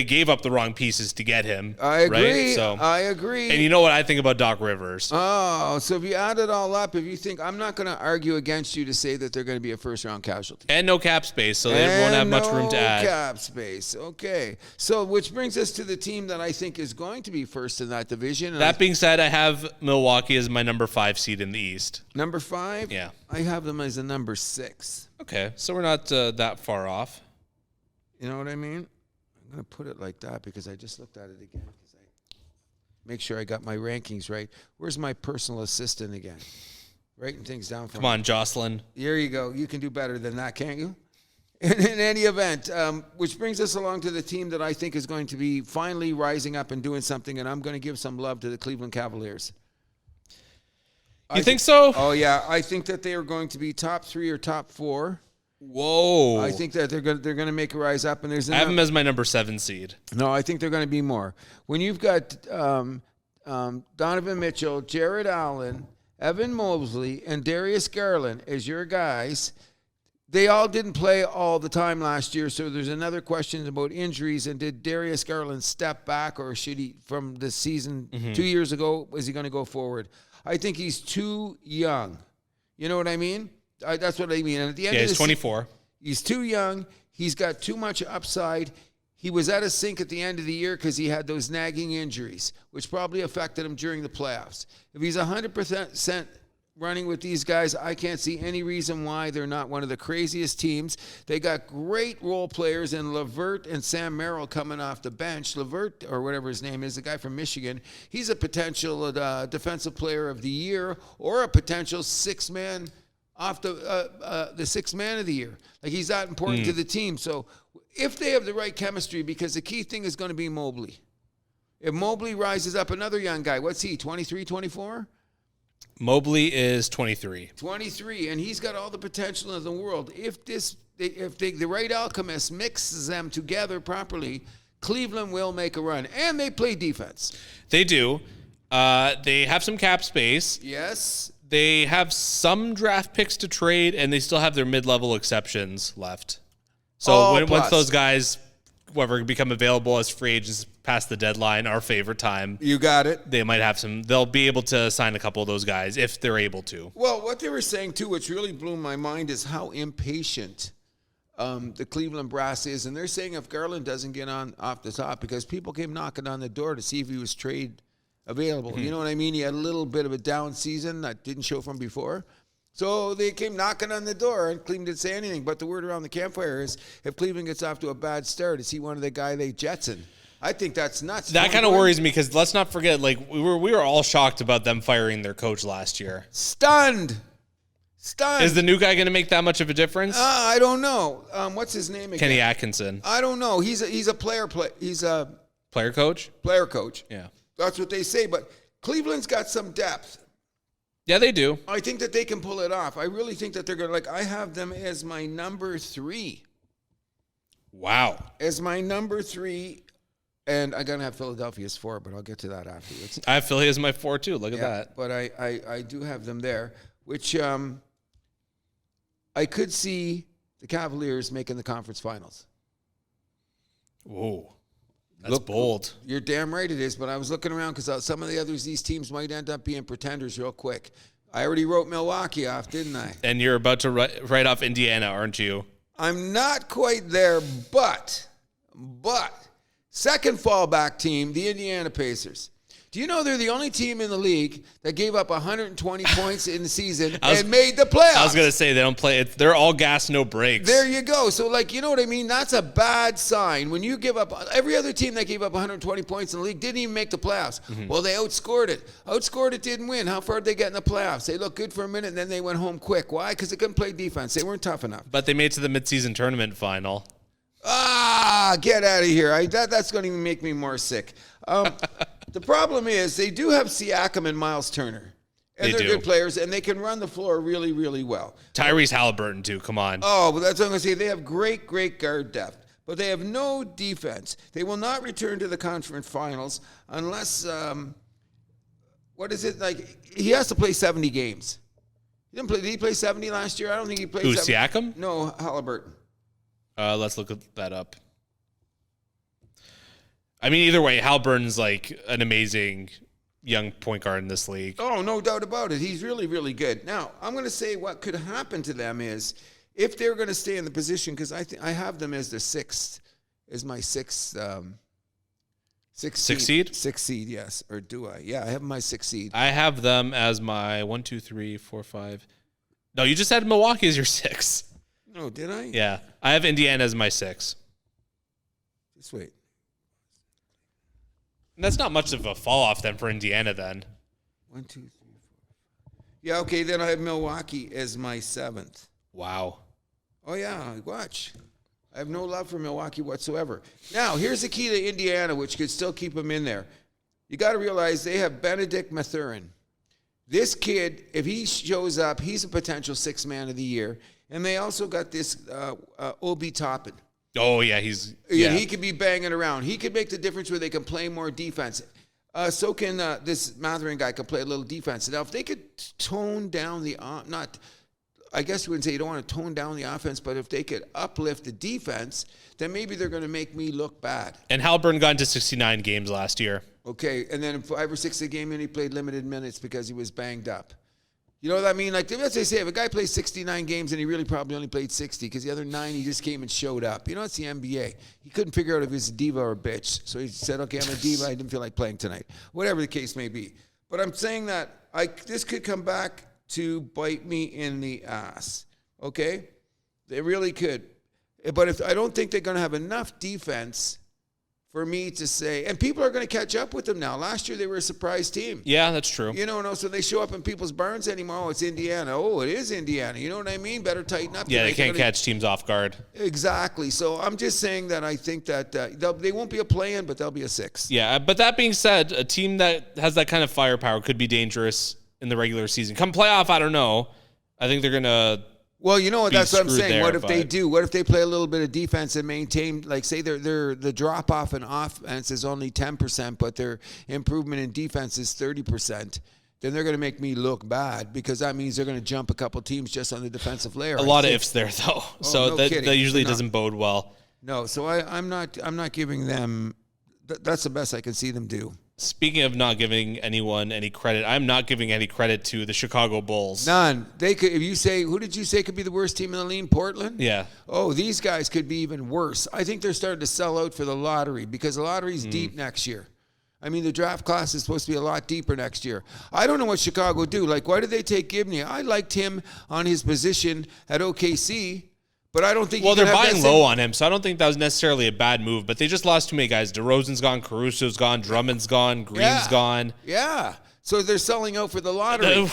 [SPEAKER 1] gave up the wrong pieces to get him.
[SPEAKER 2] I agree.
[SPEAKER 1] Right? So,
[SPEAKER 2] I agree.
[SPEAKER 1] And you know what I think about Doc Rivers?
[SPEAKER 2] Oh, so if you add it all up, if you think, I'm not going to argue against you to say that they're going to be a first-round casualty.
[SPEAKER 1] And no cap space, so they won't have much room to add.
[SPEAKER 2] No cap space. Okay. So which brings us to the team that I think is going to be first in that division. And
[SPEAKER 1] that being said, I have Milwaukee as my number 5 seed in the East.
[SPEAKER 2] Number 5?
[SPEAKER 1] Yeah.
[SPEAKER 2] I have them as a number 6.
[SPEAKER 1] Okay, so we're not that far off.
[SPEAKER 2] You know what I mean? I'm going to put it like that because I just looked at it again because I make sure I got my rankings right. Where's my personal assistant again? Writing things down for me.
[SPEAKER 1] Come on, Jocelyn.
[SPEAKER 2] Here you go. You can do better than that, can't you? In any event, which brings us along to the team that I think is going to be finally rising up and doing something, and I'm going to give some love to the Cleveland Cavaliers.
[SPEAKER 1] You think so?
[SPEAKER 2] Oh, yeah. I think that they are going to be top 3 or top 4.
[SPEAKER 1] Whoa.
[SPEAKER 2] I think that they're going to make a rise up, and there's
[SPEAKER 1] I have them as my number 7 seed.
[SPEAKER 2] No, I think they're going to be more. When you've got Donovan Mitchell, Jared Allen, Evan Mobley, and Darius Garland as your guys, they all didn't play all the time last year, so there's another question about injuries, and did Darius Garland step back, or should he, from the season 2 years ago, is he going to go forward? I think he's too young. You know what I mean? That's what I mean. And at the end of
[SPEAKER 1] he's 24.
[SPEAKER 2] He's too young. He's got too much upside. He was at a sink at the end of the year because he had those nagging injuries, which probably affected him during the playoffs. If he's 100% running with these guys, I can't see any reason why they're not one of the craziest teams. They got great role players in LeVert and Sam Merrill coming off the bench. LeVert, or whatever his name is, the guy from Michigan, he's a potential defensive player of the year or a potential six-man off the sixth man of the year. Like, he's that important to the team. So if they have the right chemistry, because the key thing is going to be Mobley. If Mobley rises up, another young guy, what's he, 23, 24?
[SPEAKER 1] Mobley is 23.
[SPEAKER 2] 23, and he's got all the potential in the world. If the right alchemist mixes them together properly, Cleveland will make a run. And they play defense.
[SPEAKER 1] They do. They have some cap space.
[SPEAKER 2] Yes.
[SPEAKER 1] They have some draft picks to trade, and they still have their mid-level exceptions left. So once those guys, whoever become available as free agents past the deadline, our favorite time.
[SPEAKER 2] You got it.
[SPEAKER 1] They might have some. They'll be able to sign a couple of those guys if they're able to.
[SPEAKER 2] Well, what they were saying, too, which really blew my mind, is how impatient the Cleveland brass is. And they're saying if Garland doesn't get on off the top, because people came knocking on the door to see if he was trade available. You know what I mean? He had a little bit of a down season that didn't show from before. So they came knocking on the door, and Cleveland didn't say anything. But the word around the campfire is if Cleveland gets off to a bad start, is he one of the guy they jetson? I think that's nuts.
[SPEAKER 1] That kind of worries me, because let's not forget, like, we were all shocked about them firing their coach last year.
[SPEAKER 2] Stunned.
[SPEAKER 1] Is the new guy going to make that much of a difference?
[SPEAKER 2] I don't know. What's his name again?
[SPEAKER 1] Kenny Atkinson.
[SPEAKER 2] I don't know. He's a player
[SPEAKER 1] coach?
[SPEAKER 2] Player coach.
[SPEAKER 1] Yeah.
[SPEAKER 2] That's what they say. But Cleveland's got some depth.
[SPEAKER 1] Yeah, they do.
[SPEAKER 2] I think that they can pull it off. I really think that they're going to, like, I have them as my number 3.
[SPEAKER 1] Wow.
[SPEAKER 2] As my number 3. And I'm going to have Philadelphia as 4, but I'll get to that afterwards.
[SPEAKER 1] I have Philly as my 4, too. Look at that.
[SPEAKER 2] But I do have them there, which I could see the Cavaliers making the conference finals.
[SPEAKER 1] Whoa. That's bold.
[SPEAKER 2] You're damn right it is, but I was looking around because some of the others, these teams might end up being pretenders real quick. I already wrote Milwaukee off, didn't I?
[SPEAKER 1] And you're about to write off Indiana, aren't you?
[SPEAKER 2] I'm not quite there, but second fallback team, the Indiana Pacers. Do you know they're the only team in the league that gave up 120 points in the season and made the playoffs?
[SPEAKER 1] I was going to say, they don't play. They're all gas, no breaks.
[SPEAKER 2] There you go. So, like, you know what I mean? That's a bad sign. When you give up, every other team that gave up 120 points in the league didn't even make the playoffs. Mm-hmm. Well, they outscored it. Outscored it, didn't win. How far did they get in the playoffs? They looked good for a minute, and then they went home quick. Why? Because they couldn't play defense. They weren't tough enough.
[SPEAKER 1] But they made it to the midseason tournament final.
[SPEAKER 2] Get out of here. That's going to even make me more sick. The problem is they do have Siakam and Miles Turner. And they're good players, and they can run the floor really, really well.
[SPEAKER 1] Tyrese Halliburton, too. Come on.
[SPEAKER 2] Oh, but that's what I'm going to say. They have great, great guard depth, but they have no defense. They will not return to the conference finals unless, what is it? Like, he has to play 70 games. Did he play 70 last year? I don't think he played 70.
[SPEAKER 1] Siakam?
[SPEAKER 2] No, Halliburton.
[SPEAKER 1] Let's look that up. I mean, either way, Halburn's like an amazing young point guard in this league.
[SPEAKER 2] Oh, no doubt about it. He's really, really good. Now, I'm going to say what could happen to them is if they're going to stay in the position, because I have them as the sixth, as my sixth
[SPEAKER 1] seed?
[SPEAKER 2] Sixth seed, yes. Or do I? Yeah, I have my sixth seed.
[SPEAKER 1] I have them as my 1, 2, 3, 4, 5. No, you just had Milwaukee as your 6.
[SPEAKER 2] No, did I?
[SPEAKER 1] Yeah. I have Indiana as my 6.
[SPEAKER 2] Just wait.
[SPEAKER 1] And that's not much of a fall off then for Indiana then.
[SPEAKER 2] 1, 2, 3, 4. Yeah, okay, then I have Milwaukee as my 7th.
[SPEAKER 1] Wow.
[SPEAKER 2] Oh, yeah, watch. I have no love for Milwaukee whatsoever. Now, here's the key to Indiana, which could still keep them in there. You got to realize they have Benedict Mathurin. This kid, if he shows up, he's a potential 6th man of the year. And they also got this Obi Toppin.
[SPEAKER 1] Oh, yeah,
[SPEAKER 2] He could be banging around. He could make the difference where they can play more defense. So can this Mathurin guy can play a little defense. Now, if they could tone down I guess you wouldn't say you don't want to tone down the offense, but if they could uplift the defense, then maybe they're going to make me look bad.
[SPEAKER 1] And Halburn got into 69 games last year.
[SPEAKER 2] Okay, and then 5 or 6 a game, and he played limited minutes because he was banged up. You know what I mean? Like, as they say, if a guy plays 69 games and he really probably only played 60 because the other 9 he just came and showed up. You know, it's the NBA. He couldn't figure out if he was a diva or a bitch. So he said, okay, I'm a diva. I didn't feel like playing tonight. Whatever the case may be. But I'm saying that this could come back to bite me in the ass. Okay? They really could. But I don't think they're going to have enough defense for me to say, and people are going to catch up with them now. Last year, they were a surprise team.
[SPEAKER 1] Yeah, that's true.
[SPEAKER 2] You know, so they show up in people's barns anymore. Oh, it's Indiana. Oh, it is Indiana. You know what I mean? Better tighten up.
[SPEAKER 1] Yeah, they can't catch teams off guard.
[SPEAKER 2] Exactly. So I'm just saying that I think that they won't be a play-in, but they'll be a 6.
[SPEAKER 1] Yeah, but that being said, a team that has that kind of firepower could be dangerous in the regular season. Come playoff, I don't know. I think they're going to...
[SPEAKER 2] Well, you know what? That's what I'm saying.
[SPEAKER 1] There,
[SPEAKER 2] what if they do? What if they play a little bit of defense and maintain, like, say the drop off in offense is only 10%, but their improvement in defense is 30%? Then they're going to make me look bad because that means they're going to jump a couple teams just on the defensive layer.
[SPEAKER 1] A lot of ifs there, though. So that usually doesn't bode well.
[SPEAKER 2] No, so I'm not giving them. That's the best I can see them do.
[SPEAKER 1] Speaking of not giving anyone any credit, I'm not giving any credit to the Chicago Bulls.
[SPEAKER 2] None. They could. If you say, who did you say could be the worst team in the league? Portland?
[SPEAKER 1] Yeah.
[SPEAKER 2] Oh, these guys could be even worse. I think they're starting to sell out for the lottery because the lottery's deep next year. I mean, the draft class is supposed to be a lot deeper next year. I don't know what Chicago do. Like, why did they take Gibney? I liked him on his position at OKC. But I don't think.
[SPEAKER 1] Well, they're buying low on him, so I don't think that was necessarily a bad move. But they just lost too many guys. DeRozan's gone, Caruso's gone, Drummond's gone, Green's gone.
[SPEAKER 2] Yeah. So they're selling out for the lottery.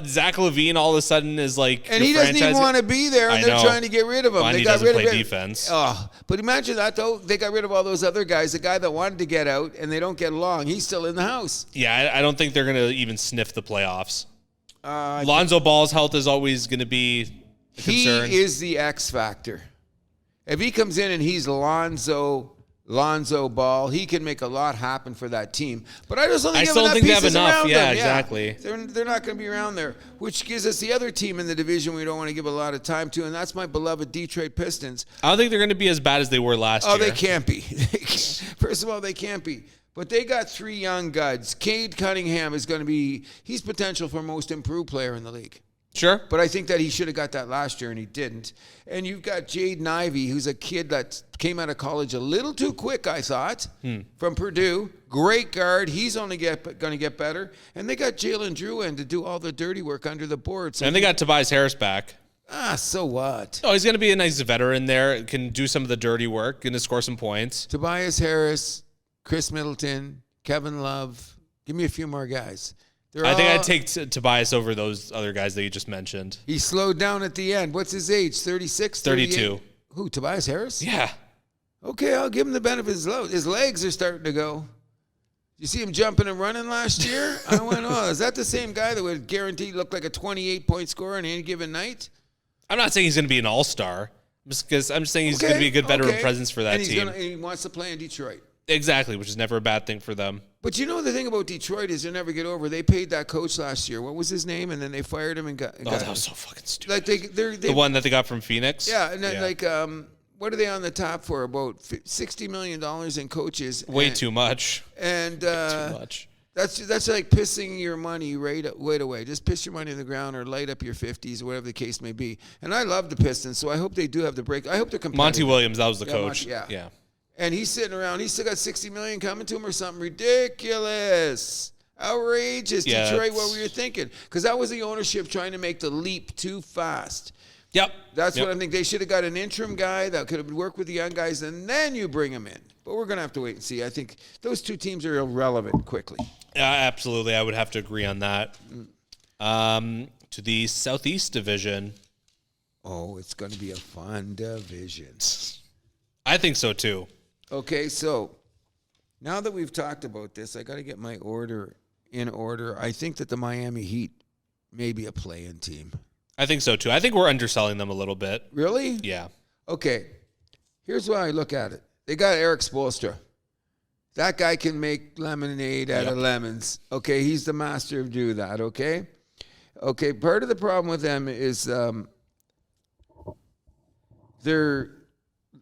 [SPEAKER 1] Zach LaVine all of a sudden is like,
[SPEAKER 2] and he doesn't even want to be there, and they're trying to get rid of him.
[SPEAKER 1] Well,
[SPEAKER 2] they
[SPEAKER 1] he
[SPEAKER 2] got
[SPEAKER 1] doesn't
[SPEAKER 2] rid
[SPEAKER 1] play
[SPEAKER 2] of
[SPEAKER 1] defense.
[SPEAKER 2] Oh, but imagine that though. They got rid of all those other guys. The guy that wanted to get out, and they don't get along. He's still in the house.
[SPEAKER 1] Yeah, I don't think they're going to even sniff the playoffs. Lonzo Ball's health is always going to be a concern.
[SPEAKER 2] He is the X factor. If he comes in and he's Lonzo Ball, he can make a lot happen for that team. But I just don't think they have enough.
[SPEAKER 1] Yeah, exactly.
[SPEAKER 2] They're not going to be around there, which gives us the other team in the division we don't want to give a lot of time to, and that's my beloved Detroit Pistons.
[SPEAKER 1] I don't think they're going to be as bad as they were last year.
[SPEAKER 2] Oh, they can't be. First of all, they can't be. But they got 3 young guys. Cade Cunningham is going to be – he's potential for most improved player in the league.
[SPEAKER 1] Sure.
[SPEAKER 2] But I think that he should have got that last year, and he didn't. And you've got Jaden Ivey, who's a kid that came out of college a little too quick, I thought, from Purdue. Great guard. He's only going to get better. And they got Jalen Drew in to do all the dirty work under the board. So
[SPEAKER 1] and they got Tobias Harris back.
[SPEAKER 2] So what?
[SPEAKER 1] Oh, he's going to be a nice veteran there. Can do some of the dirty work. Going to score some points.
[SPEAKER 2] Tobias Harris, Chris Middleton, Kevin Love. Give me a few more guys.
[SPEAKER 1] I think I'd take Tobias over those other guys that you just mentioned.
[SPEAKER 2] He slowed down at the end. What's his age? 36?
[SPEAKER 1] 32.
[SPEAKER 2] Who, Tobias Harris?
[SPEAKER 1] Yeah.
[SPEAKER 2] Okay, I'll give him the benefit of his load. His legs are starting to go. You see him jumping and running last year? I went, oh, is that the same guy that would guarantee look like a 28-point scorer on any given night?
[SPEAKER 1] I'm not saying he's going to be an all-star. I'm just saying he's going to be a good veteran presence for that team.
[SPEAKER 2] And he wants to play in Detroit.
[SPEAKER 1] Exactly, which is never a bad thing for them.
[SPEAKER 2] But you know the thing about Detroit is they'll never get over. They paid that coach last year. What was his name? And then they fired him and got
[SPEAKER 1] that was so fucking stupid.
[SPEAKER 2] Like
[SPEAKER 1] the one that they got from Phoenix.
[SPEAKER 2] Yeah, and then what are they on the top for? About $60 million in coaches.
[SPEAKER 1] Way too much.
[SPEAKER 2] And
[SPEAKER 1] too much.
[SPEAKER 2] That's like pissing your money right away. Just piss your money in the ground or light up your 50s or whatever the case may be. And I love the Pistons, so I hope they do have the break. I hope they're competitive.
[SPEAKER 1] Monty Williams, that was the coach.
[SPEAKER 2] Yeah. And he's sitting around. He's still got $60 million coming to him or something ridiculous. Outrageous.
[SPEAKER 1] Yeah,
[SPEAKER 2] Detroit, what were you thinking? Because that was the ownership trying to make the leap too fast.
[SPEAKER 1] Yep.
[SPEAKER 2] That's what I think. They should have got an interim guy that could have worked with the young guys, and then you bring him in. But we're going to have to wait and see. I think those two teams are irrelevant quickly.
[SPEAKER 1] Yeah, absolutely. I would have to agree on that. To the Southeast Division.
[SPEAKER 2] Oh, it's going to be a fun division.
[SPEAKER 1] I think so, too.
[SPEAKER 2] Okay, so now that we've talked about this, I got to get my order in order. I think that the Miami Heat may be a play-in team.
[SPEAKER 1] I think so, too. I think we're underselling them a little bit.
[SPEAKER 2] Really?
[SPEAKER 1] Yeah.
[SPEAKER 2] Okay, here's why I look at it. They got Eric Spoelstra. That guy can make lemonade out of lemons. Okay, he's the master of do that, okay? Okay, part of the problem with them is they're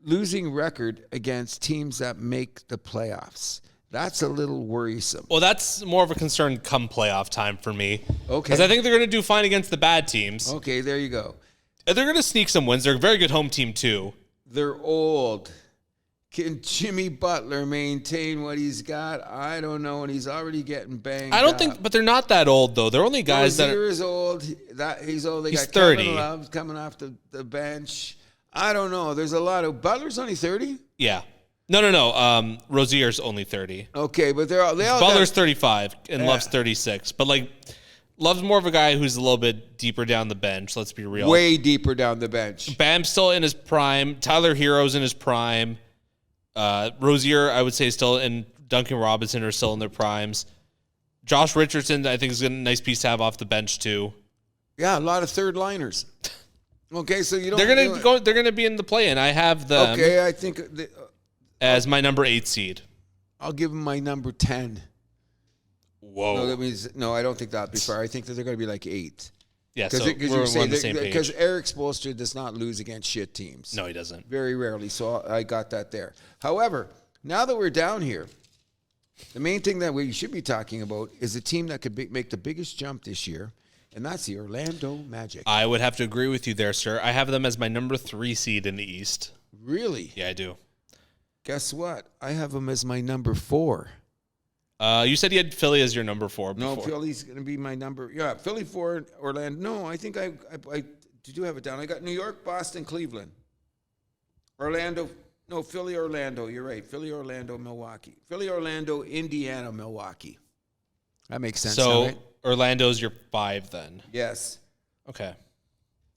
[SPEAKER 2] losing record against teams that make the playoffs. That's a little worrisome.
[SPEAKER 1] Well, that's more of a concern come playoff time for me.
[SPEAKER 2] Okay.
[SPEAKER 1] Because I think they're going to do fine against the bad teams.
[SPEAKER 2] Okay, there you go.
[SPEAKER 1] They're going to sneak some wins. They're a very good home team, too.
[SPEAKER 2] They're old. Can Jimmy Butler maintain what he's got? I don't know, and he's already getting banged
[SPEAKER 1] I don't
[SPEAKER 2] up.
[SPEAKER 1] think, but they're not that old, though. They're only guys that are...
[SPEAKER 2] Is old. He's old.
[SPEAKER 1] He's
[SPEAKER 2] got
[SPEAKER 1] 30.
[SPEAKER 2] Kevin Love coming off the bench. I don't know. There's a lot of... Butler's only 30?
[SPEAKER 1] Yeah. No. Rozier's only 30.
[SPEAKER 2] Okay, but they all
[SPEAKER 1] Butler's 35 and Love's 36. But, Love's more of a guy who's a little bit deeper down the bench, let's be real.
[SPEAKER 2] Way deeper down the bench.
[SPEAKER 1] Bam's still in his prime. Tyler Hero's in his prime. Rozier, I would say, is still in. Duncan Robinson are still in their primes. Josh Richardson, I think, is a nice piece to have off the bench, too.
[SPEAKER 2] Yeah, a lot of third liners. Okay, so you don't...
[SPEAKER 1] They're gonna be in the play-in. I have them
[SPEAKER 2] I think...
[SPEAKER 1] as my number 8 seed.
[SPEAKER 2] I'll give them my number 10.
[SPEAKER 1] Whoa.
[SPEAKER 2] No, that means I don't think that'd be fair. I think that they're going to be like 8.
[SPEAKER 1] Yeah, so we're on the same page.
[SPEAKER 2] Because Eric Spoelstra does not lose against shit teams.
[SPEAKER 1] No, he doesn't.
[SPEAKER 2] Very rarely. So I got that there. However, now that we're down here, the main thing that we should be talking about is a team that could make the biggest jump this year, and that's the Orlando Magic.
[SPEAKER 1] I would have to agree with you there, sir. I have them as my number 3 seed in the East.
[SPEAKER 2] Really?
[SPEAKER 1] Yeah, I do.
[SPEAKER 2] Guess what? I have them as my number 4.
[SPEAKER 1] You said you had Philly as your number 4 before.
[SPEAKER 2] No, Philly's going to be my number. Yeah, Philly 4, Orlando. No, I think I do have it down. I got New York, Boston, Cleveland. Orlando. No, Philly, Orlando. You're right. Philly, Orlando, Milwaukee. Philly, Orlando, Indiana, Milwaukee. That makes sense.
[SPEAKER 1] So
[SPEAKER 2] right?
[SPEAKER 1] Orlando's your 5 then.
[SPEAKER 2] Yes.
[SPEAKER 1] Okay.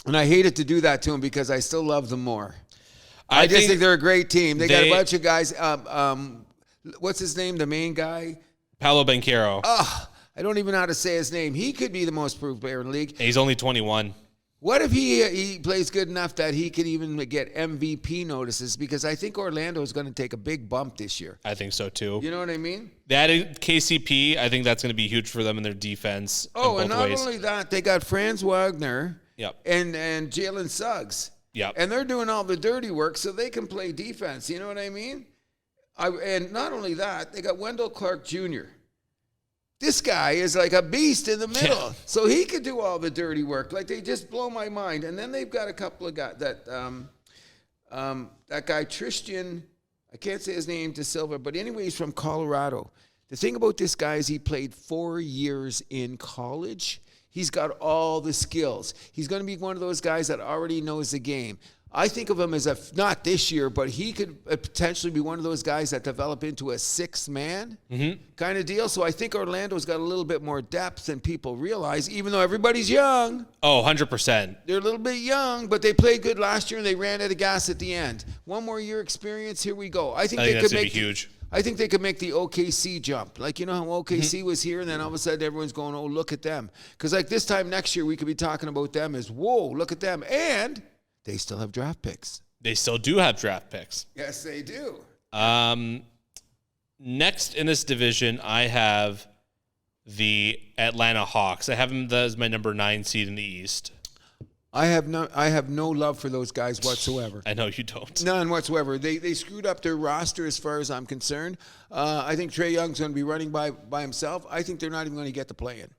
[SPEAKER 2] And I hated to do that to them because I still love them more. I just think they're a great team. They got a bunch of guys. What's his name? The main guy?
[SPEAKER 1] Paolo Banchero.
[SPEAKER 2] I don't even know how to say his name. He could be the most proved player in the league.
[SPEAKER 1] He's only 21.
[SPEAKER 2] What if he plays good enough that he could even get MVP notices? Because I think Orlando is going to take a big bump this year.
[SPEAKER 1] I think so, too.
[SPEAKER 2] You know what I mean?
[SPEAKER 1] They added KCP. I think that's going to be huge for them in their defense.
[SPEAKER 2] Oh, and not only that, they got Franz Wagner and Jalen Suggs.
[SPEAKER 1] Yep.
[SPEAKER 2] And they're doing all the dirty work so they can play defense. You know what I mean? And not only that, they got Wendell Clark Jr. This guy is like a beast in the middle. Yeah. So he could do all the dirty work. Like, they just blow my mind. And then they've got a couple of guys that guy Tristan, I can't say his name, De Silva, but anyway, he's from Colorado. The thing about this guy is he played 4 years in college. He's got all the skills. He's going to be one of those guys that already knows the game. I think of him as not this year, but he could potentially be one of those guys that develop into a 6-man kind of deal. So I think Orlando's got a little bit more depth than people realize, even though everybody's young.
[SPEAKER 1] Oh, 100%.
[SPEAKER 2] They're a little bit young, but they played good last year and they ran out of gas at the end. 1 more year experience, here we go. I think they could make
[SPEAKER 1] huge.
[SPEAKER 2] I think they could make the OKC jump. Like, you know how OKC was here, and then all of a sudden everyone's going, oh, look at them. Because like this time next year, we could be talking about them as, whoa, look at them. And they still have draft picks.
[SPEAKER 1] They still do have draft picks.
[SPEAKER 2] Yes, they do.
[SPEAKER 1] Next in this division, I have the Atlanta Hawks. I have them as my number 9 seed in the East.
[SPEAKER 2] I have no love for those guys whatsoever.
[SPEAKER 1] I know you don't.
[SPEAKER 2] None whatsoever. They screwed up their roster as far as I'm concerned. I think Trae Young's going to be running by himself. I think they're not even going to get to play in.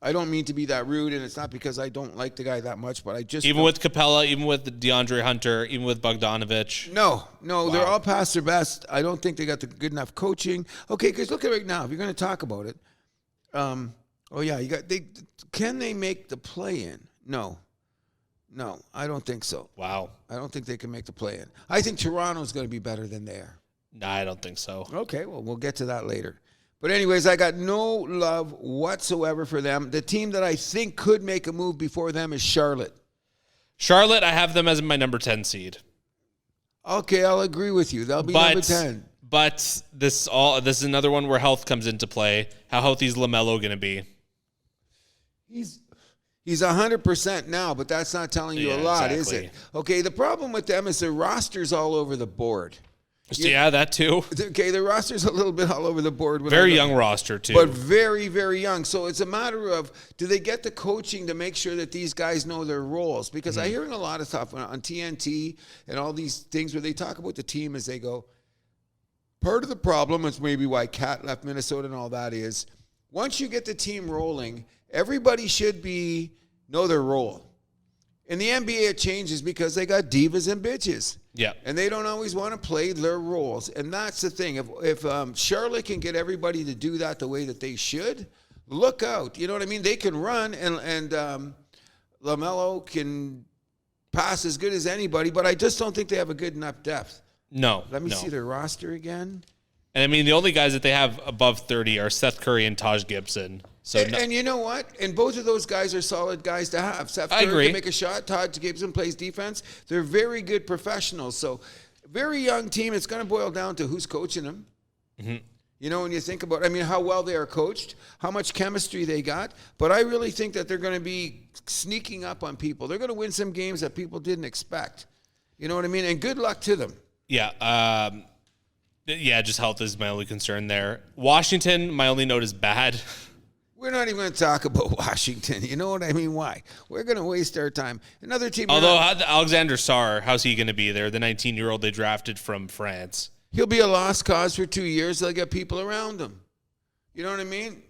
[SPEAKER 2] I don't mean to be that rude, and it's not because I don't like the guy that much, but I just
[SPEAKER 1] even with Capella, even with DeAndre Hunter, even with Bogdanovich.
[SPEAKER 2] No,
[SPEAKER 1] Wow.
[SPEAKER 2] They're all past their best. I don't think they got the good enough coaching. Okay, because look at it right now. If you're going to talk about it, can they make the play in? No, I don't think so.
[SPEAKER 1] Wow.
[SPEAKER 2] I don't think they can make the play in. I think Toronto's going to be better than they are.
[SPEAKER 1] Nah, I don't think so.
[SPEAKER 2] Okay, well, we'll get to that later. But anyways, I got no love whatsoever for them. The team that I think could make a move before them is Charlotte.
[SPEAKER 1] Charlotte, I have them as my number 10 seed.
[SPEAKER 2] Okay, I'll agree with you. They'll be number 10.
[SPEAKER 1] But this is another one where health comes into play. How healthy is LaMelo going to be?
[SPEAKER 2] He's 100% now, but that's not telling you a lot,
[SPEAKER 1] exactly.
[SPEAKER 2] is it? Okay, the problem with them is their roster's all over the board.
[SPEAKER 1] Yeah, that too.
[SPEAKER 2] Okay, the roster's a little bit all over the board.
[SPEAKER 1] Very young roster, too.
[SPEAKER 2] But very, very young. So it's a matter of, do they get the coaching to make sure that these guys know their roles? Because I'm hearing a lot of stuff on TNT and all these things where they talk about the team as they go, part of the problem is maybe why Cat left Minnesota and all that is, once you get the team rolling, everybody should know their role. In the NBA, it changes because they got divas and bitches.
[SPEAKER 1] Yeah.
[SPEAKER 2] And they don't always want to play their roles. And that's the thing. If Charlotte can get everybody to do that the way that they should, look out. You know what I mean? They can run, and LaMelo can pass as good as anybody, but I just don't think they have a good enough depth.
[SPEAKER 1] No.
[SPEAKER 2] Let me see their roster again.
[SPEAKER 1] And I mean, the only guys that they have above 30 are Seth Curry and Taj Gibson. So
[SPEAKER 2] and you know what? And both of those guys are solid guys to have. Seth Curry can make a shot. Todd Gibson plays defense. They're very good professionals. So, very young team. It's going to boil down to who's coaching them. Mm-hmm. You know, when you think about, how well they are coached, how much chemistry they got. But I really think that they're going to be sneaking up on people. They're going to win some games that people didn't expect. You know what I mean? And good luck to them.
[SPEAKER 1] Yeah. Just health is my only concern there. Washington, my only note is bad.
[SPEAKER 2] We're not even going to talk about Washington. You know what I mean? Why? We're going to waste our time. Another team.
[SPEAKER 1] Although Alexander Sarr, how's he going to be there? The 19-year-old they drafted from France.
[SPEAKER 2] He'll be a lost cause for 2 years. They'll get people around him. You know what I mean?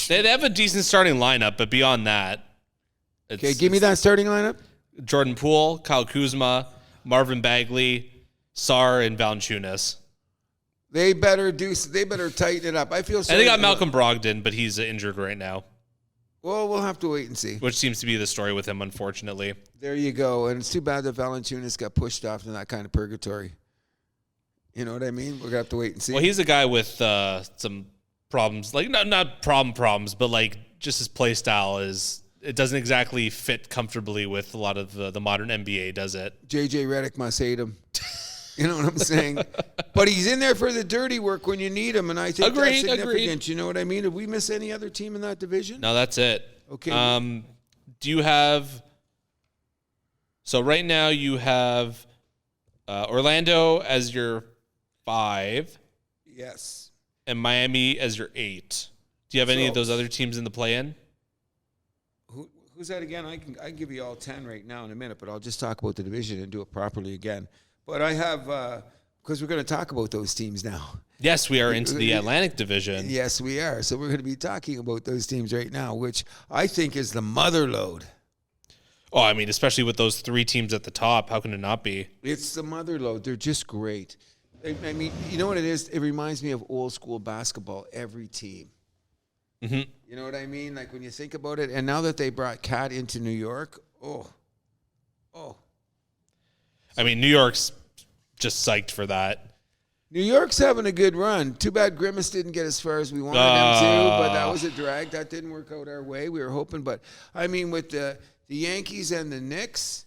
[SPEAKER 1] They have a decent starting lineup, but beyond that,
[SPEAKER 2] okay, give me that starting lineup.
[SPEAKER 1] Jordan Poole, Kyle Kuzma, Marvin Bagley, Sarr, and Valanciunas.
[SPEAKER 2] They better tighten it up. I feel sorry.
[SPEAKER 1] And they got Malcolm Brogdon, but he's injured right now.
[SPEAKER 2] Well, we'll have to wait and see.
[SPEAKER 1] Which seems to be the story with him, unfortunately.
[SPEAKER 2] There you go. And it's too bad that Valanciunas got pushed off in that kind of purgatory. You know what I mean? We're going to have to wait and see.
[SPEAKER 1] Well, he's a guy with some problems. Like, not problems, but like just his play style it doesn't exactly fit comfortably with a lot of the modern NBA, does it?
[SPEAKER 2] JJ Redick must hate him. You know what I'm saying? But he's in there for the dirty work when you need him, and I think that's significant. Agreed. You know what I mean? Did we miss any other team in that division?
[SPEAKER 1] No, that's it.
[SPEAKER 2] Okay.
[SPEAKER 1] Do you have... So right now you have Orlando as your 5.
[SPEAKER 2] Yes.
[SPEAKER 1] And Miami as your 8. Do you have any of those other teams in the play-in?
[SPEAKER 2] Who's that again? I can give you all 10 right now in a minute, but I'll just talk about the division and do it properly again. But I have, because we're going to talk about those teams now.
[SPEAKER 1] Yes, we are into the Atlantic Division.
[SPEAKER 2] Yes, we are. So we're going to be talking about those teams right now, which I think is the mother lode.
[SPEAKER 1] Oh, I mean, especially with those 3 teams at the top, how can it not be?
[SPEAKER 2] It's the mother lode. They're just great. I mean, you know what it is? It reminds me of old school basketball, every team.
[SPEAKER 1] Mm-hmm.
[SPEAKER 2] You know what I mean? Like when you think about it, and now that they brought Cat into New York,
[SPEAKER 1] I mean, New York's just psyched for that.
[SPEAKER 2] New York's having a good run. Too bad Grimace didn't get as far as we wanted him to, but that was a drag. That didn't work out our way. We were hoping, but I mean, with the Yankees and the Knicks,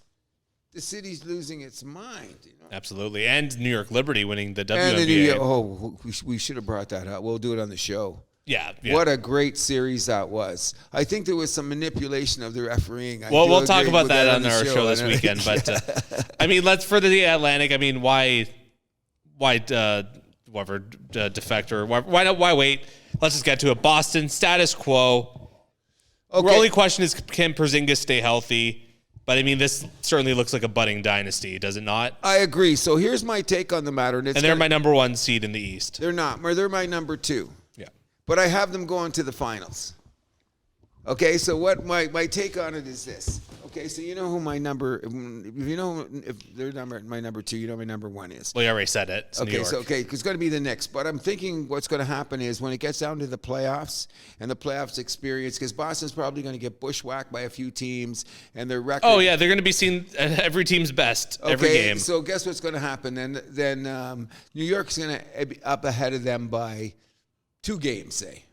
[SPEAKER 2] the city's losing its mind. You know?
[SPEAKER 1] Absolutely, and New York Liberty winning the WNBA.
[SPEAKER 2] We should have brought that up. We'll do it on the show.
[SPEAKER 1] Yeah.
[SPEAKER 2] What a great series that was. I think there was some manipulation of the refereeing.
[SPEAKER 1] Well, we'll talk about that on our show this weekend. But, I mean, let's for the Atlantic. I mean, why defect or why wait? Let's just get to it. Boston, status quo. Okay. The only question is, can Porzingis stay healthy? But, I mean, this certainly looks like a budding dynasty, does it not?
[SPEAKER 2] I agree. So here's my take on the matter.
[SPEAKER 1] And they're my number 1 seed in the East.
[SPEAKER 2] They're not. They're my number 2.
[SPEAKER 1] Yeah.
[SPEAKER 2] But I have them going to the finals. Okay, so what my take on it is this. Okay, so you know who my number, if they're my number 2, you know my number 1 is.
[SPEAKER 1] Well, you already said it. It's New York.
[SPEAKER 2] It's going to be the Knicks. But I'm thinking what's going to happen is when it gets down to the playoffs and the playoffs experience, because Boston's probably going to get bushwhacked by a few teams and their record.
[SPEAKER 1] Oh, yeah, they're going to be seen at every team's best every game.
[SPEAKER 2] So guess what's going to happen? Then New York's going to be up ahead of them by 2 games, say.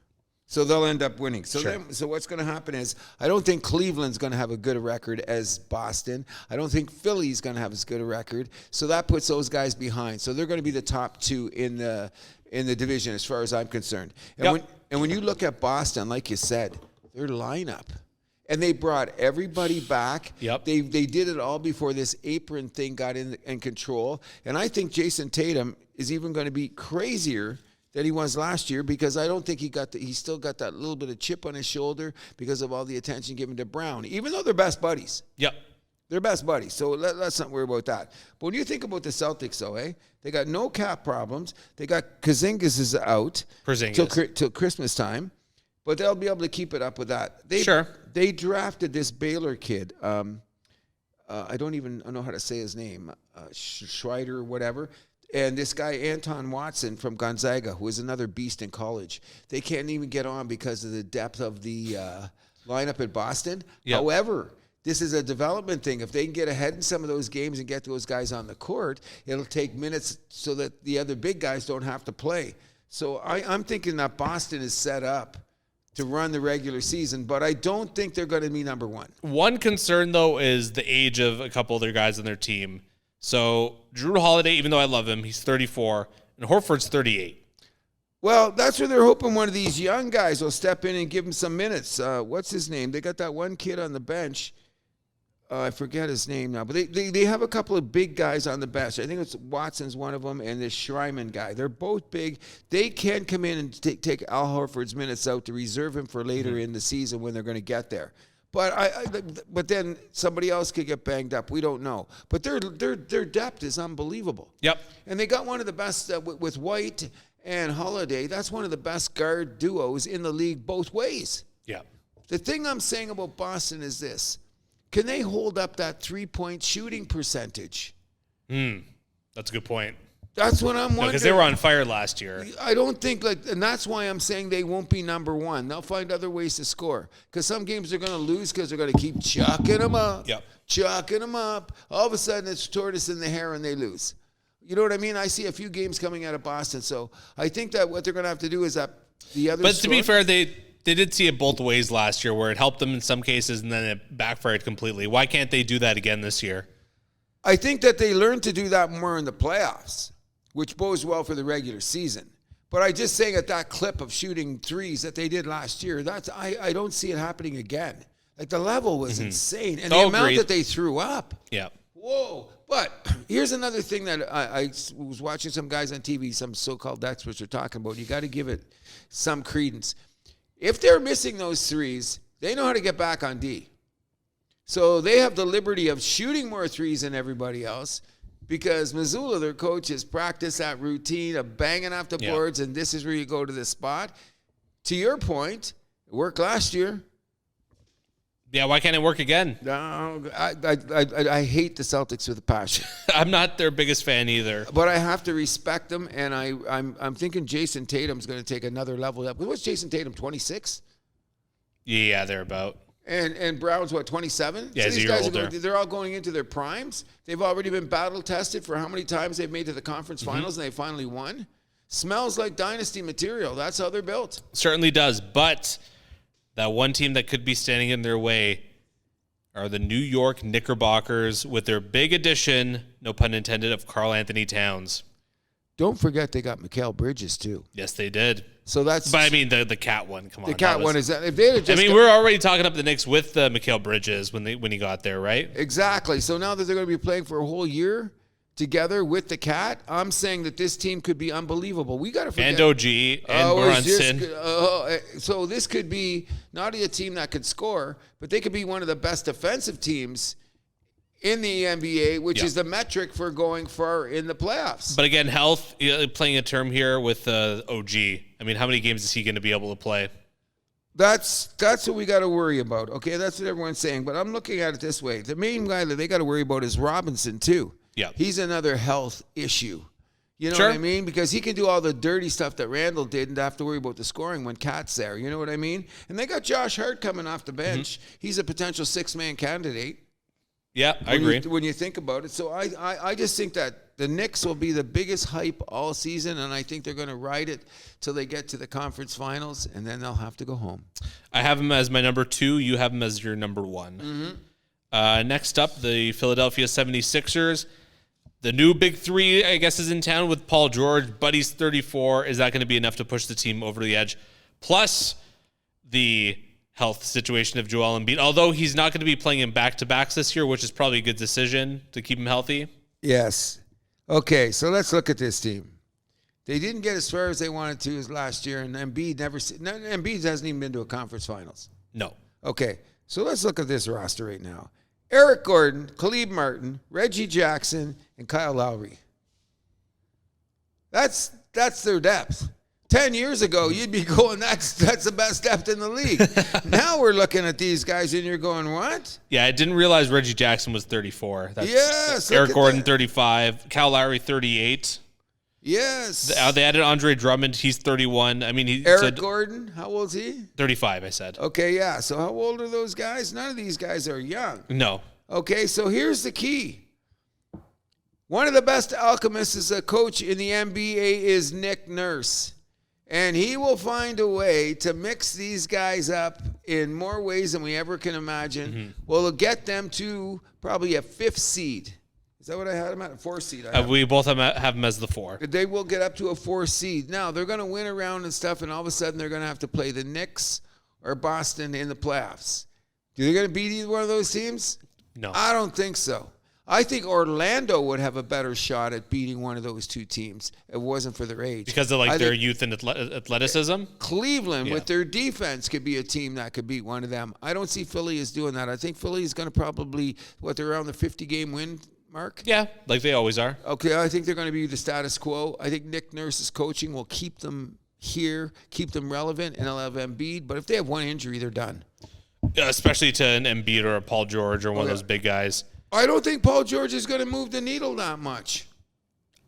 [SPEAKER 2] So they'll end up winning. So
[SPEAKER 1] Sure.
[SPEAKER 2] so what's going to happen is I don't think Cleveland's going to have a good record as Boston. I don't think Philly's going to have as good a record. So that puts those guys behind. So they're going to be the top 2 in the division as far as I'm concerned. And when you look at Boston, like you said, their lineup. And they brought everybody back.
[SPEAKER 1] Yep.
[SPEAKER 2] They did it all before this apron thing got in control. And I think Jason Tatum is even going to be crazier than he was last year because I don't think he still got that little bit of chip on his shoulder because of all the attention given to Brown, even though they're best buddies.
[SPEAKER 1] Yep.
[SPEAKER 2] They're best buddies, so let's not worry about that. But when you think about the Celtics, though, they got no cap problems. They got Porzingis is out till Christmas time, but they'll be able to keep it up with that. They drafted this Baylor kid. I don't even know how to say his name, Schreider or whatever. And this guy, Anton Watson from Gonzaga, who is another beast in college, they can't even get on because of the depth of the lineup at Boston.
[SPEAKER 1] Yep.
[SPEAKER 2] However, this is a development thing. If they can get ahead in some of those games and get those guys on the court, it'll take minutes so that the other big guys don't have to play. So I'm thinking that Boston is set up to run the regular season, but I don't think they're going to be number 1.
[SPEAKER 1] One concern, though, is the age of a couple of their guys on their team. So Drew Holiday, even though I love him, he's 34, and Horford's 38.
[SPEAKER 2] Well, that's where they're hoping one of these young guys will step in and give him some minutes. What's his name? They got that one kid on the bench. I forget his name now, but they have a couple of big guys on the bench. I think it's Watson's one of them, and this Schreiman guy. They're both big. They can come in and take Al Horford's minutes out to reserve him for later in the season when they're going to get there. But then somebody else could get banged up. We don't know. But their depth is unbelievable.
[SPEAKER 1] Yep.
[SPEAKER 2] And they got one of the best with White and Holiday. That's one of the best guard duos in the league both ways.
[SPEAKER 1] Yeah.
[SPEAKER 2] The thing I'm saying about Boston is this. Can they hold up that 3-point shooting percentage?
[SPEAKER 1] That's a good point.
[SPEAKER 2] That's what I'm wondering.
[SPEAKER 1] Because they were on fire last year.
[SPEAKER 2] I don't think and that's why I'm saying they won't be number 1. They'll find other ways to score. Because some games they're going to lose because they're going to keep chucking them up.
[SPEAKER 1] Yep.
[SPEAKER 2] Chucking them up. All of a sudden it's tortoise in the hair and they lose. You know what I mean? I see a few games coming out of Boston. So I think that what they're going to have to do is that the other.
[SPEAKER 1] But to be fair, they did see it both ways last year, where it helped them in some cases and then it backfired completely. Why can't they do that again this year?
[SPEAKER 2] I think that they learned to do that more in the playoffs, which bodes well for the regular season. But I just saying at that clip of shooting threes that they did last year, I don't see it happening again. Like the level was insane. And the amount that they threw up.
[SPEAKER 1] Yeah.
[SPEAKER 2] Whoa. But here's another thing that I was watching some guys on TV, some so-called experts are talking about. You got to give it some credence. If they're missing those threes, they know how to get back on D. So they have the liberty of shooting more threes than everybody else because Missoula, their coach, has practiced that routine of banging off the boards, and this is where you go to the spot. To your point, it worked last year.
[SPEAKER 1] Yeah, why can't it work again?
[SPEAKER 2] No, I hate the Celtics with a passion.
[SPEAKER 1] I'm not their biggest fan either.
[SPEAKER 2] But I have to respect them, and I'm thinking Jason Tatum's going to take another level up. What's Jason Tatum, 26?
[SPEAKER 1] Yeah, they're about.
[SPEAKER 2] And Brown's, what, 27?
[SPEAKER 1] Yeah,
[SPEAKER 2] so
[SPEAKER 1] he's
[SPEAKER 2] these
[SPEAKER 1] a year
[SPEAKER 2] guys
[SPEAKER 1] older.
[SPEAKER 2] they're all going into their primes. They've already been battle-tested for how many times they've made to the conference finals, and they finally won. Smells like dynasty material. That's how they're built.
[SPEAKER 1] Certainly does, but that one team that could be standing in their way are the New York Knickerbockers with their big addition, no pun intended, of Karl Anthony Towns.
[SPEAKER 2] Don't forget they got Mikal Bridges, too.
[SPEAKER 1] Yes, they did.
[SPEAKER 2] So that's.
[SPEAKER 1] But I mean, the cat one. Come on,
[SPEAKER 2] the cat one is that. If they had just.
[SPEAKER 1] I mean, we're already talking up the Knicks with Mikal Bridges when he got there, right?
[SPEAKER 2] Exactly. So now that they're going to be playing for a whole year together with the cat, I'm saying that this team could be unbelievable. We got to forget.
[SPEAKER 1] And OG and Brunson.
[SPEAKER 2] So this could be not only a team that could score, but they could be one of the best defensive teams in the NBA, which is the metric for going far in the playoffs.
[SPEAKER 1] But again, health, playing a term here with OG. I mean, how many games is he going to be able to play?
[SPEAKER 2] That's what we got to worry about. Okay, that's what everyone's saying. But I'm looking at it this way. The main guy that they got to worry about is Robinson, too.
[SPEAKER 1] Yeah.
[SPEAKER 2] He's another health issue. You know
[SPEAKER 1] Sure.
[SPEAKER 2] what I mean? Because he can do all the dirty stuff that Randall did and have to worry about the scoring when Cat's there. You know what I mean? And they got Josh Hart coming off the bench. He's a potential six-man candidate.
[SPEAKER 1] Yeah, I agree.
[SPEAKER 2] When you think about it. So I just think that the Knicks will be the biggest hype all season, and I think they're going to ride it till they get to the conference finals, and then they'll have to go home.
[SPEAKER 1] I have him as my number 2. You have him as your number 1. Next up, the Philadelphia 76ers. The new big 3, I guess, is in town with Paul George. Buddy's 34. Is that going to be enough to push the team over the edge? Plus the health situation of Joel Embiid, although he's not going to be playing in back-to-backs this year, which is probably a good decision to keep him healthy.
[SPEAKER 2] Yes. Okay, so let's look at this team. They didn't get as far as they wanted to as last year, and Embiid hasn't even been to a conference finals.
[SPEAKER 1] No.
[SPEAKER 2] Okay, so let's look at this roster right now. Eric Gordon, Khalid Martin, Reggie Jackson, and Kyle Lowry. That's their depth. 10 years ago, you'd be going, that's the best depth in the league. Now we're looking at these guys, and you're going, what?
[SPEAKER 1] Yeah, I didn't realize Reggie Jackson was 34.
[SPEAKER 2] Yes.
[SPEAKER 1] Eric Gordon, 35. Kyle Lowry, 38.
[SPEAKER 2] Yes.
[SPEAKER 1] They added Andre Drummond. He's 31. I mean,
[SPEAKER 2] Eric Gordon, how old is he?
[SPEAKER 1] 35, I said.
[SPEAKER 2] Okay, yeah. So how old are those guys? None of these guys are young.
[SPEAKER 1] No.
[SPEAKER 2] Okay, so here's the key. One of the best alchemists as a coach in the NBA is Nick Nurse. And he will find a way to mix these guys up in more ways than we ever can imagine. Well, it'll get them to probably a 5th seed. Is that what I had them at? A 4th seed.
[SPEAKER 1] We both have them as the 4.
[SPEAKER 2] They will get up to a 4th seed. Now, they're going to win around and stuff, and all of a sudden they're going to have to play the Knicks or Boston in the playoffs. Do they going to beat either one of those teams?
[SPEAKER 1] No.
[SPEAKER 2] I don't think so. I think Orlando would have a better shot at beating one of those two teams if it wasn't for their age.
[SPEAKER 1] Because of their youth and athleticism?
[SPEAKER 2] Cleveland, with their defense, could be a team that could beat one of them. I don't see Philly as doing that. I think Philly is going to probably, they're around the 50-game win mark?
[SPEAKER 1] Yeah, like they always are.
[SPEAKER 2] Okay, I think they're going to be the status quo. I think Nick Nurse's coaching will keep them here, keep them relevant, and they'll have Embiid. But if they have one injury, they're done.
[SPEAKER 1] Especially to an Embiid or a Paul George or one of those big guys.
[SPEAKER 2] I don't think Paul George is going to move the needle that much.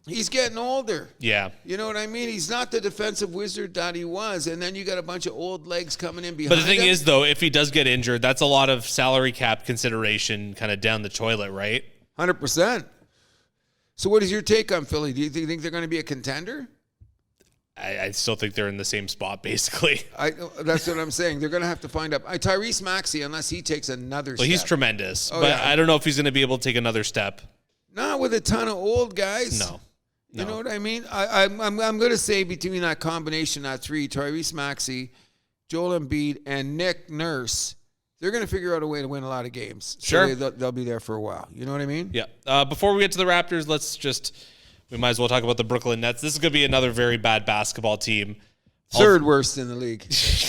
[SPEAKER 2] He's getting older.
[SPEAKER 1] Yeah.
[SPEAKER 2] You know what I mean? He's not the defensive wizard that he was, and then you got a bunch of old legs coming in behind
[SPEAKER 1] But the thing
[SPEAKER 2] him.
[SPEAKER 1] is, though, if he does get injured, that's a lot of salary cap consideration kind of down the toilet, right?
[SPEAKER 2] 100%. So what is your take on Philly? Do you think they're going to be a contender?
[SPEAKER 1] I still think they're in the same spot, basically.
[SPEAKER 2] That's what I'm saying. They're going to have to find up. Tyrese Maxey, unless he takes another step.
[SPEAKER 1] He's tremendous, but I don't know if he's going to be able to take another step.
[SPEAKER 2] Not with a ton of old guys.
[SPEAKER 1] No.
[SPEAKER 2] You know what I mean? I'm going to say between that combination, that 3, Tyrese Maxey, Joel Embiid, and Nick Nurse, they're going to figure out a way to win a lot of games.
[SPEAKER 1] Sure.
[SPEAKER 2] So they'll be there for a while. You know what I mean?
[SPEAKER 1] Yeah. Before we get to the Raptors, we might as well talk about the Brooklyn Nets. This is going to be another very bad basketball team.
[SPEAKER 2] Third worst in the league.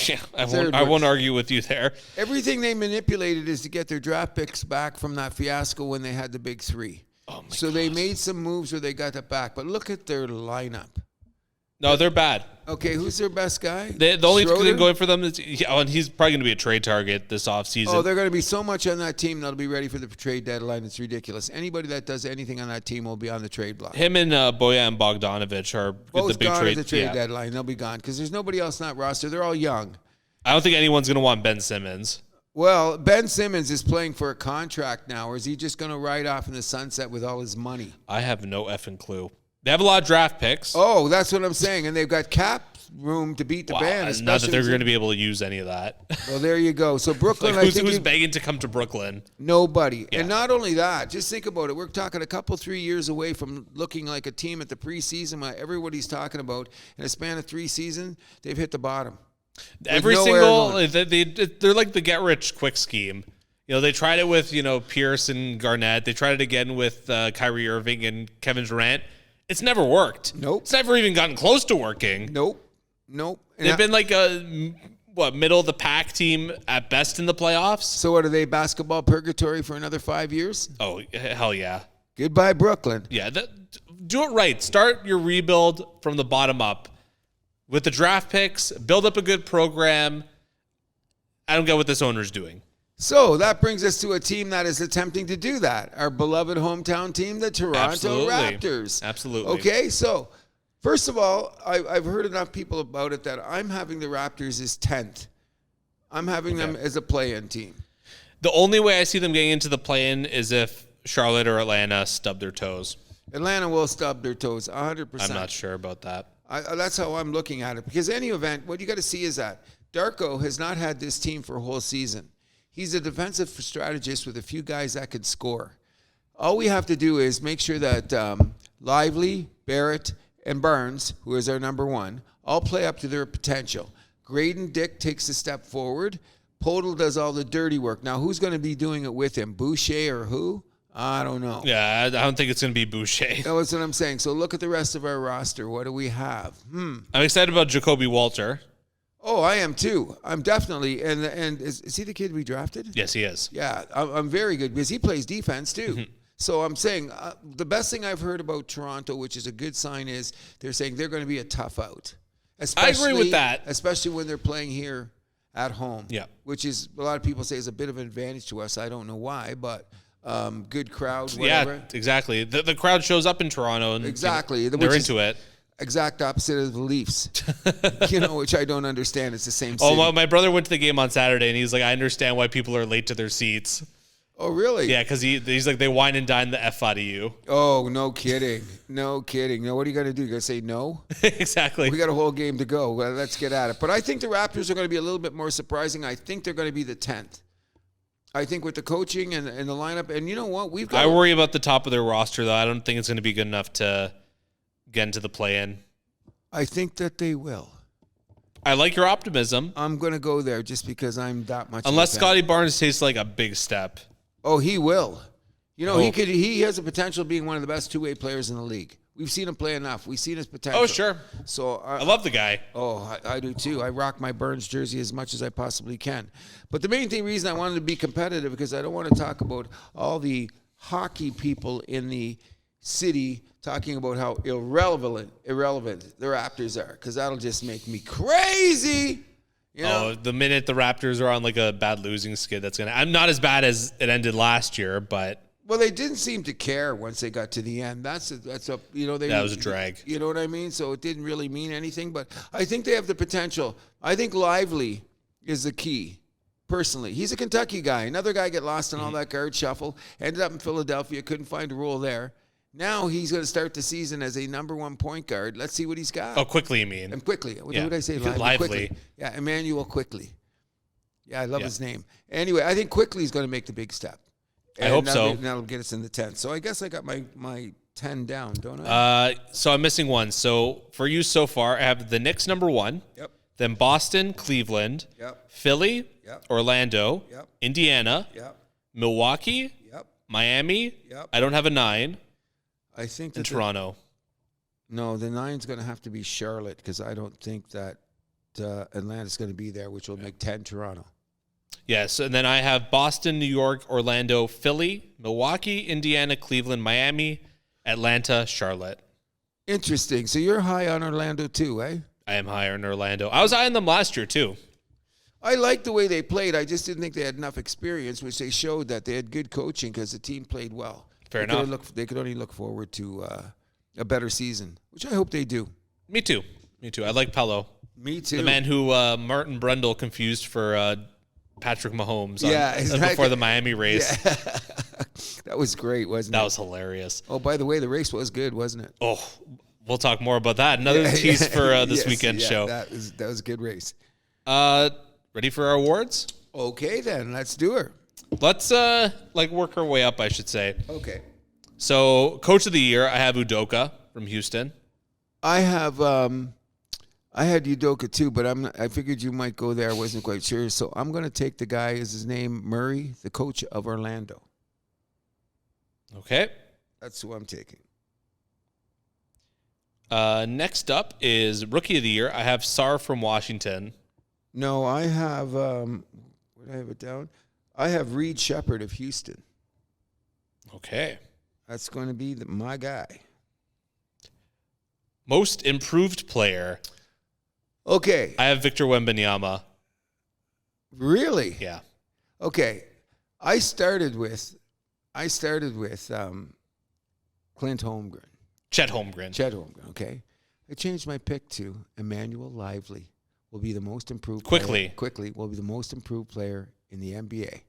[SPEAKER 1] Yeah, I won't argue with you there.
[SPEAKER 2] Everything they manipulated is to get their draft picks back from that fiasco when they had the big 3.
[SPEAKER 1] Oh my
[SPEAKER 2] so
[SPEAKER 1] gosh.
[SPEAKER 2] they made some moves where they got that back. But look at their lineup.
[SPEAKER 1] No, they're bad.
[SPEAKER 2] Okay, who's their best guy?
[SPEAKER 1] The only
[SPEAKER 2] Schroeder?
[SPEAKER 1] thing going for them is, and he's probably going to be a trade target this offseason.
[SPEAKER 2] Oh, they're going to be so much on that team that'll be ready for the trade deadline. It's ridiculous. Anybody that does anything on that team will be on the trade block.
[SPEAKER 1] Him and Bojan Bogdanovic are
[SPEAKER 2] Both
[SPEAKER 1] the big
[SPEAKER 2] gone
[SPEAKER 1] trade.
[SPEAKER 2] at the trade deadline. They'll be gone because there's nobody else in that roster. They're all young.
[SPEAKER 1] I don't think anyone's going to want Ben Simmons.
[SPEAKER 2] Well, Ben Simmons is playing for a contract now, or is he just going to ride off in the sunset with all his money?
[SPEAKER 1] I have no effing clue. They have a lot of draft picks.
[SPEAKER 2] Oh, that's what I'm saying. And they've got cap room to beat the band.
[SPEAKER 1] Not that they're going to be able to use any of that.
[SPEAKER 2] Well, there you go. So Brooklyn,
[SPEAKER 1] who's begging to come to Brooklyn?
[SPEAKER 2] Nobody.
[SPEAKER 1] Yeah.
[SPEAKER 2] And not only that, just think about it. We're talking a couple, 3 years away from looking like a team at the preseason. Everybody's talking about in a span of 3 seasons, they've hit the bottom.
[SPEAKER 1] Every single, they're like the get-rich-quick scheme. You know, they tried it with, Pierce and Garnett. They tried it again with Kyrie Irving and Kevin Durant. It's never worked.
[SPEAKER 2] Nope.
[SPEAKER 1] It's never even gotten close to working.
[SPEAKER 2] Nope.
[SPEAKER 1] They've been like middle of the pack team at best in the playoffs.
[SPEAKER 2] So what are they, basketball purgatory for another 5 years?
[SPEAKER 1] Oh, hell yeah.
[SPEAKER 2] Goodbye, Brooklyn.
[SPEAKER 1] Yeah, do it right. Start your rebuild from the bottom up with the draft picks. Build up a good program. I don't get what this owner's doing.
[SPEAKER 2] So that brings us to a team that is attempting to do that. Our beloved hometown team, the Toronto Raptors.
[SPEAKER 1] Absolutely.
[SPEAKER 2] Okay, so first of all, I've heard enough people about it that I'm having the Raptors as 10th. I'm having them as a play-in team.
[SPEAKER 1] The only way I see them getting into the play-in is if Charlotte or Atlanta stub their toes.
[SPEAKER 2] Atlanta will stub their toes, 100%.
[SPEAKER 1] I'm not sure about that.
[SPEAKER 2] That's how I'm looking at it. Because any event, what you got to see is that Darko has not had this team for a whole season. He's a defensive strategist with a few guys that could score. All we have to do is make sure that Lively, Barrett, and Barnes, who is our number one, all play up to their potential. Graydon Dick takes a step forward. Podol does all the dirty work. Now, who's going to be doing it with him? Boucher or who? I don't know.
[SPEAKER 1] Yeah, I don't think it's going to be Boucher.
[SPEAKER 2] That's what I'm saying. So look at the rest of our roster. What do we have?
[SPEAKER 1] I'm excited about Jacoby Walter.
[SPEAKER 2] Oh, I am too. I'm definitely. And is he the kid we drafted?
[SPEAKER 1] Yes, he is.
[SPEAKER 2] Yeah, I'm very good because he plays defense too. So I'm saying the best thing I've heard about Toronto, which is a good sign, is they're saying they're going to be a tough out.
[SPEAKER 1] I agree with that.
[SPEAKER 2] Especially when they're playing here at home.
[SPEAKER 1] Yeah.
[SPEAKER 2] Which is, a lot of people say, is a bit of an advantage to us. I don't know why, but good crowd, whatever.
[SPEAKER 1] Yeah, exactly. The crowd shows up in Toronto. And
[SPEAKER 2] exactly.
[SPEAKER 1] They're into it.
[SPEAKER 2] Exact opposite of the Leafs, which I don't understand. It's the same city.
[SPEAKER 1] Oh, my brother went to the game on Saturday, and he's like, I understand why people are late to their seats.
[SPEAKER 2] Oh, really?
[SPEAKER 1] Yeah, because he's like, they wine and dine the F out of you.
[SPEAKER 2] Oh, no kidding. No kidding. Now, what are you going to do? You going to say no?
[SPEAKER 1] Exactly.
[SPEAKER 2] We got a whole game to go. Well, let's get at it. But I think the Raptors are going to be a little bit more surprising. I think they're going to be the 10th. I think with the coaching and the lineup, and you know what?
[SPEAKER 1] I worry about the top of their roster, though. I don't think it's going to be good enough to get into the play-in.
[SPEAKER 2] I think that they will.
[SPEAKER 1] I like your optimism.
[SPEAKER 2] I'm going to go there just because I'm that much.
[SPEAKER 1] Unless Scotty Barnes takes like a big step.
[SPEAKER 2] Oh, he will. He has a potential of being one of the best two-way players in the league. We've seen him play enough. We've seen his potential.
[SPEAKER 1] Oh, sure.
[SPEAKER 2] So
[SPEAKER 1] I love the guy.
[SPEAKER 2] Oh, I do too. I rock my Burns jersey as much as I possibly can. But the main reason I wanted to be competitive because I don't want to talk about all the hockey people in the city talking about how irrelevant the Raptors are, because that'll just make me crazy.
[SPEAKER 1] Oh, the minute the Raptors are on like a bad losing skid, I'm not as bad as it ended last year, but.
[SPEAKER 2] Well, they didn't seem to care once they got to the end. That was
[SPEAKER 1] a drag.
[SPEAKER 2] You know what I mean? So it didn't really mean anything, but I think they have the potential. I think Lively is the key. Personally, he's a Kentucky guy. Another guy get lost in all that guard shuffle. Ended up in Philadelphia, couldn't find a role there. Now he's going to start the season as a number one point guard. Let's see what he's got.
[SPEAKER 1] Oh, Quickly, you mean?
[SPEAKER 2] And Quickly. What did I say?
[SPEAKER 1] Lively.
[SPEAKER 2] Quickly. Yeah, Emmanuel Quickly. Yeah, I love his name. Anyway, I think Quickly is going to make the big step.
[SPEAKER 1] I hope so.
[SPEAKER 2] That'll get us in the 10th. So I guess I got my 10 down, don't I?
[SPEAKER 1] So I'm missing one. So for you so far, I have the Knicks number 1.
[SPEAKER 2] Yep.
[SPEAKER 1] Then Boston, Cleveland.
[SPEAKER 2] Yep.
[SPEAKER 1] Philly.
[SPEAKER 2] Yep.
[SPEAKER 1] Orlando.
[SPEAKER 2] Yep.
[SPEAKER 1] Indiana.
[SPEAKER 2] Yep.
[SPEAKER 1] Milwaukee.
[SPEAKER 2] Yep.
[SPEAKER 1] Miami.
[SPEAKER 2] Yep.
[SPEAKER 1] I don't have a 9.
[SPEAKER 2] I think
[SPEAKER 1] and Toronto.
[SPEAKER 2] No, the 9's going to have to be Charlotte because I don't think that Atlanta's going to be there, which will make 10 Toronto.
[SPEAKER 1] Yes, and then I have Boston, New York, Orlando, Philly, Milwaukee, Indiana, Cleveland, Miami, Atlanta, Charlotte.
[SPEAKER 2] Interesting. So you're high on Orlando too, eh?
[SPEAKER 1] I am higher in Orlando. I was high on them last year too.
[SPEAKER 2] I liked the way they played. I just didn't think they had enough experience, which they showed that they had good coaching because the team played well.
[SPEAKER 1] Fair enough.
[SPEAKER 2] They could only look forward to a better season, which I hope they do.
[SPEAKER 1] Me too. I like Pello.
[SPEAKER 2] Me too.
[SPEAKER 1] The man who Martin Brundle confused for Patrick Mahomes before the Miami race.
[SPEAKER 2] Yeah. That was great, wasn't it?
[SPEAKER 1] That was hilarious.
[SPEAKER 2] Oh, by the way, the race was good, wasn't it?
[SPEAKER 1] Oh, we'll talk more about that. Another tease for this weekend show.
[SPEAKER 2] That was a good race.
[SPEAKER 1] Ready for our awards?
[SPEAKER 2] Okay, then. Let's do her.
[SPEAKER 1] Let's work our way up, I should say.
[SPEAKER 2] Okay.
[SPEAKER 1] So, Coach of the Year, I have Udoka from Houston.
[SPEAKER 2] I have I had Udoka too, but I figured you might go there. I wasn't quite sure. So I'm going to take the guy, is his name Murray, the coach of Orlando.
[SPEAKER 1] Okay.
[SPEAKER 2] That's who I'm taking.
[SPEAKER 1] Next up is Rookie of the Year. I have Sar from Washington.
[SPEAKER 2] No, I have, what do I have it down? I have Reed Shepherd of Houston.
[SPEAKER 1] Okay.
[SPEAKER 2] That's going to be my guy.
[SPEAKER 1] Most improved player.
[SPEAKER 2] Okay.
[SPEAKER 1] I have Victor Wembanyama.
[SPEAKER 2] Really?
[SPEAKER 1] Yeah.
[SPEAKER 2] Okay. I started with Clint Holmgren.
[SPEAKER 1] Chet Holmgren.
[SPEAKER 2] Okay. I changed my pick to Emmanuel Lively will be the most improved
[SPEAKER 1] Quickly
[SPEAKER 2] will be the most improved player in the NBA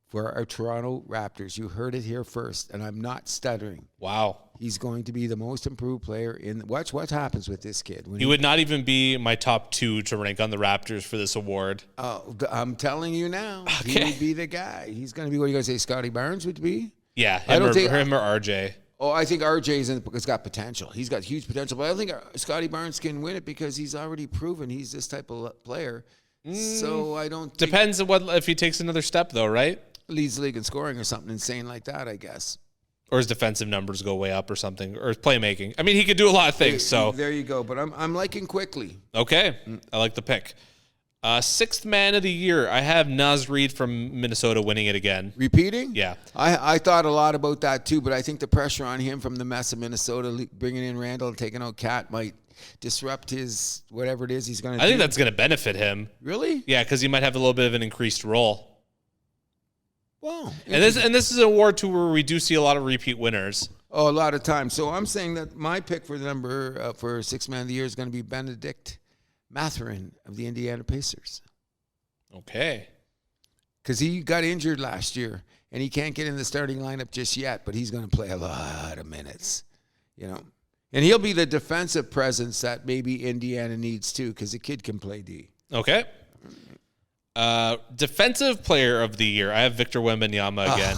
[SPEAKER 2] for our Toronto Raptors. You heard it here first, and I'm not stuttering.
[SPEAKER 1] Wow.
[SPEAKER 2] He's going to be the most improved player in. Watch what happens with this kid.
[SPEAKER 1] He would not even be my top 2 to rank on the Raptors for this award.
[SPEAKER 2] Oh, I'm telling you now.
[SPEAKER 1] Okay.
[SPEAKER 2] He would be the guy. He's going to be, what are you going to say, Scotty Barnes would be?
[SPEAKER 1] Yeah, him or RJ.
[SPEAKER 2] Oh, I think RJ's got potential. He's got huge potential. But I think Scotty Barnes can win it because he's already proven he's this type of player. So I don't think...
[SPEAKER 1] Depends on if he takes another step, though, right?
[SPEAKER 2] Leads the league in scoring or something insane like that, I guess.
[SPEAKER 1] Or his defensive numbers go way up or something. Or his playmaking. I mean, he could do a lot of things, so...
[SPEAKER 2] There you go. But I'm liking quickly.
[SPEAKER 1] Okay. I like the pick. Sixth man of the year. I have Naz Reid from Minnesota winning it again.
[SPEAKER 2] Repeating?
[SPEAKER 1] Yeah.
[SPEAKER 2] I thought a lot about that too, but I think the pressure on him from the mess of Minnesota, bringing in Randall and taking out Cat, might disrupt his whatever it is he's going to do.
[SPEAKER 1] I think that's going to benefit him.
[SPEAKER 2] Really?
[SPEAKER 1] Yeah, because he might have a little bit of an increased role.
[SPEAKER 2] Wow.
[SPEAKER 1] And this is an award too where we do see a lot of repeat winners.
[SPEAKER 2] Oh, a lot of times. So I'm saying that my pick for the number for sixth man of the year is going to be Benedict Mathurin of the Indiana Pacers.
[SPEAKER 1] Okay.
[SPEAKER 2] Because he got injured last year, and he can't get in the starting lineup just yet, but he's going to play a lot of minutes, And he'll be the defensive presence that maybe Indiana needs too, because the kid can play D.
[SPEAKER 1] Okay. Defensive player of the year. I have Victor Wembanyama again.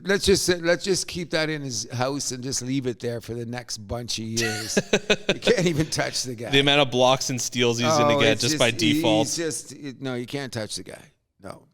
[SPEAKER 2] Let's just keep that in his house and just leave it there for the next bunch of years. You can't even touch the guy.
[SPEAKER 1] The amount of blocks and steals he's going to get just by default.
[SPEAKER 2] No, you can't touch the guy. No.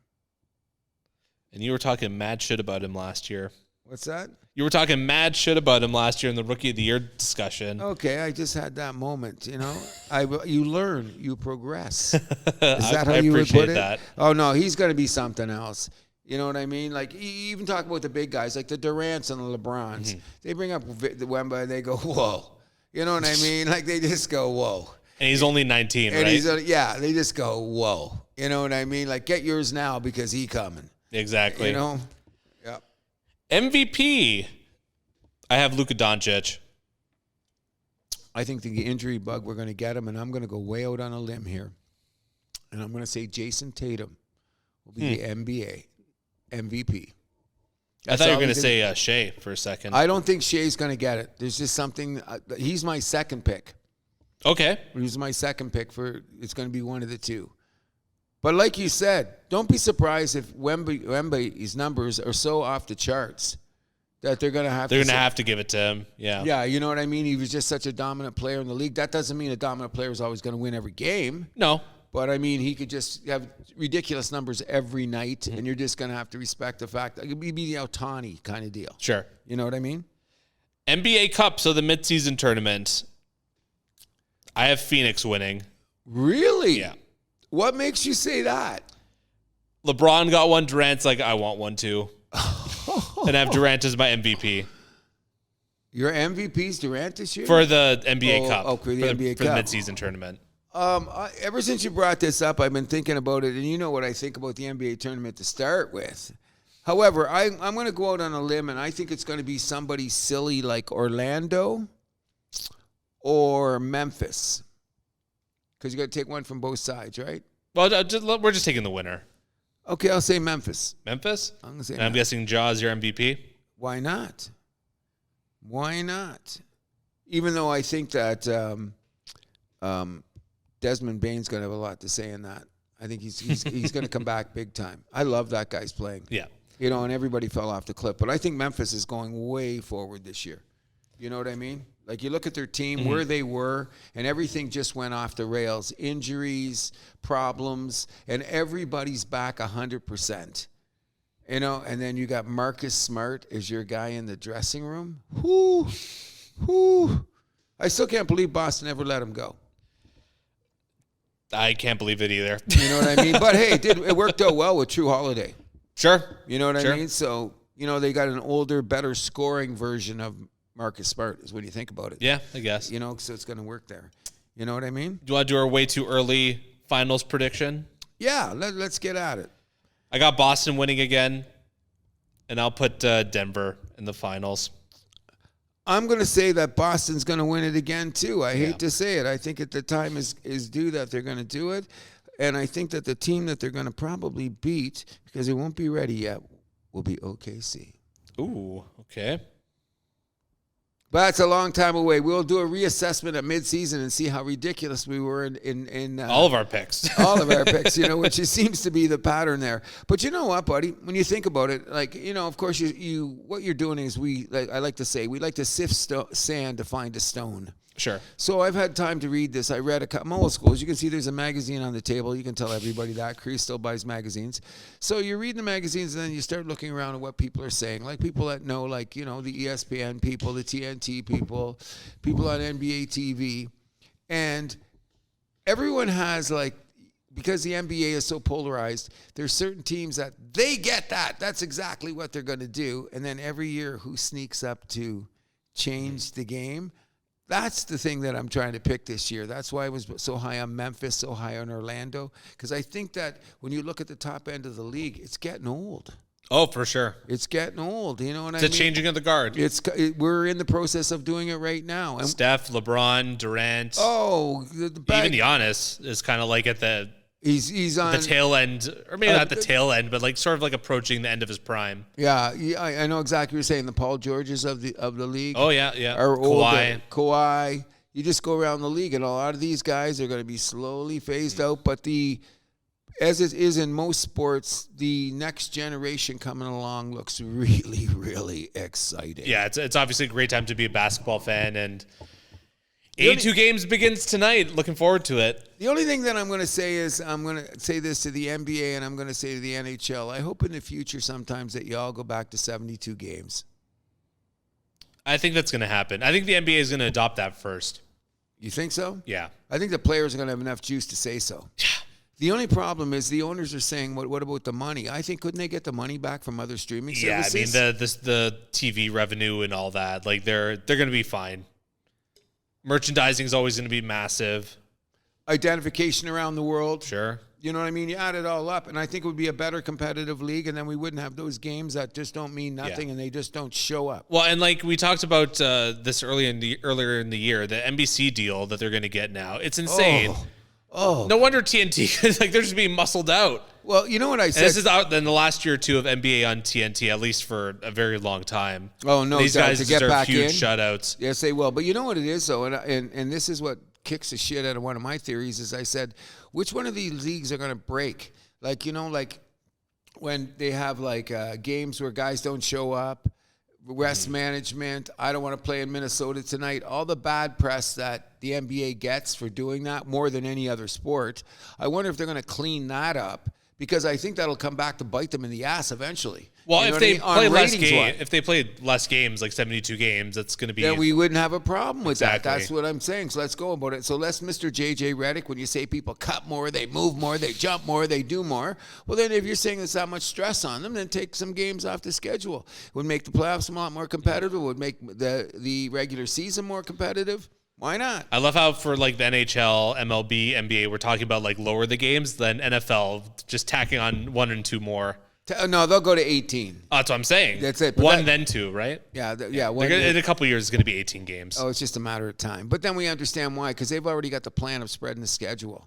[SPEAKER 1] And you were talking mad shit about him last year.
[SPEAKER 2] What's that?
[SPEAKER 1] You were talking mad shit about him last year in the Rookie of the Year discussion.
[SPEAKER 2] Okay, I just had that moment, You learn, you progress. Is that how you would put it?
[SPEAKER 1] That.
[SPEAKER 2] Oh, no, he's going to be something else. You know what I mean? Like, you even talk about the big guys, like the Durants and the LeBrons. Mm-hmm. They bring up the Wemba and they go, whoa. You know what I mean? Like, they just go, whoa.
[SPEAKER 1] And he's only 19,
[SPEAKER 2] and
[SPEAKER 1] right?
[SPEAKER 2] Yeah, they just go, whoa. You know what I mean? Like, get yours now because he coming.
[SPEAKER 1] Exactly.
[SPEAKER 2] Yeah.
[SPEAKER 1] MVP. I have Luka Doncic.
[SPEAKER 2] I think the injury bug, we're going to get him, and I'm going to go way out on a limb here. And I'm going to say Jason Tatum will be the NBA MVP.
[SPEAKER 1] I thought you were going to say Shea for a second.
[SPEAKER 2] I don't think Shea's going to get it. There's just something. He's my second pick.
[SPEAKER 1] Okay.
[SPEAKER 2] He's my second pick it's going to be one of the two. But like you said, don't be surprised if Wemby's numbers are so off the charts that they're going to have
[SPEAKER 1] to give it to him. Yeah.
[SPEAKER 2] Yeah, you know what I mean? He was just such a dominant player in the league. That doesn't mean a dominant player is always going to win every game.
[SPEAKER 1] No.
[SPEAKER 2] But, I mean, he could just have ridiculous numbers every night, and you're just going to have to respect the fact that it would be the Ohtani kind of deal.
[SPEAKER 1] Sure.
[SPEAKER 2] You know what I mean?
[SPEAKER 1] NBA Cup, so the midseason tournament. I have Phoenix winning.
[SPEAKER 2] Really?
[SPEAKER 1] Yeah.
[SPEAKER 2] What makes you say that?
[SPEAKER 1] LeBron got one. Durant's like, I want one too. And I have Durant as my MVP.
[SPEAKER 2] Your MVP's Durant this year?
[SPEAKER 1] For the NBA Cup.
[SPEAKER 2] Oh, for the NBA Cup.
[SPEAKER 1] For the midseason tournament.
[SPEAKER 2] Ever since you brought this up, I've been thinking about it, and you know what I think about the NBA tournament to start with. However, I'm going to go out on a limb, and I think it's going to be somebody silly like Orlando or Memphis. Because you got to take one from both sides, right?
[SPEAKER 1] Well, we're just taking the winner.
[SPEAKER 2] Okay, I'll say Memphis.
[SPEAKER 1] Memphis?
[SPEAKER 2] I'm going to say
[SPEAKER 1] and I'm guessing Ja is your MVP?
[SPEAKER 2] Why not? Why not? Even though I think that Desmond Bane's going to have a lot to say in that. I think he's going to come back big time. I love that guy's playing.
[SPEAKER 1] Yeah.
[SPEAKER 2] And everybody fell off the cliff. But I think Memphis is going way forward this year. You know what I mean? Like, you look at their team, where they were, and everything just went off the rails. Injuries, problems, and everybody's back 100%. And then you got Marcus Smart as your guy in the dressing room. Whoo. I still can't believe Boston ever let him go.
[SPEAKER 1] I can't believe it either.
[SPEAKER 2] You know what I mean? But hey, it worked out well with True Holiday.
[SPEAKER 1] Sure.
[SPEAKER 2] You know what I mean? So, they got an older, better scoring version of Marcus Smart is when you think about it.
[SPEAKER 1] Yeah, I guess.
[SPEAKER 2] So it's going to work there. You know what I mean?
[SPEAKER 1] Do you want to do our way too early finals prediction?
[SPEAKER 2] Yeah, let's get at it.
[SPEAKER 1] I got Boston winning again, and I'll put Denver in the finals.
[SPEAKER 2] I'm going to say that Boston's going to win it again, too. I hate to say it. I think at the time is due that they're going to do it. And I think that the team that they're going to probably beat, because they won't be ready yet, will be OKC.
[SPEAKER 1] Ooh, okay.
[SPEAKER 2] But that's a long time away. We'll do a reassessment at midseason and see how ridiculous we were in
[SPEAKER 1] all of our picks.
[SPEAKER 2] All of our picks, which seems to be the pattern there. But you know what, buddy? When you think about it, of course, you what you're doing is I like to say, we like to sift sand to find a stone.
[SPEAKER 1] Sure.
[SPEAKER 2] So I've had time to read this. I read I'm old school. As you can see, there's a magazine on the table. You can tell everybody that. Cruz still buys magazines. So you read the magazines, and then you start looking around at what people are saying. Like people that know, the ESPN people, the TNT people, people on NBA TV. And everyone has, because the NBA is so polarized, there's certain teams that they get that. That's exactly what they're going to do. And then every year, who sneaks up to change the game? That's the thing that I'm trying to pick this year. That's why I was so high on Memphis, so high on Orlando, because I think that when you look at the top end of the league, it's getting old.
[SPEAKER 1] Oh, for sure.
[SPEAKER 2] It's getting old. You know what I mean?
[SPEAKER 1] It's a changing of the guard.
[SPEAKER 2] We're in the process of doing it right now. And
[SPEAKER 1] Steph, LeBron, Durant.
[SPEAKER 2] Oh,
[SPEAKER 1] even Giannis is kind of at the
[SPEAKER 2] he's on
[SPEAKER 1] the tail end, or maybe not the tail end, but sort of approaching the end of his prime.
[SPEAKER 2] Yeah, I know exactly what you're saying. The Paul Georges of the league.
[SPEAKER 1] Oh yeah.
[SPEAKER 2] Are Kawhi. You just go around the league, and a lot of these guys are going to be slowly phased out. But as it is in most sports, the next generation coming along looks really, really exciting.
[SPEAKER 1] Yeah, it's obviously a great time to be a basketball fan, and 82 games begins tonight. Looking forward to it.
[SPEAKER 2] The only thing that I'm going to say is I'm going to say this to the NBA and I'm going to say to the NHL. I hope in the future sometimes that you all go back to 72 games.
[SPEAKER 1] I think that's going to happen. I think the NBA is going to adopt that first.
[SPEAKER 2] You think so?
[SPEAKER 1] Yeah.
[SPEAKER 2] I think the players are going to have enough juice to say so.
[SPEAKER 1] Yeah.
[SPEAKER 2] The only problem is the owners are saying, what about the money? I think, couldn't they get the money back from other streaming services?
[SPEAKER 1] Yeah, I mean, the TV revenue and all that, they're going to be fine. Merchandising is always going to be massive.
[SPEAKER 2] Identification around the world.
[SPEAKER 1] Sure.
[SPEAKER 2] You know what I mean? You add it all up, and I think it would be a better competitive league, and then we wouldn't have those games that just don't mean nothing, and they just don't show up.
[SPEAKER 1] Well, and we talked about this earlier in the year, the NBC deal that they're going to get now. It's insane.
[SPEAKER 2] Oh.
[SPEAKER 1] No wonder TNT, they're just being muscled out.
[SPEAKER 2] Well, you know what I said?
[SPEAKER 1] And this is out in the last year or two of NBA on TNT, at least for a very long time.
[SPEAKER 2] Oh, no.
[SPEAKER 1] These guys
[SPEAKER 2] to get
[SPEAKER 1] deserve
[SPEAKER 2] back
[SPEAKER 1] huge
[SPEAKER 2] in.
[SPEAKER 1] shutouts.
[SPEAKER 2] Yes, they will. But you know what it is, though, and this is what kicks the shit out of one of my theories, is I said, which one of these leagues are going to break? When they have, games where guys don't show up, rest management, I don't want to play in Minnesota tonight, all the bad press that the NBA gets for doing that more than any other sport. I wonder if they're going to clean that up, because I think that'll come back to bite them in the ass eventually.
[SPEAKER 1] Well,
[SPEAKER 2] you know
[SPEAKER 1] if they play
[SPEAKER 2] less
[SPEAKER 1] games, 72 games, that's going to be...
[SPEAKER 2] Then we wouldn't have a problem with that.
[SPEAKER 1] Exactly.
[SPEAKER 2] That's what I'm saying. So let's go about it. So let's Mr. JJ Redick, when you say people cut more, they move more, they jump more, they do more. Well, then if you're saying there's that much stress on them, then take some games off the schedule. It would make the playoffs a lot more competitive. It would make the regular season more competitive. Why not?
[SPEAKER 1] I love how for the NHL, MLB, NBA, we're talking about lower the games, then NFL just tacking on 1 and 2 more.
[SPEAKER 2] No, they'll go to 18.
[SPEAKER 1] Oh, that's what I'm saying.
[SPEAKER 2] That's it.
[SPEAKER 1] One, then 2, right?
[SPEAKER 2] Yeah.
[SPEAKER 1] In a couple of years, it's going to be 18 games.
[SPEAKER 2] Oh, it's just a matter of time. But then we understand why, because they've already got the plan of spreading the schedule.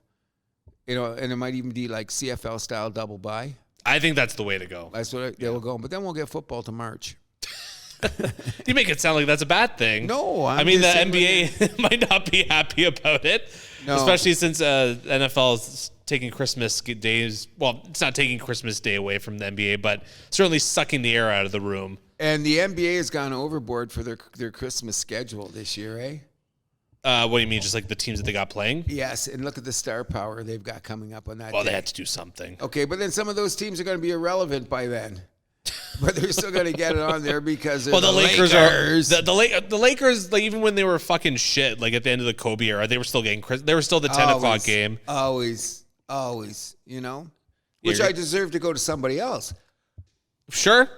[SPEAKER 2] And it might even be CFL style double bye.
[SPEAKER 1] I think that's the way to go.
[SPEAKER 2] That's what they will go. But then we'll get football to March.
[SPEAKER 1] You make it sound like that's a bad thing.
[SPEAKER 2] No,
[SPEAKER 1] I mean the NBA might not be happy about it, especially since NFL is taking Christmas days. Well, it's not taking Christmas Day away from the NBA, but certainly sucking the air out of the room.
[SPEAKER 2] And the NBA has gone overboard for their Christmas schedule this year, eh?
[SPEAKER 1] What do you mean, just the teams that they got playing?
[SPEAKER 2] Yes, and look at the star power they've got coming up on that.
[SPEAKER 1] Well,
[SPEAKER 2] day.
[SPEAKER 1] they had to do something.
[SPEAKER 2] Okay, but then some of those teams are going to be irrelevant by then. but they're still going to get it on there because they're
[SPEAKER 1] the Lakers are the Lakers. Like even when they were fucking shit, like at the end of the Kobe era, they were still getting. They were still the 10 o'clock game.
[SPEAKER 2] Always. Which I deserve to go to somebody else.
[SPEAKER 1] Sure.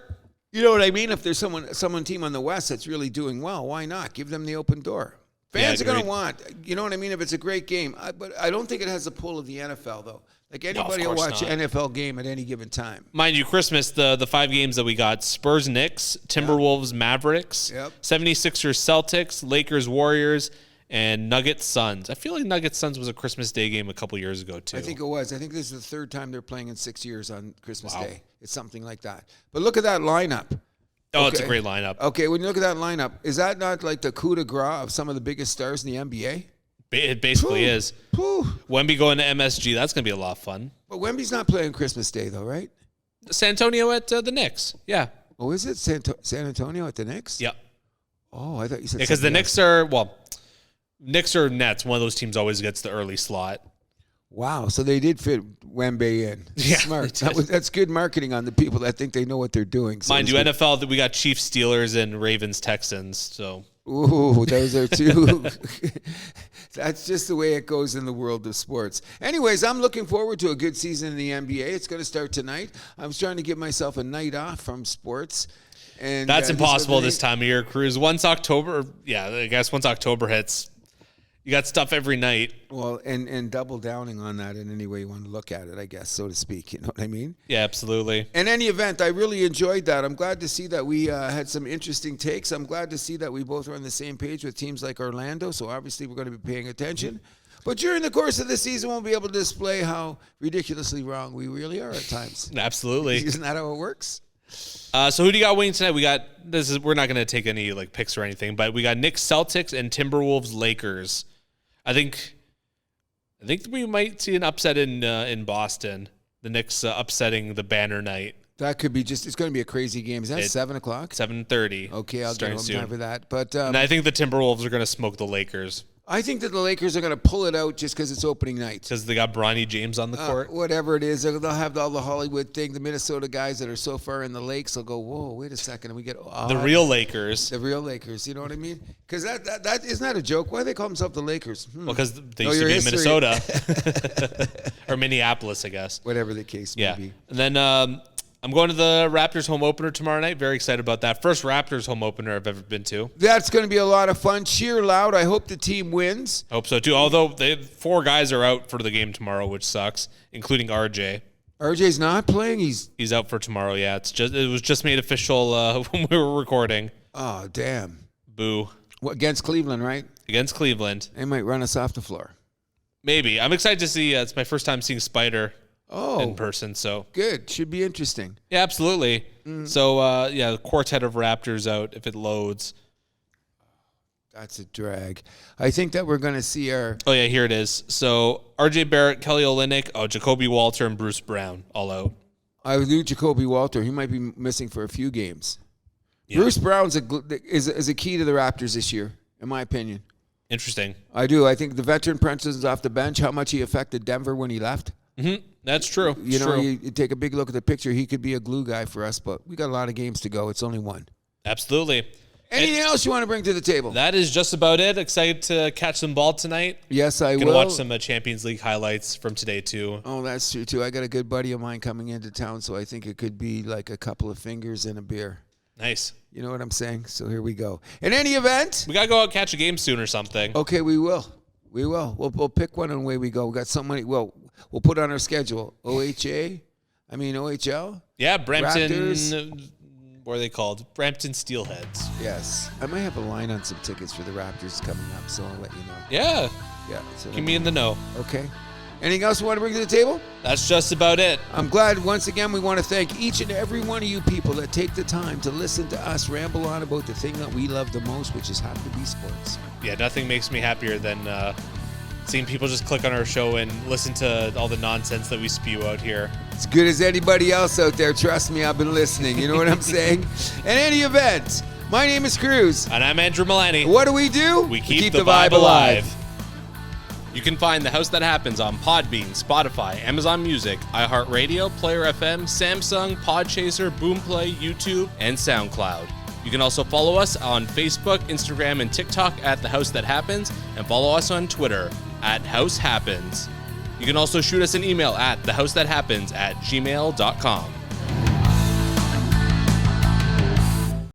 [SPEAKER 2] You know what I mean? If there's someone team on the West that's really doing well, why not give them the open door? Fans are going to want. You know what I mean? If it's a great game, but I don't think it has the pull of the NFL though. Like anybody will watch an NFL game at any given time.
[SPEAKER 1] Mind you, Christmas, the 5 games that we got: Spurs, Knicks, Timberwolves, Mavericks, 76ers, Celtics, Lakers, Warriors, and Nuggets, Suns. I feel like Nuggets, Suns was a Christmas Day game a couple years ago, too.
[SPEAKER 2] I think it was. I think this is the 3rd time they're playing in 6 years on Christmas Day. It's something like that. But look at that lineup.
[SPEAKER 1] Oh, it's a great lineup.
[SPEAKER 2] Okay, when you look at that lineup, is that not like the coup de grace of some of the biggest stars in the NBA?
[SPEAKER 1] It basically is. Wemby going to MSG, that's going to be a lot of fun.
[SPEAKER 2] But Wemby's not playing Christmas Day, though, right?
[SPEAKER 1] San Antonio at the Knicks, yeah.
[SPEAKER 2] Oh, is it San Antonio at the Knicks?
[SPEAKER 1] Yep.
[SPEAKER 2] Oh, I thought you said
[SPEAKER 1] because the Knicks are, Knicks or Nets, one of those teams always gets the early slot.
[SPEAKER 2] Wow, so they did fit Wemby in.
[SPEAKER 1] Yeah,
[SPEAKER 2] smart. That's good marketing on the people that think they know what they're doing. So
[SPEAKER 1] mind you, NFL, we got Chiefs, Steelers, and Ravens, Texans. So,
[SPEAKER 2] ooh, those are two. That's just the way it goes in the world of sports. Anyways, I'm looking forward to a good season in the NBA. It's going to start tonight. I was trying to give myself a night off from sports. And
[SPEAKER 1] that's impossible this time of year, Cruz. Once October hits, you got stuff every night.
[SPEAKER 2] Well, and double downing on that in any way you want to look at it, I guess, so to speak. You know what I mean?
[SPEAKER 1] Yeah, absolutely.
[SPEAKER 2] In any event, I really enjoyed that. I'm glad to see that we had some interesting takes. I'm glad to see that we both are on the same page with teams like Orlando, so obviously we're going to be paying attention. But during the course of the season, we'll be able to display how ridiculously wrong we really are at times.
[SPEAKER 1] Absolutely.
[SPEAKER 2] Isn't that how it works?
[SPEAKER 1] So who do you got winning tonight? We're not going to take any picks or anything, but we got Knicks, Celtics, and Timberwolves, Lakers. I think we might see an upset in Boston. The Knicks upsetting the banner night.
[SPEAKER 2] That could be it's going to be a crazy game. Is that 7 o'clock?
[SPEAKER 1] 7:30.
[SPEAKER 2] Okay, I'll get home time for that. But
[SPEAKER 1] and I think the Timberwolves are going to smoke the Lakers.
[SPEAKER 2] I think that the Lakers are going to pull it out just because it's opening night.
[SPEAKER 1] Because they got Bronny James on the court?
[SPEAKER 2] Whatever it is. They'll have all the Hollywood thing. The Minnesota guys that are so far in the lakes will go, whoa, wait a second. And we get
[SPEAKER 1] the real Lakers.
[SPEAKER 2] The real Lakers. You know what I mean? Because that isn't that a joke? Why do they call themselves the Lakers?
[SPEAKER 1] Well, because they used to be in Minnesota. Or Minneapolis, I guess.
[SPEAKER 2] Whatever the case may be.
[SPEAKER 1] And then I'm going to the Raptors home opener tomorrow night. Very excited about that. First Raptors home opener I've ever been to.
[SPEAKER 2] That's going to be a lot of fun. Cheer loud. I hope the team wins.
[SPEAKER 1] I hope so, too. Although 4 guys are out for the game tomorrow, which sucks, including RJ.
[SPEAKER 2] RJ's not playing?
[SPEAKER 1] He's out for tomorrow, yeah. It was just made official when we were recording.
[SPEAKER 2] Oh, damn.
[SPEAKER 1] Boo.
[SPEAKER 2] Against Cleveland, right?
[SPEAKER 1] Against Cleveland.
[SPEAKER 2] They might run us off the floor.
[SPEAKER 1] Maybe. I'm excited to see. It's my first time seeing Spider in person. So
[SPEAKER 2] good. Should be interesting.
[SPEAKER 1] Yeah, absolutely. So, the quartet of Raptors out if it loads.
[SPEAKER 2] That's a drag. I think that we're going to see our...
[SPEAKER 1] Oh, yeah, here it is. So, RJ Barrett, Kelly Olynyk, Jacoby Walter, and Bruce Brown all out.
[SPEAKER 2] I knew Jacoby Walter. He might be missing for a few games. Yeah. Bruce Brown's is a key to the Raptors this year, in my opinion.
[SPEAKER 1] Interesting.
[SPEAKER 2] I do. I think the veteran presence off the bench, how much he affected Denver when he left.
[SPEAKER 1] Mm-hmm. That's true.
[SPEAKER 2] You take a big look at the picture. He could be a glue guy for us, but we got a lot of games to go. It's only one.
[SPEAKER 1] Absolutely.
[SPEAKER 2] Anything else you want to bring to the table?
[SPEAKER 1] That is just about it. Excited to catch some ball tonight.
[SPEAKER 2] Yes, I will.
[SPEAKER 1] Gonna watch some Champions League highlights from today, too.
[SPEAKER 2] Oh, that's true, too. I got a good buddy of mine coming into town, so I think it could be like a couple of fingers and a beer.
[SPEAKER 1] Nice.
[SPEAKER 2] You know what I'm saying? So here we go. In any event...
[SPEAKER 1] We got to go out and catch a game soon or something.
[SPEAKER 2] Okay, we will. We will. We'll pick one and away we go. We got so many... Well, we'll put on our schedule. OHL?
[SPEAKER 1] Yeah, Brampton...
[SPEAKER 2] Raptors.
[SPEAKER 1] What are they called? Brampton Steelheads.
[SPEAKER 2] Yes. I might have a line on some tickets for the Raptors coming up, so I'll let you know.
[SPEAKER 1] Yeah.
[SPEAKER 2] Yeah. So
[SPEAKER 1] keep me in the know.
[SPEAKER 2] Okay. Anything else you want to bring to the table?
[SPEAKER 1] That's just about it.
[SPEAKER 2] I'm glad, once again, we want to thank each and every one of you people that take the time to listen to us ramble on about the thing that we love the most, which is happen to be sports.
[SPEAKER 1] Yeah, nothing makes me happier than seeing people just click on our show and listen to all the nonsense that we spew out here.
[SPEAKER 2] As good as anybody else out there. Trust me, I've been listening. You know what I'm saying? In any event, my name is Cruz.
[SPEAKER 1] And I'm Andrew Milani.
[SPEAKER 2] What do? We
[SPEAKER 1] keep the vibe alive. You can find The House That Happens on Podbean, Spotify, Amazon Music, iHeartRadio, Player FM, Samsung, Podchaser, Boomplay, YouTube, and SoundCloud. You can also follow us on Facebook, Instagram, and TikTok at The House That Happens, and follow us on Twitter at House Happens. You can also shoot us an email at thehousethathappens@gmail.com.